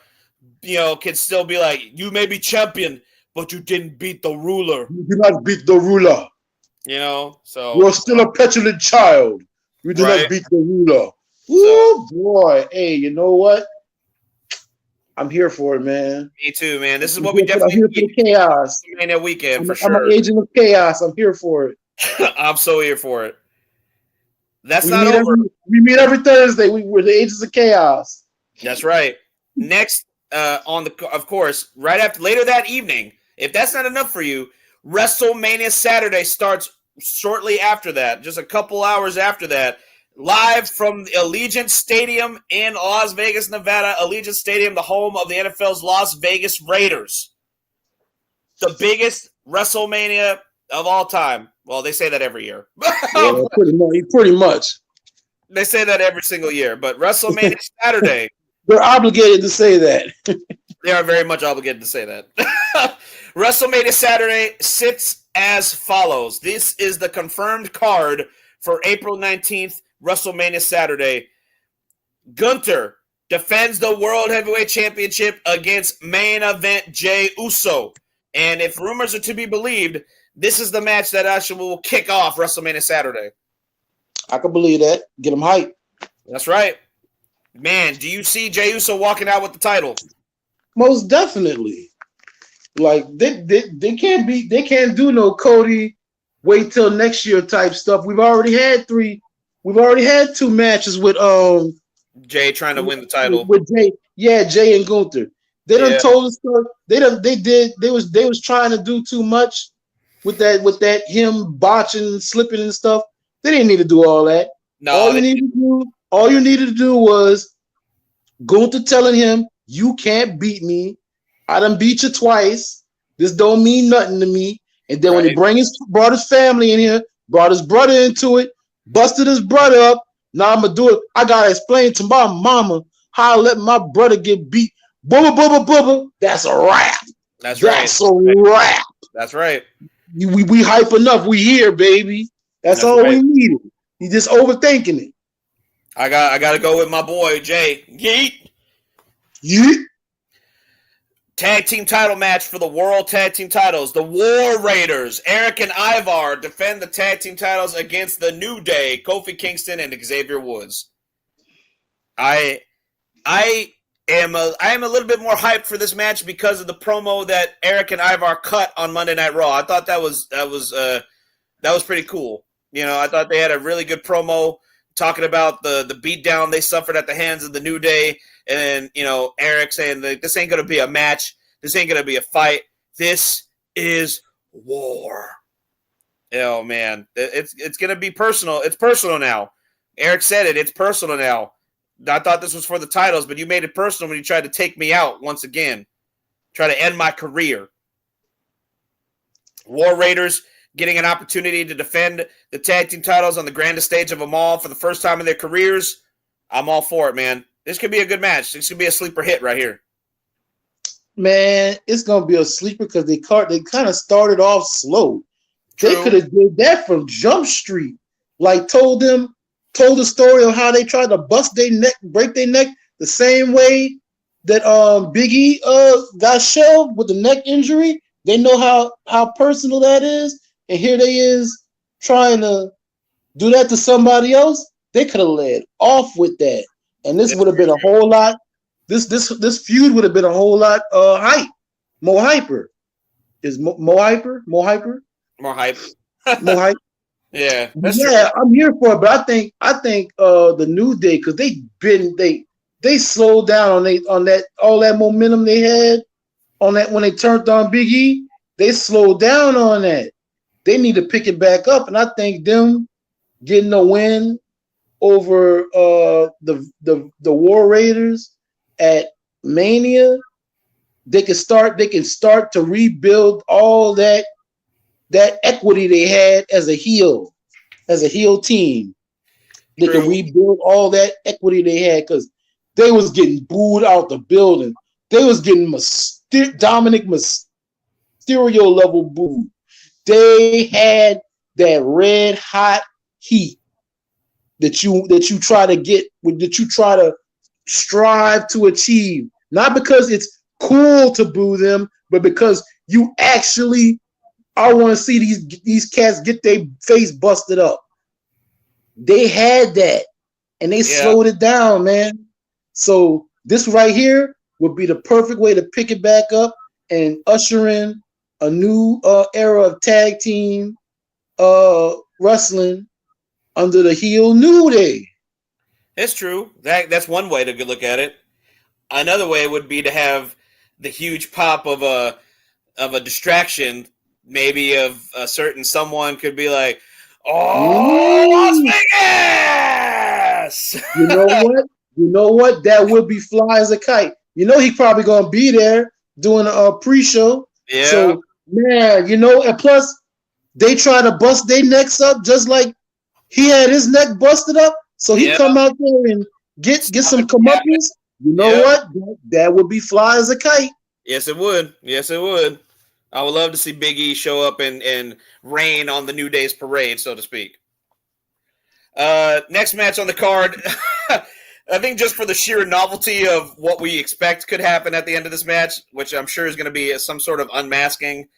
Speaker 1: can still be like, you may be champion, but you didn't beat the ruler.
Speaker 5: You did not beat the ruler.
Speaker 1: So
Speaker 5: you're still a petulant child. You did not beat the ruler. Oh boy. Hey, you know what? I'm here for it, man.
Speaker 1: Me too, man. This is what we definitely
Speaker 5: need. I'm here for the chaos.
Speaker 1: That weekend, for sure.
Speaker 5: I'm an agent of chaos. I'm here for it.
Speaker 1: I'm so here for it. That's not over.
Speaker 5: We meet every Thursday. We're the agents of chaos.
Speaker 1: That's right. Next, of course, later that evening, if that's not enough for you, WrestleMania Saturday starts shortly after that, just a couple hours after that, live from the Allegiant Stadium in Las Vegas, Nevada. Allegiant Stadium, the home of the NFL's Las Vegas Raiders. The biggest WrestleMania of all time. Well, they say that every year.
Speaker 5: Yeah, pretty much.
Speaker 1: They say that every single year, but WrestleMania Saturday.
Speaker 5: They're obligated to say that.
Speaker 1: They are very much obligated to say that. WrestleMania Saturday sits as follows. This is the confirmed card for April 19th, WrestleMania Saturday. Gunther defends the World Heavyweight Championship against main event Jey Uso. And if rumors are to be believed, this is the match that actually will kick off WrestleMania Saturday.
Speaker 5: I can believe that. Get them hyped.
Speaker 1: That's right. Man, do you see Jey Uso walking out with the title?
Speaker 5: Most definitely. Like they can't do no Cody wait till next year type stuff. We've already had 2 matches with
Speaker 1: Jay trying to win the title.
Speaker 5: With Jay. Yeah, Jay and Gunther. They done told the story. They was trying to do too much with that him botching, slipping and stuff. They didn't need to do all that.
Speaker 1: No,
Speaker 5: all you needed to do was Gunther telling him, you can't beat me. I done beat you twice. This don't mean nothing to me. And then when he brought his family in here, brought his brother into it, busted his brother up. Now I'm gonna do it. I gotta explain to my mama how I let my brother get beat. Booba, booba, booba. That's a wrap.
Speaker 1: That's right.
Speaker 5: That's a wrap.
Speaker 1: That's right.
Speaker 5: We hype enough. We here, baby. That's all we needed. You just overthinking it.
Speaker 1: I gotta go with my boy Jay. Yeet.
Speaker 5: Yeet.
Speaker 1: Tag team title match for the World Tag Team titles. The War Raiders, Eric and Ivar, defend the tag team titles against the New Day, Kofi Kingston and Xavier Woods. I am a little bit more hyped for this match because of the promo that Eric and Ivar cut on Monday Night Raw. I thought that was pretty cool. I thought they had a really good promo talking about the beatdown they suffered at the hands of the New Day. And, Eric saying that this ain't going to be a match. This ain't going to be a fight. This is war. Oh, man. It's going to be personal. It's personal now. Eric said it. It's personal now. I thought this was for the titles, but you made it personal when you tried to take me out once again. Try to end my career. War Raiders getting an opportunity to defend the tag team titles on the grandest stage of them all for the first time in their careers. I'm all for it, man. This could be a good match. This could be a sleeper hit right here.
Speaker 5: Man, it's gonna be a sleeper because they kind of started off slow.
Speaker 1: True.
Speaker 5: They could have did that from Jump Street. Like told the story of how they tried to bust their neck, break their neck the same way that Big E got shelved with the neck injury. They know how personal that is, and here they is trying to do that to somebody else. They could have led off with that, and this would have been a whole lot. This feud would have been a whole lot more hyper. Is more hyper? More hype.
Speaker 1: More hype. Yeah,
Speaker 5: yeah, I'm here for it, but I think the New Day, because they slowed down on that all that momentum they had on that when they turned on Big E, they slowed down on that. They need to pick it back up, and I think them getting a win over the War Raiders at Mania, they can start to rebuild all that equity they had as a heel team. They
Speaker 1: True.
Speaker 5: can rebuild all that equity they had because they was getting booed out the building. They was getting Dominic Mysterio level booed. They had that red hot heat that you try to get, that you try to strive to achieve. Not because it's cool to boo them, but because you actually, I want to see these cats get their face busted up. They had that, and they slowed it down, man. So this right here would be the perfect way to pick it back up and usher in a new era of tag team wrestling under the heel New Day.
Speaker 1: It's true. That's one way to look at it. Another way would be to have the huge pop of a distraction. Maybe of a certain someone could be like, "Oh, Las Vegas!"
Speaker 5: You know what? That would be fly as a kite. You know he probably gonna be there doing a pre-show.
Speaker 1: Yeah.
Speaker 5: So man, and plus they try to bust their necks up just like he had his neck busted up. So he come out there and get some comeuppance. You know what? That would be fly as a kite.
Speaker 1: Yes, it would. Yes, it would. I would love to see Big E show up and rain on the New Day's parade, so to speak. Next match on the card, I think just for the sheer novelty of what we expect could happen at the end of this match, which I'm sure is going to be some sort of unmasking,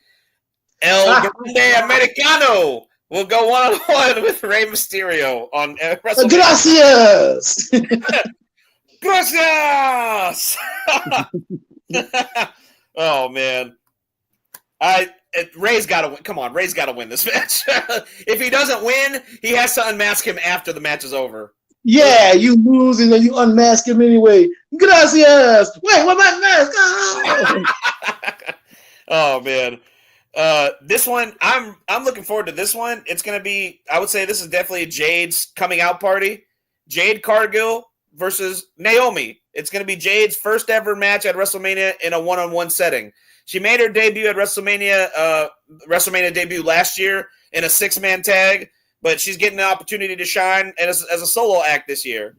Speaker 1: El Grande Americano will go one-on-one with Rey Mysterio on WrestleMania.
Speaker 5: Gracias!
Speaker 1: Gracias! Oh, man. Ray's got to win. Come on, Ray's got to win this match. If he doesn't win, he has to unmask him after the match is over.
Speaker 5: Yeah, you lose and then you unmask him anyway. Gracias. Wait, what my mask? Oh,
Speaker 1: oh man, this one I'm looking forward to. This one, it's gonna be. I would say this is definitely Jade's coming out party. Jade Cargill versus Naomi. It's gonna be Jade's first ever match at WrestleMania in a one-on-one setting. She made her debut at WrestleMania debut last year in a 6-man tag, but she's getting the opportunity to shine as a solo act this year.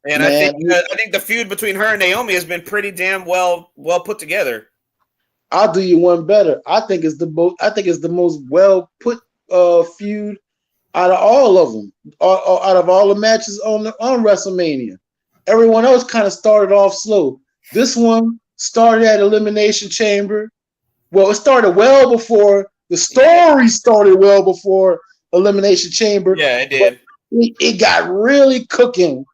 Speaker 1: And man, I think the feud between her and Naomi has been pretty damn well put together.
Speaker 5: I'll do you one better. I think it's the most well put feud out of all of them, out of all the matches on WrestleMania. Everyone else kind of started off slow. This one started at Elimination Chamber. Well, it started well before the story started well before Elimination Chamber.
Speaker 1: Yeah, it did.
Speaker 5: It got really cooking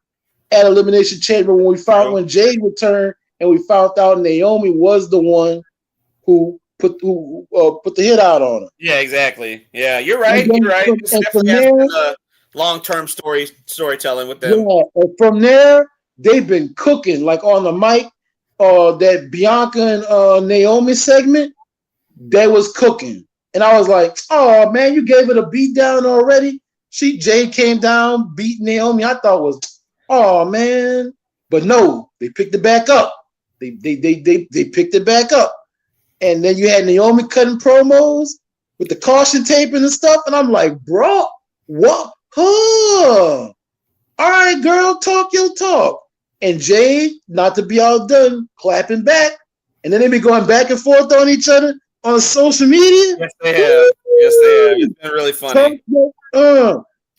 Speaker 5: at Elimination Chamber when Jade returned and we found out Naomi was the one who put the hit out on her.
Speaker 1: Yeah, exactly. Yeah, you're right. You're right. It's definitely has been a long-term storytelling with them.
Speaker 5: Yeah, and from there they've been cooking like on the mic. That Bianca and Naomi segment, they was cooking. And I was like, oh man, you gave it a beat down already. Jade came down, beat Naomi. I thought was, oh man. But no, they picked it back up. They picked it back up. And then you had Naomi cutting promos with the caution tape and stuff. And I'm like, bro, what? Oh, all right, girl, talk your talk. And Jade, not to be outdone, clapping back. And then they be going back and forth on each other on social media.
Speaker 1: Yes, they have. Yes, they have. It's been really funny.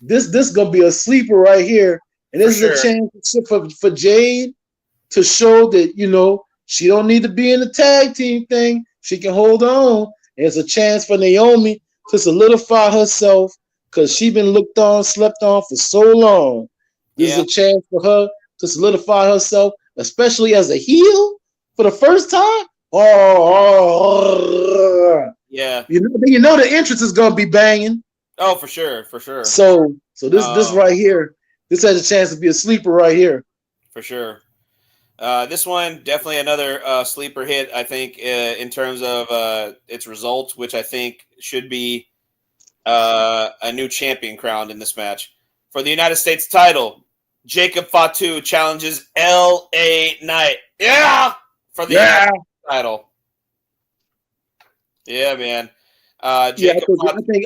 Speaker 5: This gonna be a sleeper right here. And this
Speaker 1: For
Speaker 5: is
Speaker 1: sure.
Speaker 5: a chance for Jade to show that, she don't need to be in the tag team thing. She can hold on. And it's a chance for Naomi to solidify herself because she's been slept on for so long. This is a chance for her to solidify herself, especially as a heel for the first time.
Speaker 1: Yeah.
Speaker 5: You know the entrance is gonna be banging.
Speaker 1: Oh, for sure, for sure.
Speaker 5: So this right here, this has a chance to be a sleeper right here.
Speaker 1: For sure. This one definitely another sleeper hit. I think in terms of its result, which I think should be a new champion crowned in this match for the United States title. Jacob Fatu challenges L.A. Knight. Yeah, for the United States title. Yeah, man. Jacob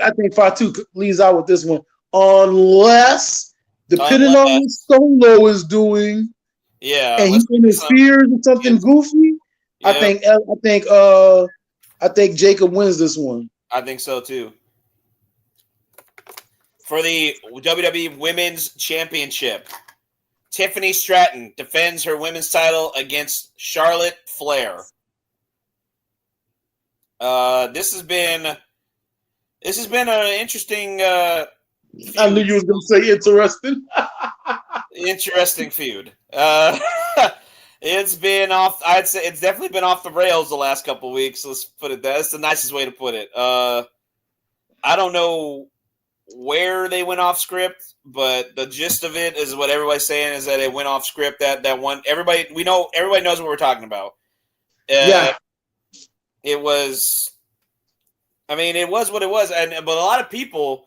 Speaker 5: I think Fatu leads out with this one, unless depending on what Solo is doing.
Speaker 1: Yeah,
Speaker 5: and he interferes with something goofy. Yep. I think Jacob wins this one.
Speaker 1: I think so too. For the WWE Women's Championship, Tiffany Stratton defends her women's title against Charlotte Flair. This has been an interesting.
Speaker 5: Feud. I knew you was going to say interesting.
Speaker 1: Interesting feud. It's been off. I'd say it's definitely been off the rails the last couple of weeks. Let's put it that. That's the nicest way to put it. I don't know where they went off script, but the gist of it is what everybody's saying is that it went off script. That one, everybody knows what we're talking about.
Speaker 5: Yeah,
Speaker 1: it was. I mean, it was what it was, but a lot of people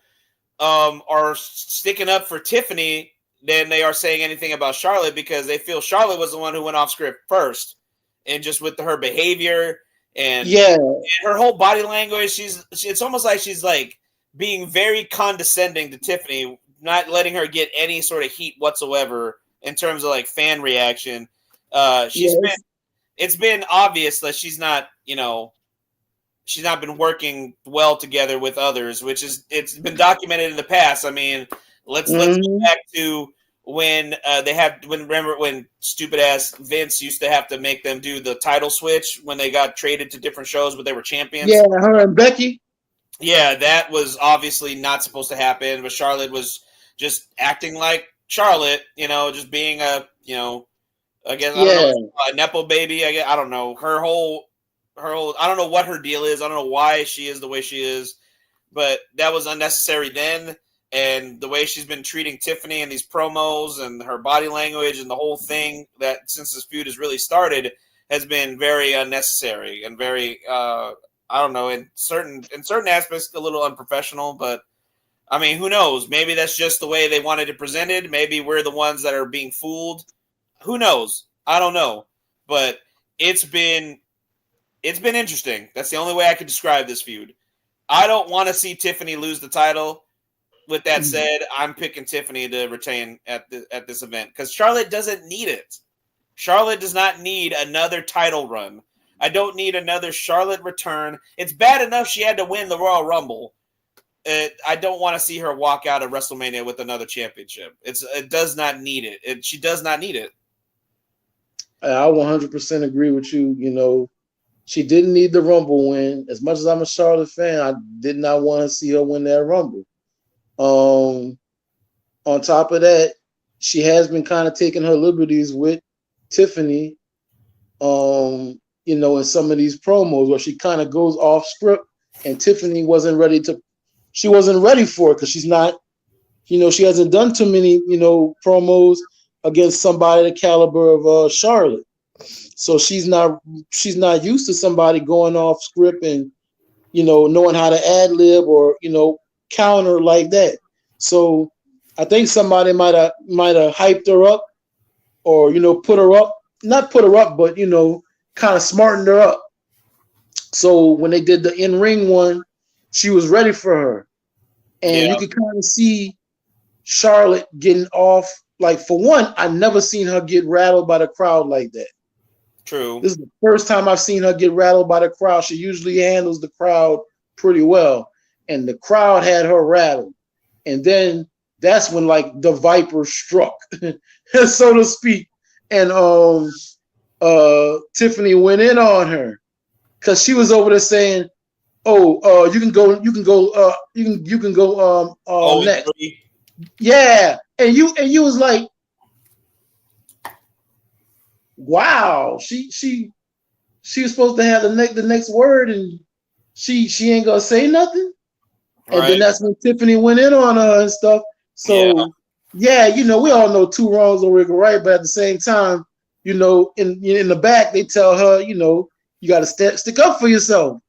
Speaker 1: are sticking up for Tiffany than they are saying anything about Charlotte because they feel Charlotte was the one who went off script first, and just with her behavior and her whole body language, it's almost like she's like being very condescending to Tiffany, not letting her get any sort of heat whatsoever in terms of like fan reaction. It's been obvious that she's not been working well together with others, it's been documented in the past. I mean, let's go back to when remember when stupid ass Vince used to have to make them do the title switch when they got traded to different shows, but they were champions.
Speaker 5: Yeah, her and Becky.
Speaker 1: Yeah, that was obviously not supposed to happen, but Charlotte was just acting like Charlotte, just being a Nepo baby. I don't know. Her whole I don't know what her deal is. I don't know why she is the way she is, but that was unnecessary then. And the way she's been treating Tiffany in these promos and her body language and the whole thing that since this feud has really started has been very unnecessary and very, I don't know, in certain aspects a little unprofessional, but I mean, who knows? Maybe that's just the way they wanted it presented. Maybe we're the ones that are being fooled. Who knows? I don't know, but it's been interesting. That's the only way I could describe this feud. I don't want to see Tiffany lose the title. With that said, I'm picking Tiffany to retain at this event because Charlotte doesn't need it. Charlotte does not need another title run. I don't need another Charlotte return. It's bad enough she had to win the Royal Rumble. I don't want to see her walk out of WrestleMania with another championship. It does not need it. She does not need it.
Speaker 5: I 100% agree with you. She didn't need the Rumble win. As much as I'm a Charlotte fan, I did not want to see her win that Rumble. On top of that, she has been kind of taking her liberties with Tiffany, in some of these promos where she kind of goes off script and Tiffany wasn't ready for it because she's not, she hasn't done too many, promos against somebody the caliber of Charlotte. So she's not used to somebody going off script and, knowing how to ad lib or, counter like that. So I think somebody might have hyped her up or, put her up, not put her up, but, kind of smartened her up. So when they did the in-ring one, she was ready for her. And you could kind of see Charlotte getting off. Like, for one, I never seen her get rattled by the crowd like that.
Speaker 1: True.
Speaker 5: This is the first time I've seen her get rattled by the crowd. She usually handles the crowd pretty well, and the crowd had her rattled. And then that's when like the Viper struck, so to speak. And Tiffany went in on her because she was over there saying, "Oh, you can go next." Yeah, and you was like, wow, she was supposed to have the next word, and she ain't gonna say nothing. And then that's when Tiffany went in on her and stuff. So yeah, you know, we all know two wrongs don't make a right, but at the same time, you know, in the back they tell her, you know, you got to stick up for yourself.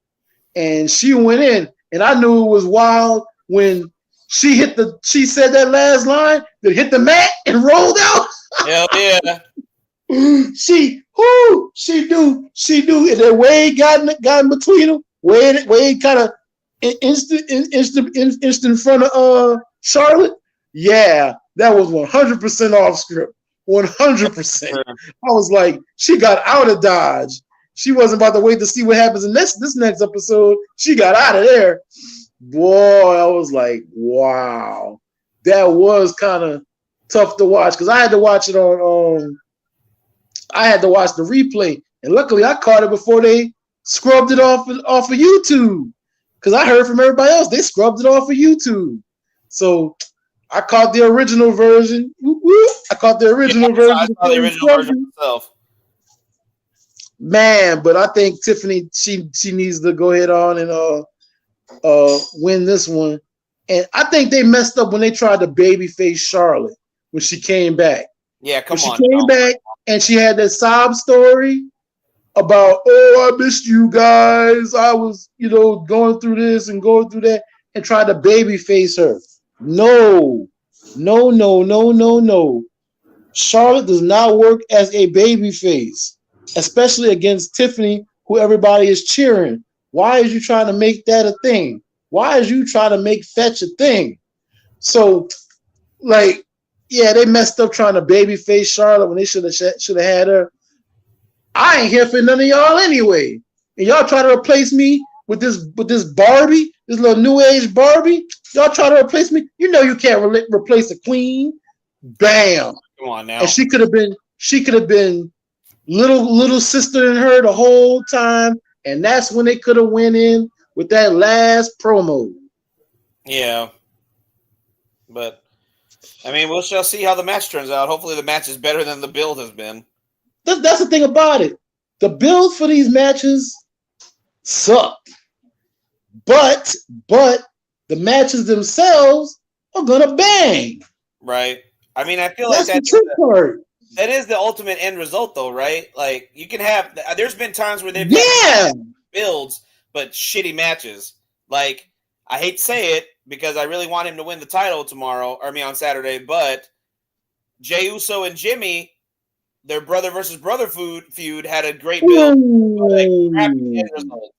Speaker 5: And she went in, and I knew it was wild when she said that last line that hit the mat and rolled out.
Speaker 1: Hell yeah.
Speaker 5: She knew, and then Wade got in between them. Wade kind of instant in front of Charlotte. Yeah, that was 100% off script. 100%. I was like, she got out of Dodge. She wasn't about to wait to see what happens in this next episode. She got out of there. Boy, I was like, wow. That was kind of tough to watch because I had to watch it on I had to watch the replay, and luckily I caught it before they scrubbed it off of YouTube. Because I heard from everybody else they scrubbed it off of YouTube. So I caught the original version. I caught the original version.
Speaker 1: I saw the original version myself.
Speaker 5: Man, but I think Tiffany she needs to go ahead on and win this one. And I think they messed up when they tried to babyface Charlotte when she came back.
Speaker 1: Yeah, come on.
Speaker 5: She came back and she had that sob story about, oh, I missed you guys. I was, you know, going through this and going through that, and tried to babyface her. No. Charlotte does not work as a babyface, especially against Tiffany, who everybody is cheering. Why is you trying to make that a thing? Why is you trying to make fetch a thing? So, like, yeah, they messed up trying to babyface Charlotte when they should have had her. I ain't here for none of y'all anyway. And y'all try to replace me with this Barbie, this little new age Barbie. Y'all try to replace me. You know you can't replace a queen. Bam.
Speaker 1: Come on now.
Speaker 5: And she could have been little sister in her the whole time. And that's when they could have went in with that last promo.
Speaker 1: Yeah. But I mean, we shall see how the match turns out. Hopefully the match is better than the build has been.
Speaker 5: That's the thing about it. The build for these matches suck. But the matches themselves are gonna bang.
Speaker 1: Right. I mean, I feel
Speaker 5: that's
Speaker 1: like
Speaker 5: the trick part.
Speaker 1: That is the ultimate end result, though, right? Like, you can have. There's been times where they've builds, but shitty matches. Like, I hate to say it because I really want him to win the title on Saturday. But Jey Uso and Jimmy, their brother versus brother feud had a great build, but a crappy end result.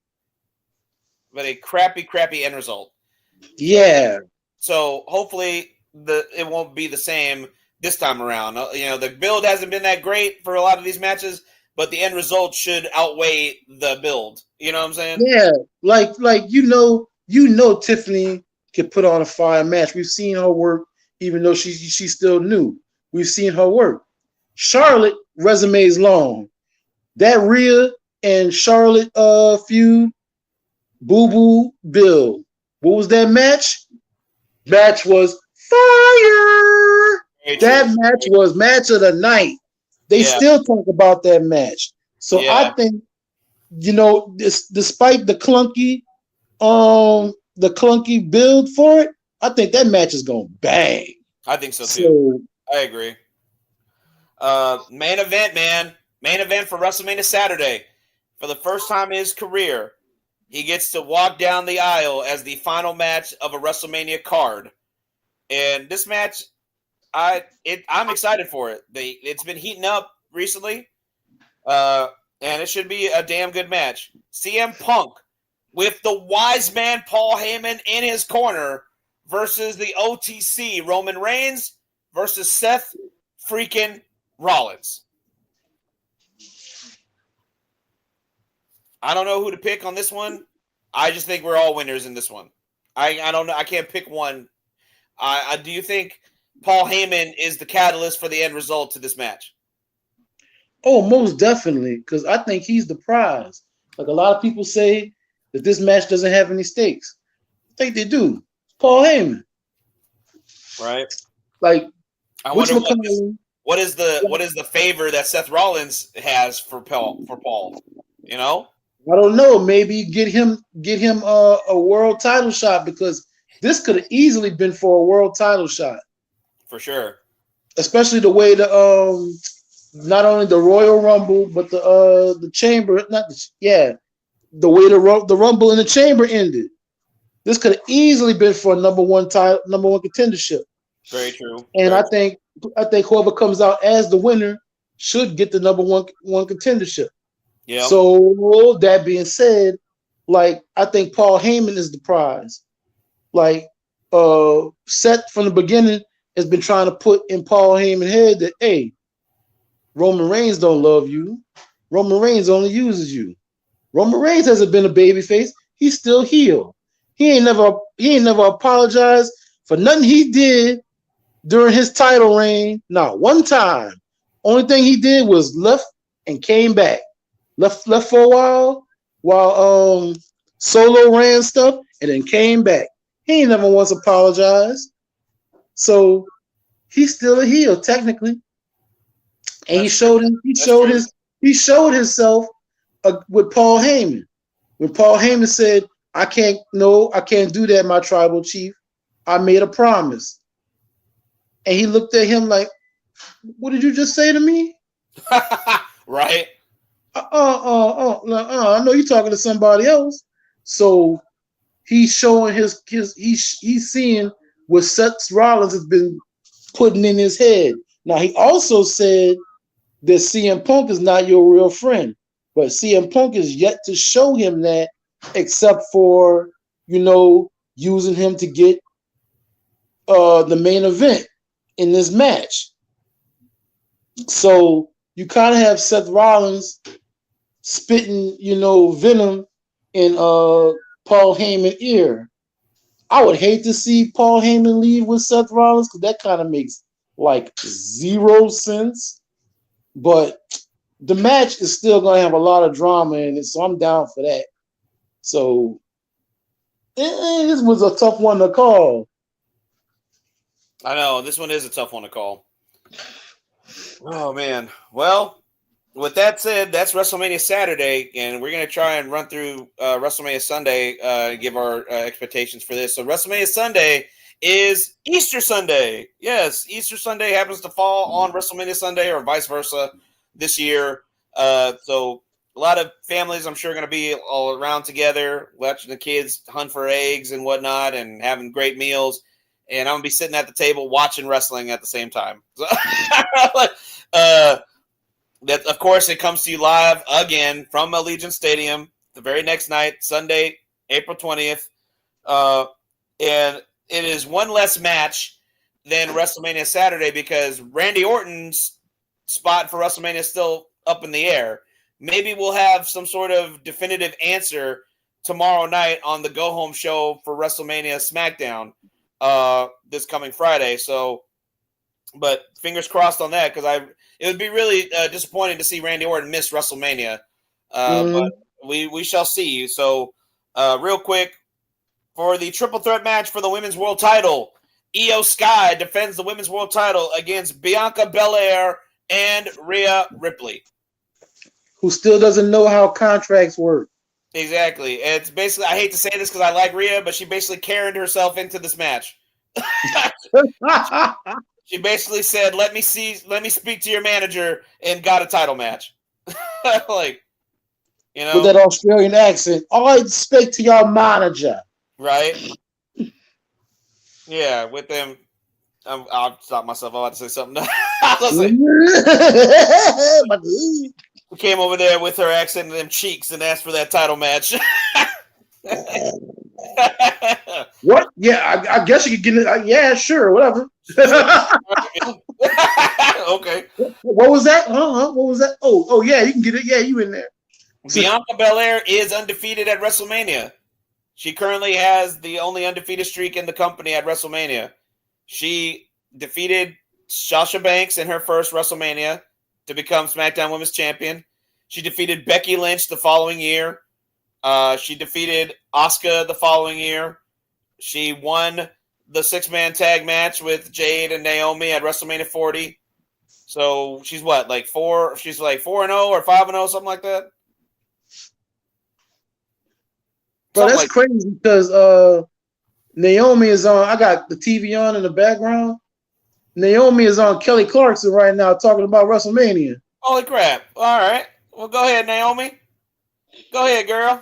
Speaker 1: Crappy end result.
Speaker 5: Yeah.
Speaker 1: So hopefully it won't be the same this time around. You know, the build hasn't been that great for a lot of these matches, but the end result should outweigh the build. You know what I'm saying?
Speaker 5: Yeah, like you know, Tiffany can put on a fire match. We've seen her work, even though she's still new. We've seen her work. Charlotte resume is long. That Rhea and Charlotte feud, Boo Boo Bill. What was that match? Match was fire. That match was match of the night. They still talk about that match. So I think, you know, despite the clunky build for it, I think that match is gonna bang.
Speaker 1: I think so too. I agree. Main event, man. Main event for WrestleMania Saturday. For the first time in his career, he gets to walk down the aisle as the final match of a WrestleMania card. And this match, I'm excited for it. It's been heating up recently, and it should be a damn good match. CM Punk with the wise man Paul Heyman in his corner versus the OTC, Roman Reigns versus Seth freaking Rollins. I don't know who to pick on this one. I just think we're all winners in this one. I don't know. I can't pick one. Do you think Paul Heyman is the catalyst for the end result to this match?
Speaker 5: Oh, most definitely, because I think he's the prize. Like a lot of people say that this match doesn't have any stakes. I think they do. Paul Heyman.
Speaker 1: Right.
Speaker 5: Like,
Speaker 1: I wonder what is the favor that Seth Rollins has for Paul? You know?
Speaker 5: I don't know. Maybe get him a world title shot, because this could have easily been for a world title shot.
Speaker 1: For sure.
Speaker 5: Especially the way not only the Royal Rumble, but the Chamber, the way the Rumble in the Chamber ended. This could have easily been for a number one contendership.
Speaker 1: Very true.
Speaker 5: And I think whoever comes out as the winner should get the number one contendership.
Speaker 1: Yeah.
Speaker 5: So that being said, like, I think Paul Heyman is the prize. Like, Seth from the beginning has been trying to put in Paul Heyman's head that, hey, Roman Reigns don't love you. Roman Reigns only uses you. Roman Reigns hasn't been a babyface. He's still heel. He ain't never apologized for nothing he did during his title reign. Not one time. Only thing he did was left and came back. Left for a while Solo ran stuff and then came back. He ain't never once apologized. So he's still a heel technically. And he showed himself with Paul Heyman. When Paul Heyman said, I can't do that, my tribal chief. I made a promise. And he looked at him like, what did you just say to me?
Speaker 1: Right.
Speaker 5: I know you're talking to somebody else. So he's showing he's seeing what Seth Rollins has been putting in his head. Now, he also said that CM Punk is not your real friend, but CM Punk is yet to show him that, except for, using him to get the main event in this match. So you kind of have Seth Rollins spitting, venom in Paul Heyman's ear. I would hate to see Paul Heyman leave with Seth Rollins, because that kind of makes like zero sense. But the match is still going to have a lot of drama in it, so I'm down for that. So this was a tough one to call.
Speaker 1: I know, this one is a tough one to call. Oh, man. Well, with that said, that's WrestleMania Saturday, and we're going to try and run through WrestleMania Sunday, give our expectations for this. So WrestleMania Sunday is Easter Sunday. Yes, Easter Sunday happens to fall on WrestleMania Sunday, or vice versa this year. So a lot of families, I'm sure, are going to be all around together, watching the kids hunt for eggs and whatnot, and having great meals. And I'm going to be sitting at the table watching wrestling at the same time. So, that, of course, it comes to you live again from Allegiant Stadium the very next night, Sunday, April 20th. And it is one less match than WrestleMania Saturday, because Randy Orton's spot for WrestleMania is still up in the air. Maybe we'll have some sort of definitive answer tomorrow night on the go-home show for WrestleMania SmackDown this coming Friday. So, but fingers crossed on that, because it would be really disappointing to see Randy Orton miss WrestleMania. But we shall see. So, real quick, for the triple threat match for the women's world title, Io Sky defends the women's world title against Bianca Belair and Rhea Ripley,
Speaker 5: who still doesn't know how contracts work.
Speaker 1: Exactly. It's basically, I hate to say this because I like Rhea, but she basically carried herself into this match. She basically said, let me speak to your manager, and got a title match. Like,
Speaker 5: with that Australian accent, I speak to your manager.
Speaker 1: Right? Yeah, with them. I'll stop myself. I'm about to say something. We came over there with her accent and them cheeks and asked for that title match.
Speaker 5: What? Yeah, I guess you could get it. Yeah, sure, whatever.
Speaker 1: Okay.
Speaker 5: What was that? What was that? Oh, yeah, you can get it. Yeah, you in there.
Speaker 1: Bianca Belair is undefeated at WrestleMania. She currently has the only undefeated streak in the company at WrestleMania. She defeated Sasha Banks in her first WrestleMania to become SmackDown Women's Champion. She defeated Becky Lynch the following year. She defeated Asuka the following year. She won the 6-man tag match with Jade and Naomi at WrestleMania 40. So she's what, like 4? She's like 4-0 or 5-0, something like that.
Speaker 5: Bro, that's crazy because Naomi is on. I got the TV on in the background. Naomi is on Kelly Clarkson right now talking about WrestleMania.
Speaker 1: Holy crap. All right. Well, go ahead, Naomi. Go ahead, girl.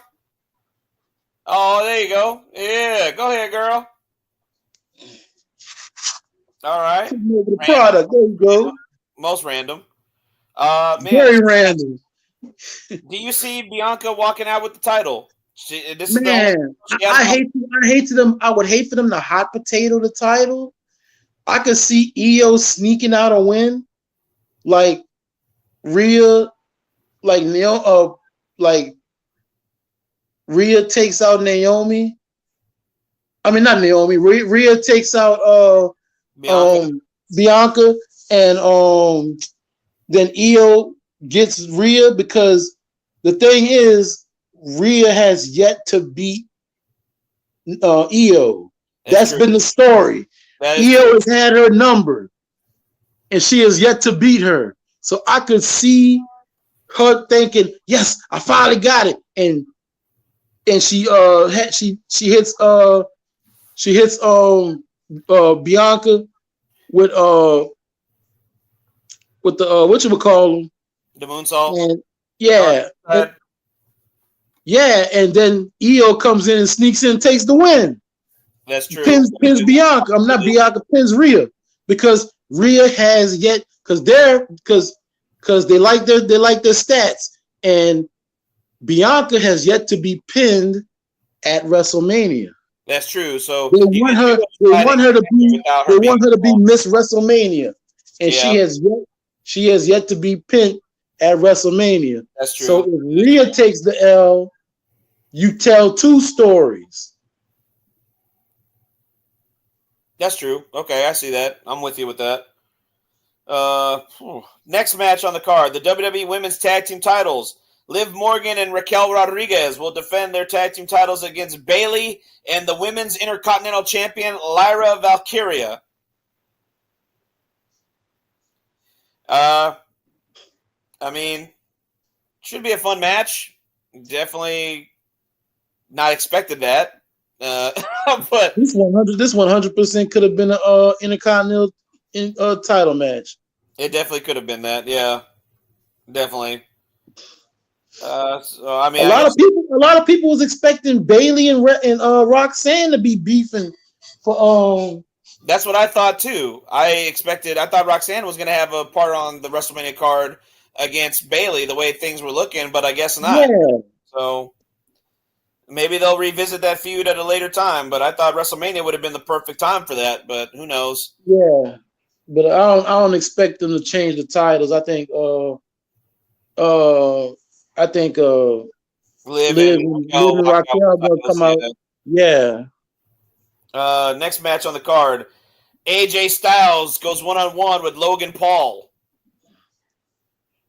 Speaker 1: Oh, there you go. Yeah, go ahead, girl. All right.
Speaker 5: The product. There you go.
Speaker 1: Most random. Man,
Speaker 5: very random.
Speaker 1: Do you see Bianca walking out with the title?
Speaker 5: I would hate for them to hot potato the title. I could see Io sneaking out a win, like Rhea, like Rhea takes out Naomi. I mean, not Naomi. Rhea takes out Bianca, and then Io gets Rhea, because the thing is, Rhea has yet to beat Io. That's been the story. Io has had her number, and she has yet to beat her. So I could see her thinking, "Yes, I finally got it," and she hits Bianca with the whatchamacallit,
Speaker 1: the moonsault.
Speaker 5: And and then Io comes in and sneaks in and takes the win.
Speaker 1: That's true.
Speaker 5: Pins Bianca. I'm not Bianca, pins Rhea, because Rhea has yet, because they like their stats, and Bianca has yet to be pinned at WrestleMania.
Speaker 1: That's true. So
Speaker 5: they want her to be Miss WrestleMania, and she has yet to be pinned at WrestleMania.
Speaker 1: That's true.
Speaker 5: So if Rhea takes the L, you tell two stories.
Speaker 1: That's true. Okay, I see that. I'm with you with that. Next match on the card, the WWE Women's Tag Team titles. Liv Morgan and Raquel Rodriguez will defend their tag team titles against Bayley and the Women's Intercontinental Champion Lyra Valkyria. I mean, should be a fun match. Definitely not expected that. But
Speaker 5: this 100% could have been an Intercontinental title match.
Speaker 1: It definitely could have been that. Yeah, definitely. So I mean,
Speaker 5: a lot of people was expecting Bayley and Roxanne to be beefing for.
Speaker 1: That's what I thought too. I thought Roxanne was going to have a part on the WrestleMania card against Bayley, the way things were looking, but I guess not.
Speaker 5: Yeah.
Speaker 1: So maybe they'll revisit that feud at a later time. But I thought WrestleMania would have been the perfect time for that. But who knows?
Speaker 5: Yeah, but I don't expect them to change the titles. I think Liv and Raquel will come out. Yeah.
Speaker 1: Next match on the card, AJ Styles goes one-on-one with Logan Paul.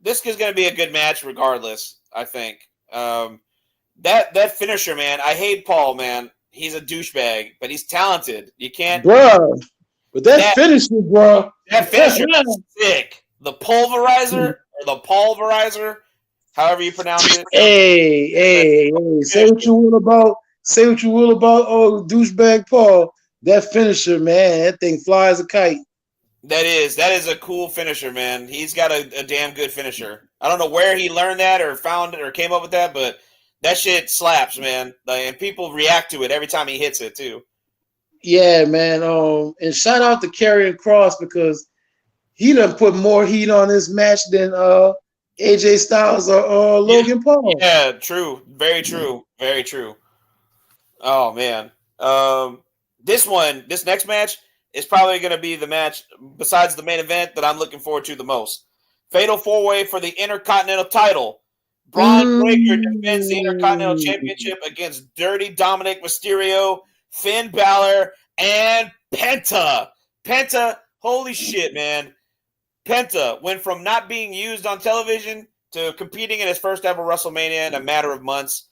Speaker 1: This is going to be a good match regardless, I think. That finisher, man, I hate Paul, man. He's a douchebag, but he's talented. You can't...
Speaker 5: Bruh, but that finisher, bro.
Speaker 1: That finisher is sick. The pulverizer, or the pulverizer, however you pronounce it.
Speaker 5: Hey. Say what you will about douchebag Paul. That finisher, man, that thing flies a kite.
Speaker 1: That is a cool finisher, man. He's got a damn good finisher. I don't know where he learned that or found it or came up with that, but that shit slaps, man. And people react to it every time he hits it too.
Speaker 5: Yeah, man. And shout out to Karrion Kross, because he done put more heat on this match than AJ Styles or Logan Paul.
Speaker 1: Yeah, true. Very true. Very true. Oh, man. This next match is probably going to be the match besides the main event that I'm looking forward to the most. Fatal 4-way for the Intercontinental title. Braun Breaker defends the Intercontinental Championship against Dirty Dominic Mysterio, Finn Balor, and Penta. Penta, holy shit, man. Penta went from not being used on television to competing in his first ever WrestleMania in a matter of months.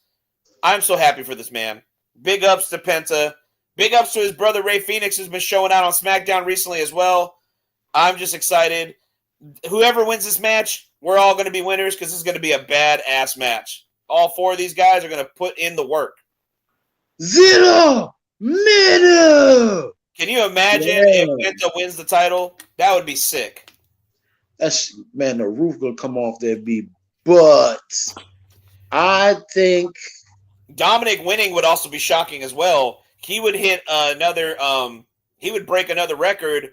Speaker 1: I'm so happy for this man. Big ups to Penta. Big ups to his brother Ray Phoenix, who's been showing out on SmackDown recently as well. I'm just excited. Whoever wins this match, we're all going to be winners because this is going to be a badass match. All four of these guys are going to put in the work.
Speaker 5: 0 minute.
Speaker 1: Can you imagine if Penta wins the title? That would be sick.
Speaker 5: Man, the roof going to come off that beat. But I think
Speaker 1: Dominic winning would also be shocking as well. He would hit another. He would break another record,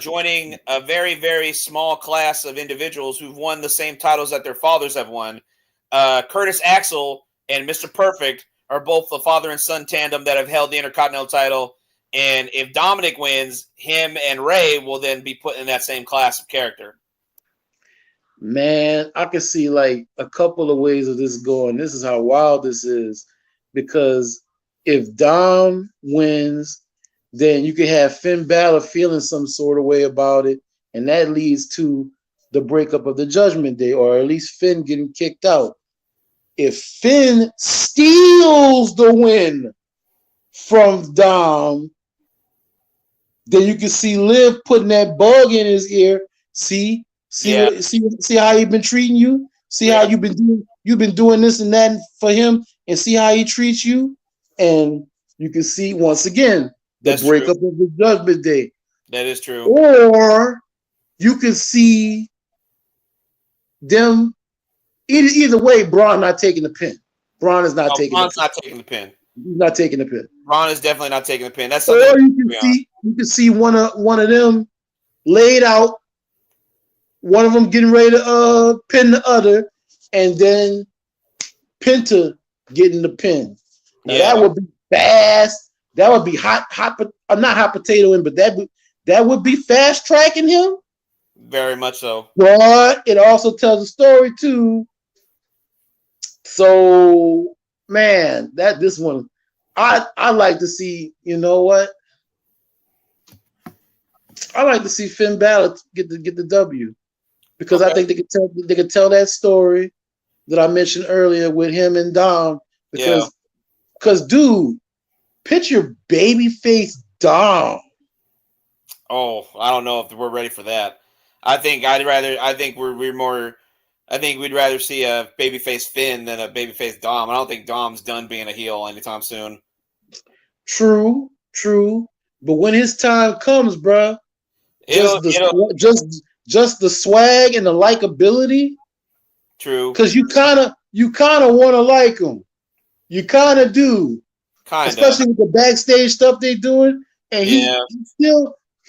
Speaker 1: joining a very, very small class of individuals who've won the same titles that their fathers have won. Curtis Axel and Mr. Perfect are both the father and son tandem that have held the Intercontinental title. And if Dominic wins, him and Ray will then be put in that same class of character.
Speaker 5: Man, I can see like a couple of ways of this going. This is how wild this is, because if Dom wins, then you could have Finn Balor feeling some sort of way about it, and that leads to the breakup of the Judgment Day, or at least Finn getting kicked out. If Finn steals the win from Dom, then you can see Liv putting that bug in his ear. See how he been treating you. See how you've been doing this and that for him, and see how he treats you. And you can see once again the breakup of the Judgment Day.
Speaker 1: That is true.
Speaker 5: Or you can see them either way. Braun not taking the pin. Braun is not taking.
Speaker 1: Braun's not taking the pin.
Speaker 5: He's not taking the pin.
Speaker 1: Braun is definitely not taking the pin. That's
Speaker 5: or
Speaker 1: something.
Speaker 5: You can see one of them laid out. One of them getting ready to pin the other, and then Penta getting the pin. Now, that would be fast. That would be hot. Not hot potatoing, but that would be fast tracking him.
Speaker 1: Very much so.
Speaker 5: But it also tells a story too. So, man, this one, I like to see. You know what? I like to see Finn Balor get the W, because I think they could tell that story that I mentioned earlier with him and Dom. Because dude, picture babyface Dom.
Speaker 1: Oh, I don't know if we're ready for that. I think we'd rather see a babyface Finn than a babyface Dom. I don't think Dom's done being a heel anytime soon.
Speaker 5: True. But when his time comes, bruh, just the swag and the likability.
Speaker 1: True.
Speaker 5: Because you kind of want to like him. You kind of do. Especially with the backstage stuff they doing, and he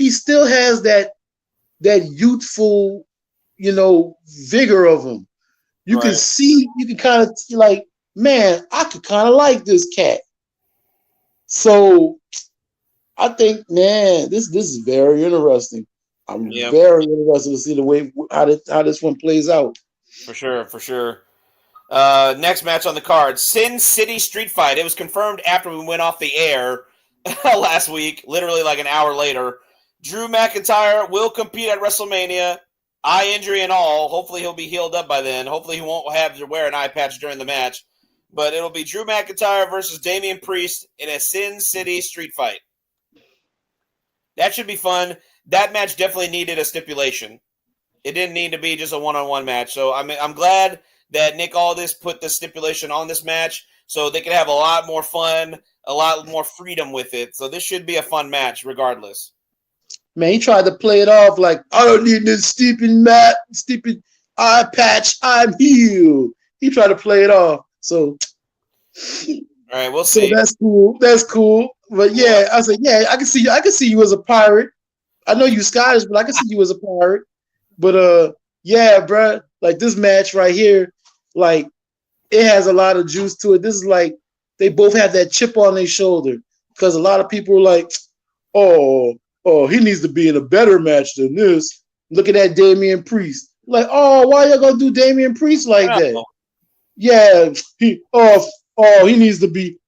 Speaker 5: still has that youthful, vigor of him. You can kind of like, man, I could kind of like this cat. So I think, man, this is very interesting. I'm very interested to see the way how this one plays out.
Speaker 1: For sure. Next match on the card, Sin City Street Fight. It was confirmed after we went off the air last week, literally like an hour later. Drew McIntyre will compete at WrestleMania, eye injury and all. Hopefully he'll be healed up by then. Hopefully he won't have to wear an eye patch during the match. But it'll be Drew McIntyre versus Damian Priest in a Sin City Street Fight. That should be fun. That match definitely needed a stipulation. It didn't need to be just a one-on-one match. So I'm glad that Nick Aldis put the stipulation on this match so they could have a lot more fun, a lot more freedom with it. So this should be a fun match regardless.
Speaker 5: Man, he tried to play it off like, I don't need this stupid eye patch. I'm healed. He tried to play it off. So,
Speaker 1: all right, we'll see.
Speaker 5: So that's cool. But yeah, I said, I can see you as a pirate. I know you Scottish, but I can see you as a pirate. But yeah, bro, like this match right here, like it has a lot of juice to it. This is like they both have that chip on their shoulder. because a lot of people were like, oh, he needs to be in a better match than this. Looking at Damian Priest. Like, oh, why y'all gonna do Damian Priest like that? Yeah,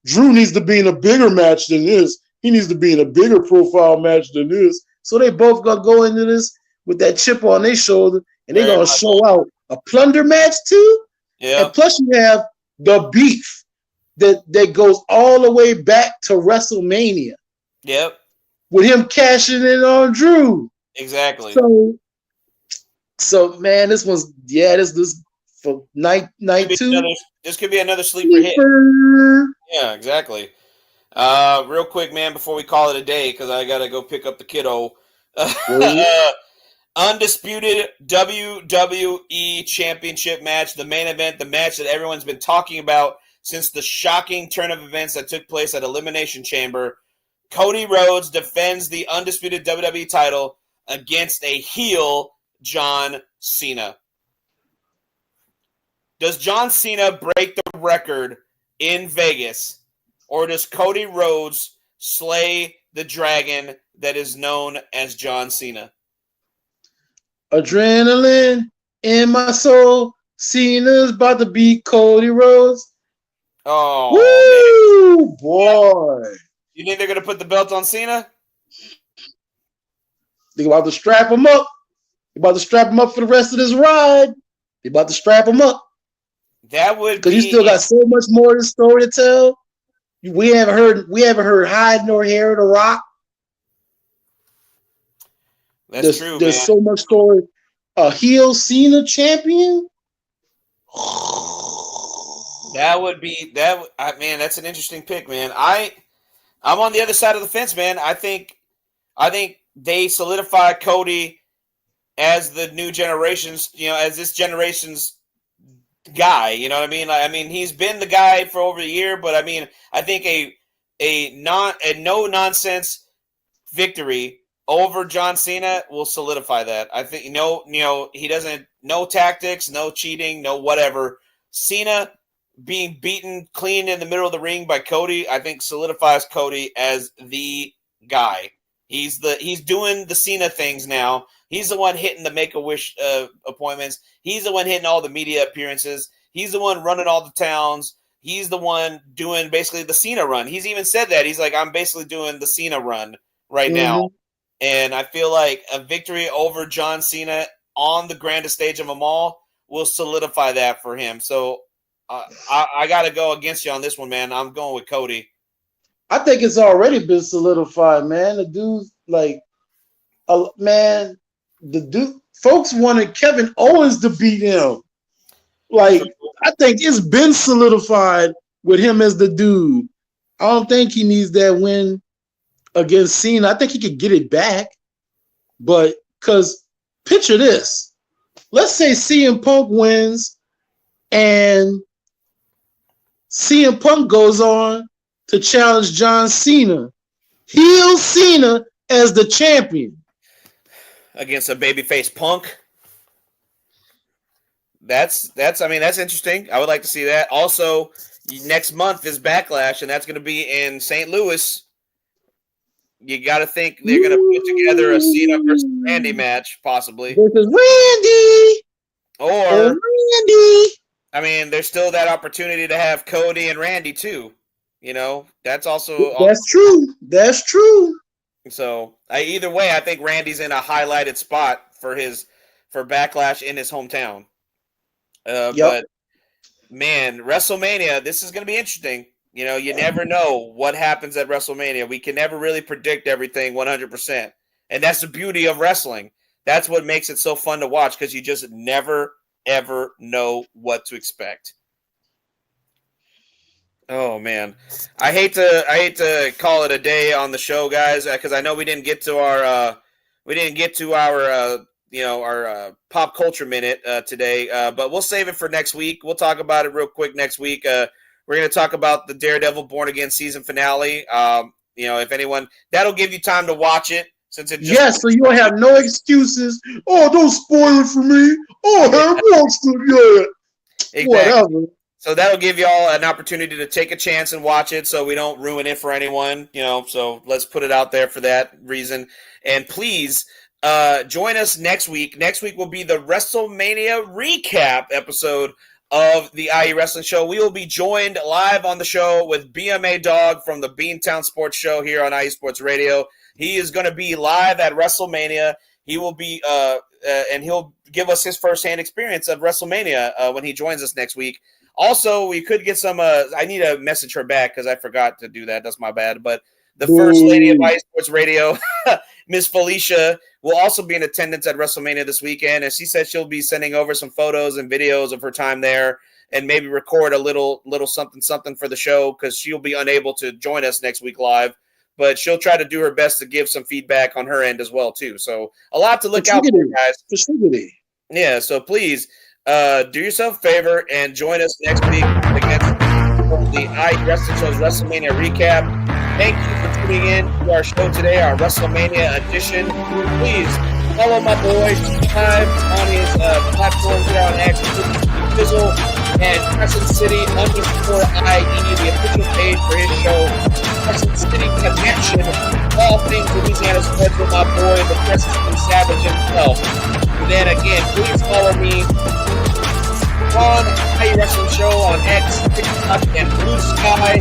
Speaker 5: Drew needs to be in a bigger match than this. He needs to be in a bigger profile match than this. So they both gonna go into this with that chip on their shoulder, and they're gonna show out a plunder match too.
Speaker 1: Yeah.
Speaker 5: And plus you have the beef that goes all the way back to WrestleMania.
Speaker 1: Yep.
Speaker 5: With him cashing in on Drew.
Speaker 1: Exactly.
Speaker 5: So man, this for night two.
Speaker 1: This could be another sleeper hit. Yeah, exactly. Real quick, man, before we call it a day, because I gotta go pick up the kiddo. Undisputed WWE Championship match, the main event, the match that everyone's been talking about since the shocking turn of events that took place at Elimination Chamber. Cody Rhodes defends the undisputed WWE title against a heel John Cena. Does John Cena break the record in Vegas, or does Cody Rhodes slay the dragon that is known as John Cena?
Speaker 5: Adrenaline in my soul. Cena's about to beat Cody Rhodes.
Speaker 1: Oh,
Speaker 5: woo, man. Boy.
Speaker 1: You think they're going to put the belt on Cena?
Speaker 5: They're about to strap him up. They're about to strap him up for the rest of this ride. They're about to strap him up.
Speaker 1: That would
Speaker 5: because you still got so much more of the story to tell. We haven't heard hide nor hair of The Rock.
Speaker 1: That's true.
Speaker 5: There's so much story. A heel Cena champion.
Speaker 1: That would be that. Man, that's an interesting pick, man. I'm on the other side of the fence, man. I think they solidify Cody as the new generation's, as this generation's guy. You know what I mean? I mean, he's been the guy for over a year, but I mean, I think a no nonsense victory over John Cena will solidify that. I think he doesn't, no tactics, no cheating, no whatever. Cena being beaten clean in the middle of the ring by Cody, I think solidifies Cody as the guy. He's doing the Cena things now. He's the one hitting the Make-A-Wish appointments. He's the one hitting all the media appearances. He's the one running all the towns. He's the one doing basically the Cena run. He's even said that. He's like, I'm basically doing the Cena run right now. And I feel like a victory over John Cena on the grandest stage of them all will solidify that for him. So I got to go against you on this one, man. I'm going with Cody.
Speaker 5: I think it's already been solidified, man. The dude's like, man, folks wanted Kevin Owens to beat him. Like, I think it's been solidified with him as the dude. I don't think he needs that win against Cena. I think he could get it back. But, because, picture this. Let's say CM Punk wins and CM Punk goes on to challenge John Cena. Heel Cena as the champion.
Speaker 1: Against a babyface Punk. That's interesting. I would like to see that. Also, next month is Backlash, and that's going to be in St. Louis. You got to think they're going to put together a Cena versus Randy match, possibly.
Speaker 5: Versus Randy!
Speaker 1: Or
Speaker 5: Randy!
Speaker 1: I mean, there's still that opportunity to have Cody and Randy, too. That's also...
Speaker 5: That's true. That's true.
Speaker 1: So, either way, I think Randy's in a highlighted spot for Backlash in his hometown. But, man, WrestleMania, this is going to be interesting. You never know what happens at WrestleMania. We can never really predict everything 100%. And that's the beauty of wrestling. That's what makes it so fun to watch, because you just never, ever know what to expect. Oh, man. I hate to call it a day on the show, guys, because I know we didn't get to our pop culture minute today, but we'll save it for next week. We'll talk about it real quick next week. We're going to talk about the Daredevil Born Again season finale. If anyone, that'll give you time to watch it since it just
Speaker 5: so you don't have no excuses. Oh, don't spoil it for me. Oh, I haven't watched it yet.
Speaker 1: Exactly.
Speaker 5: Whatever.
Speaker 1: So that'll give y'all an opportunity to take a chance and watch it so we don't ruin it for anyone, so let's put it out there for that reason. And please join us next week. Next week will be the WrestleMania recap episode of the IE Wrestling Show. We will be joined live on the show with BMA Dog from the Beantown Sports Show here on IE Sports Radio. He is going to be live at WrestleMania. He will be, and he'll give us his firsthand experience of WrestleMania when he joins us next week. Also, we could get some, I need to message her back because I forgot to do that. That's my bad. But the first lady of IE Sports Radio, Miss Felicia, will also be in attendance at WrestleMania this weekend. And she said she'll be sending over some photos and videos of her time there and maybe record a little something for the show because she'll be unable to join us next week live. But she'll try to do her best to give some feedback on her end as well, too. So a lot to look out for, guys. Yeah, so please do yourself a favor and join us next week against the IE Wrestling Show's WrestleMania recap. Thank you for tuning in to our show today, our WrestleMania edition. Please follow my boy T5 on his platform here on X, Fizzle, and Crescent City _IE, the official page for his show, Crescent City Connection, all things Louisiana sports with my boy, the Crescent City Savage himself. And then again, please follow me on IE Wrestling Show on X, TikTok, and Blue Sky.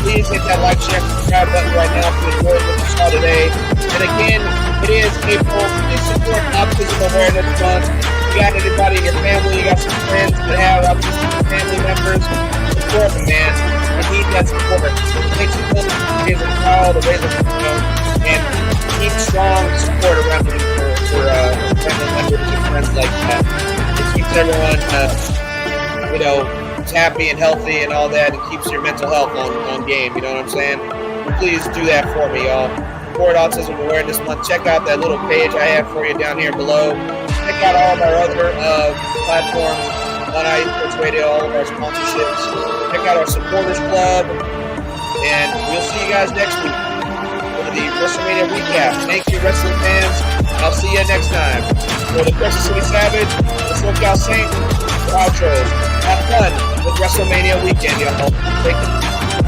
Speaker 1: Please hit that like, share, subscribe button right now if you enjoyed what you saw today. And again, it is April. Please support Autism Awareness Month. You got anybody in your family, you got some friends that have autistic family members, support them, man. I need that support. It takes a village to raise a child, to raise a child, and keep strong support around you for family members and friends like that. It keeps everyone, happy and healthy and all that. It keeps your mental health on game. You know what I'm saying? Please do that for me, y'all. Support Autism Awareness Month. Check out that little page I have for you down here below. Check out all of our other platforms on IE Sports Radio, all of our sponsorships. Check out our supporters club. And we'll see you guys next week for the WrestleMania recap. Thank you, wrestling fans. I'll see you next time. For the Crescent City Savage, the SoCal Saint, the outros. Have fun with WrestleMania weekend, y'all. Take it.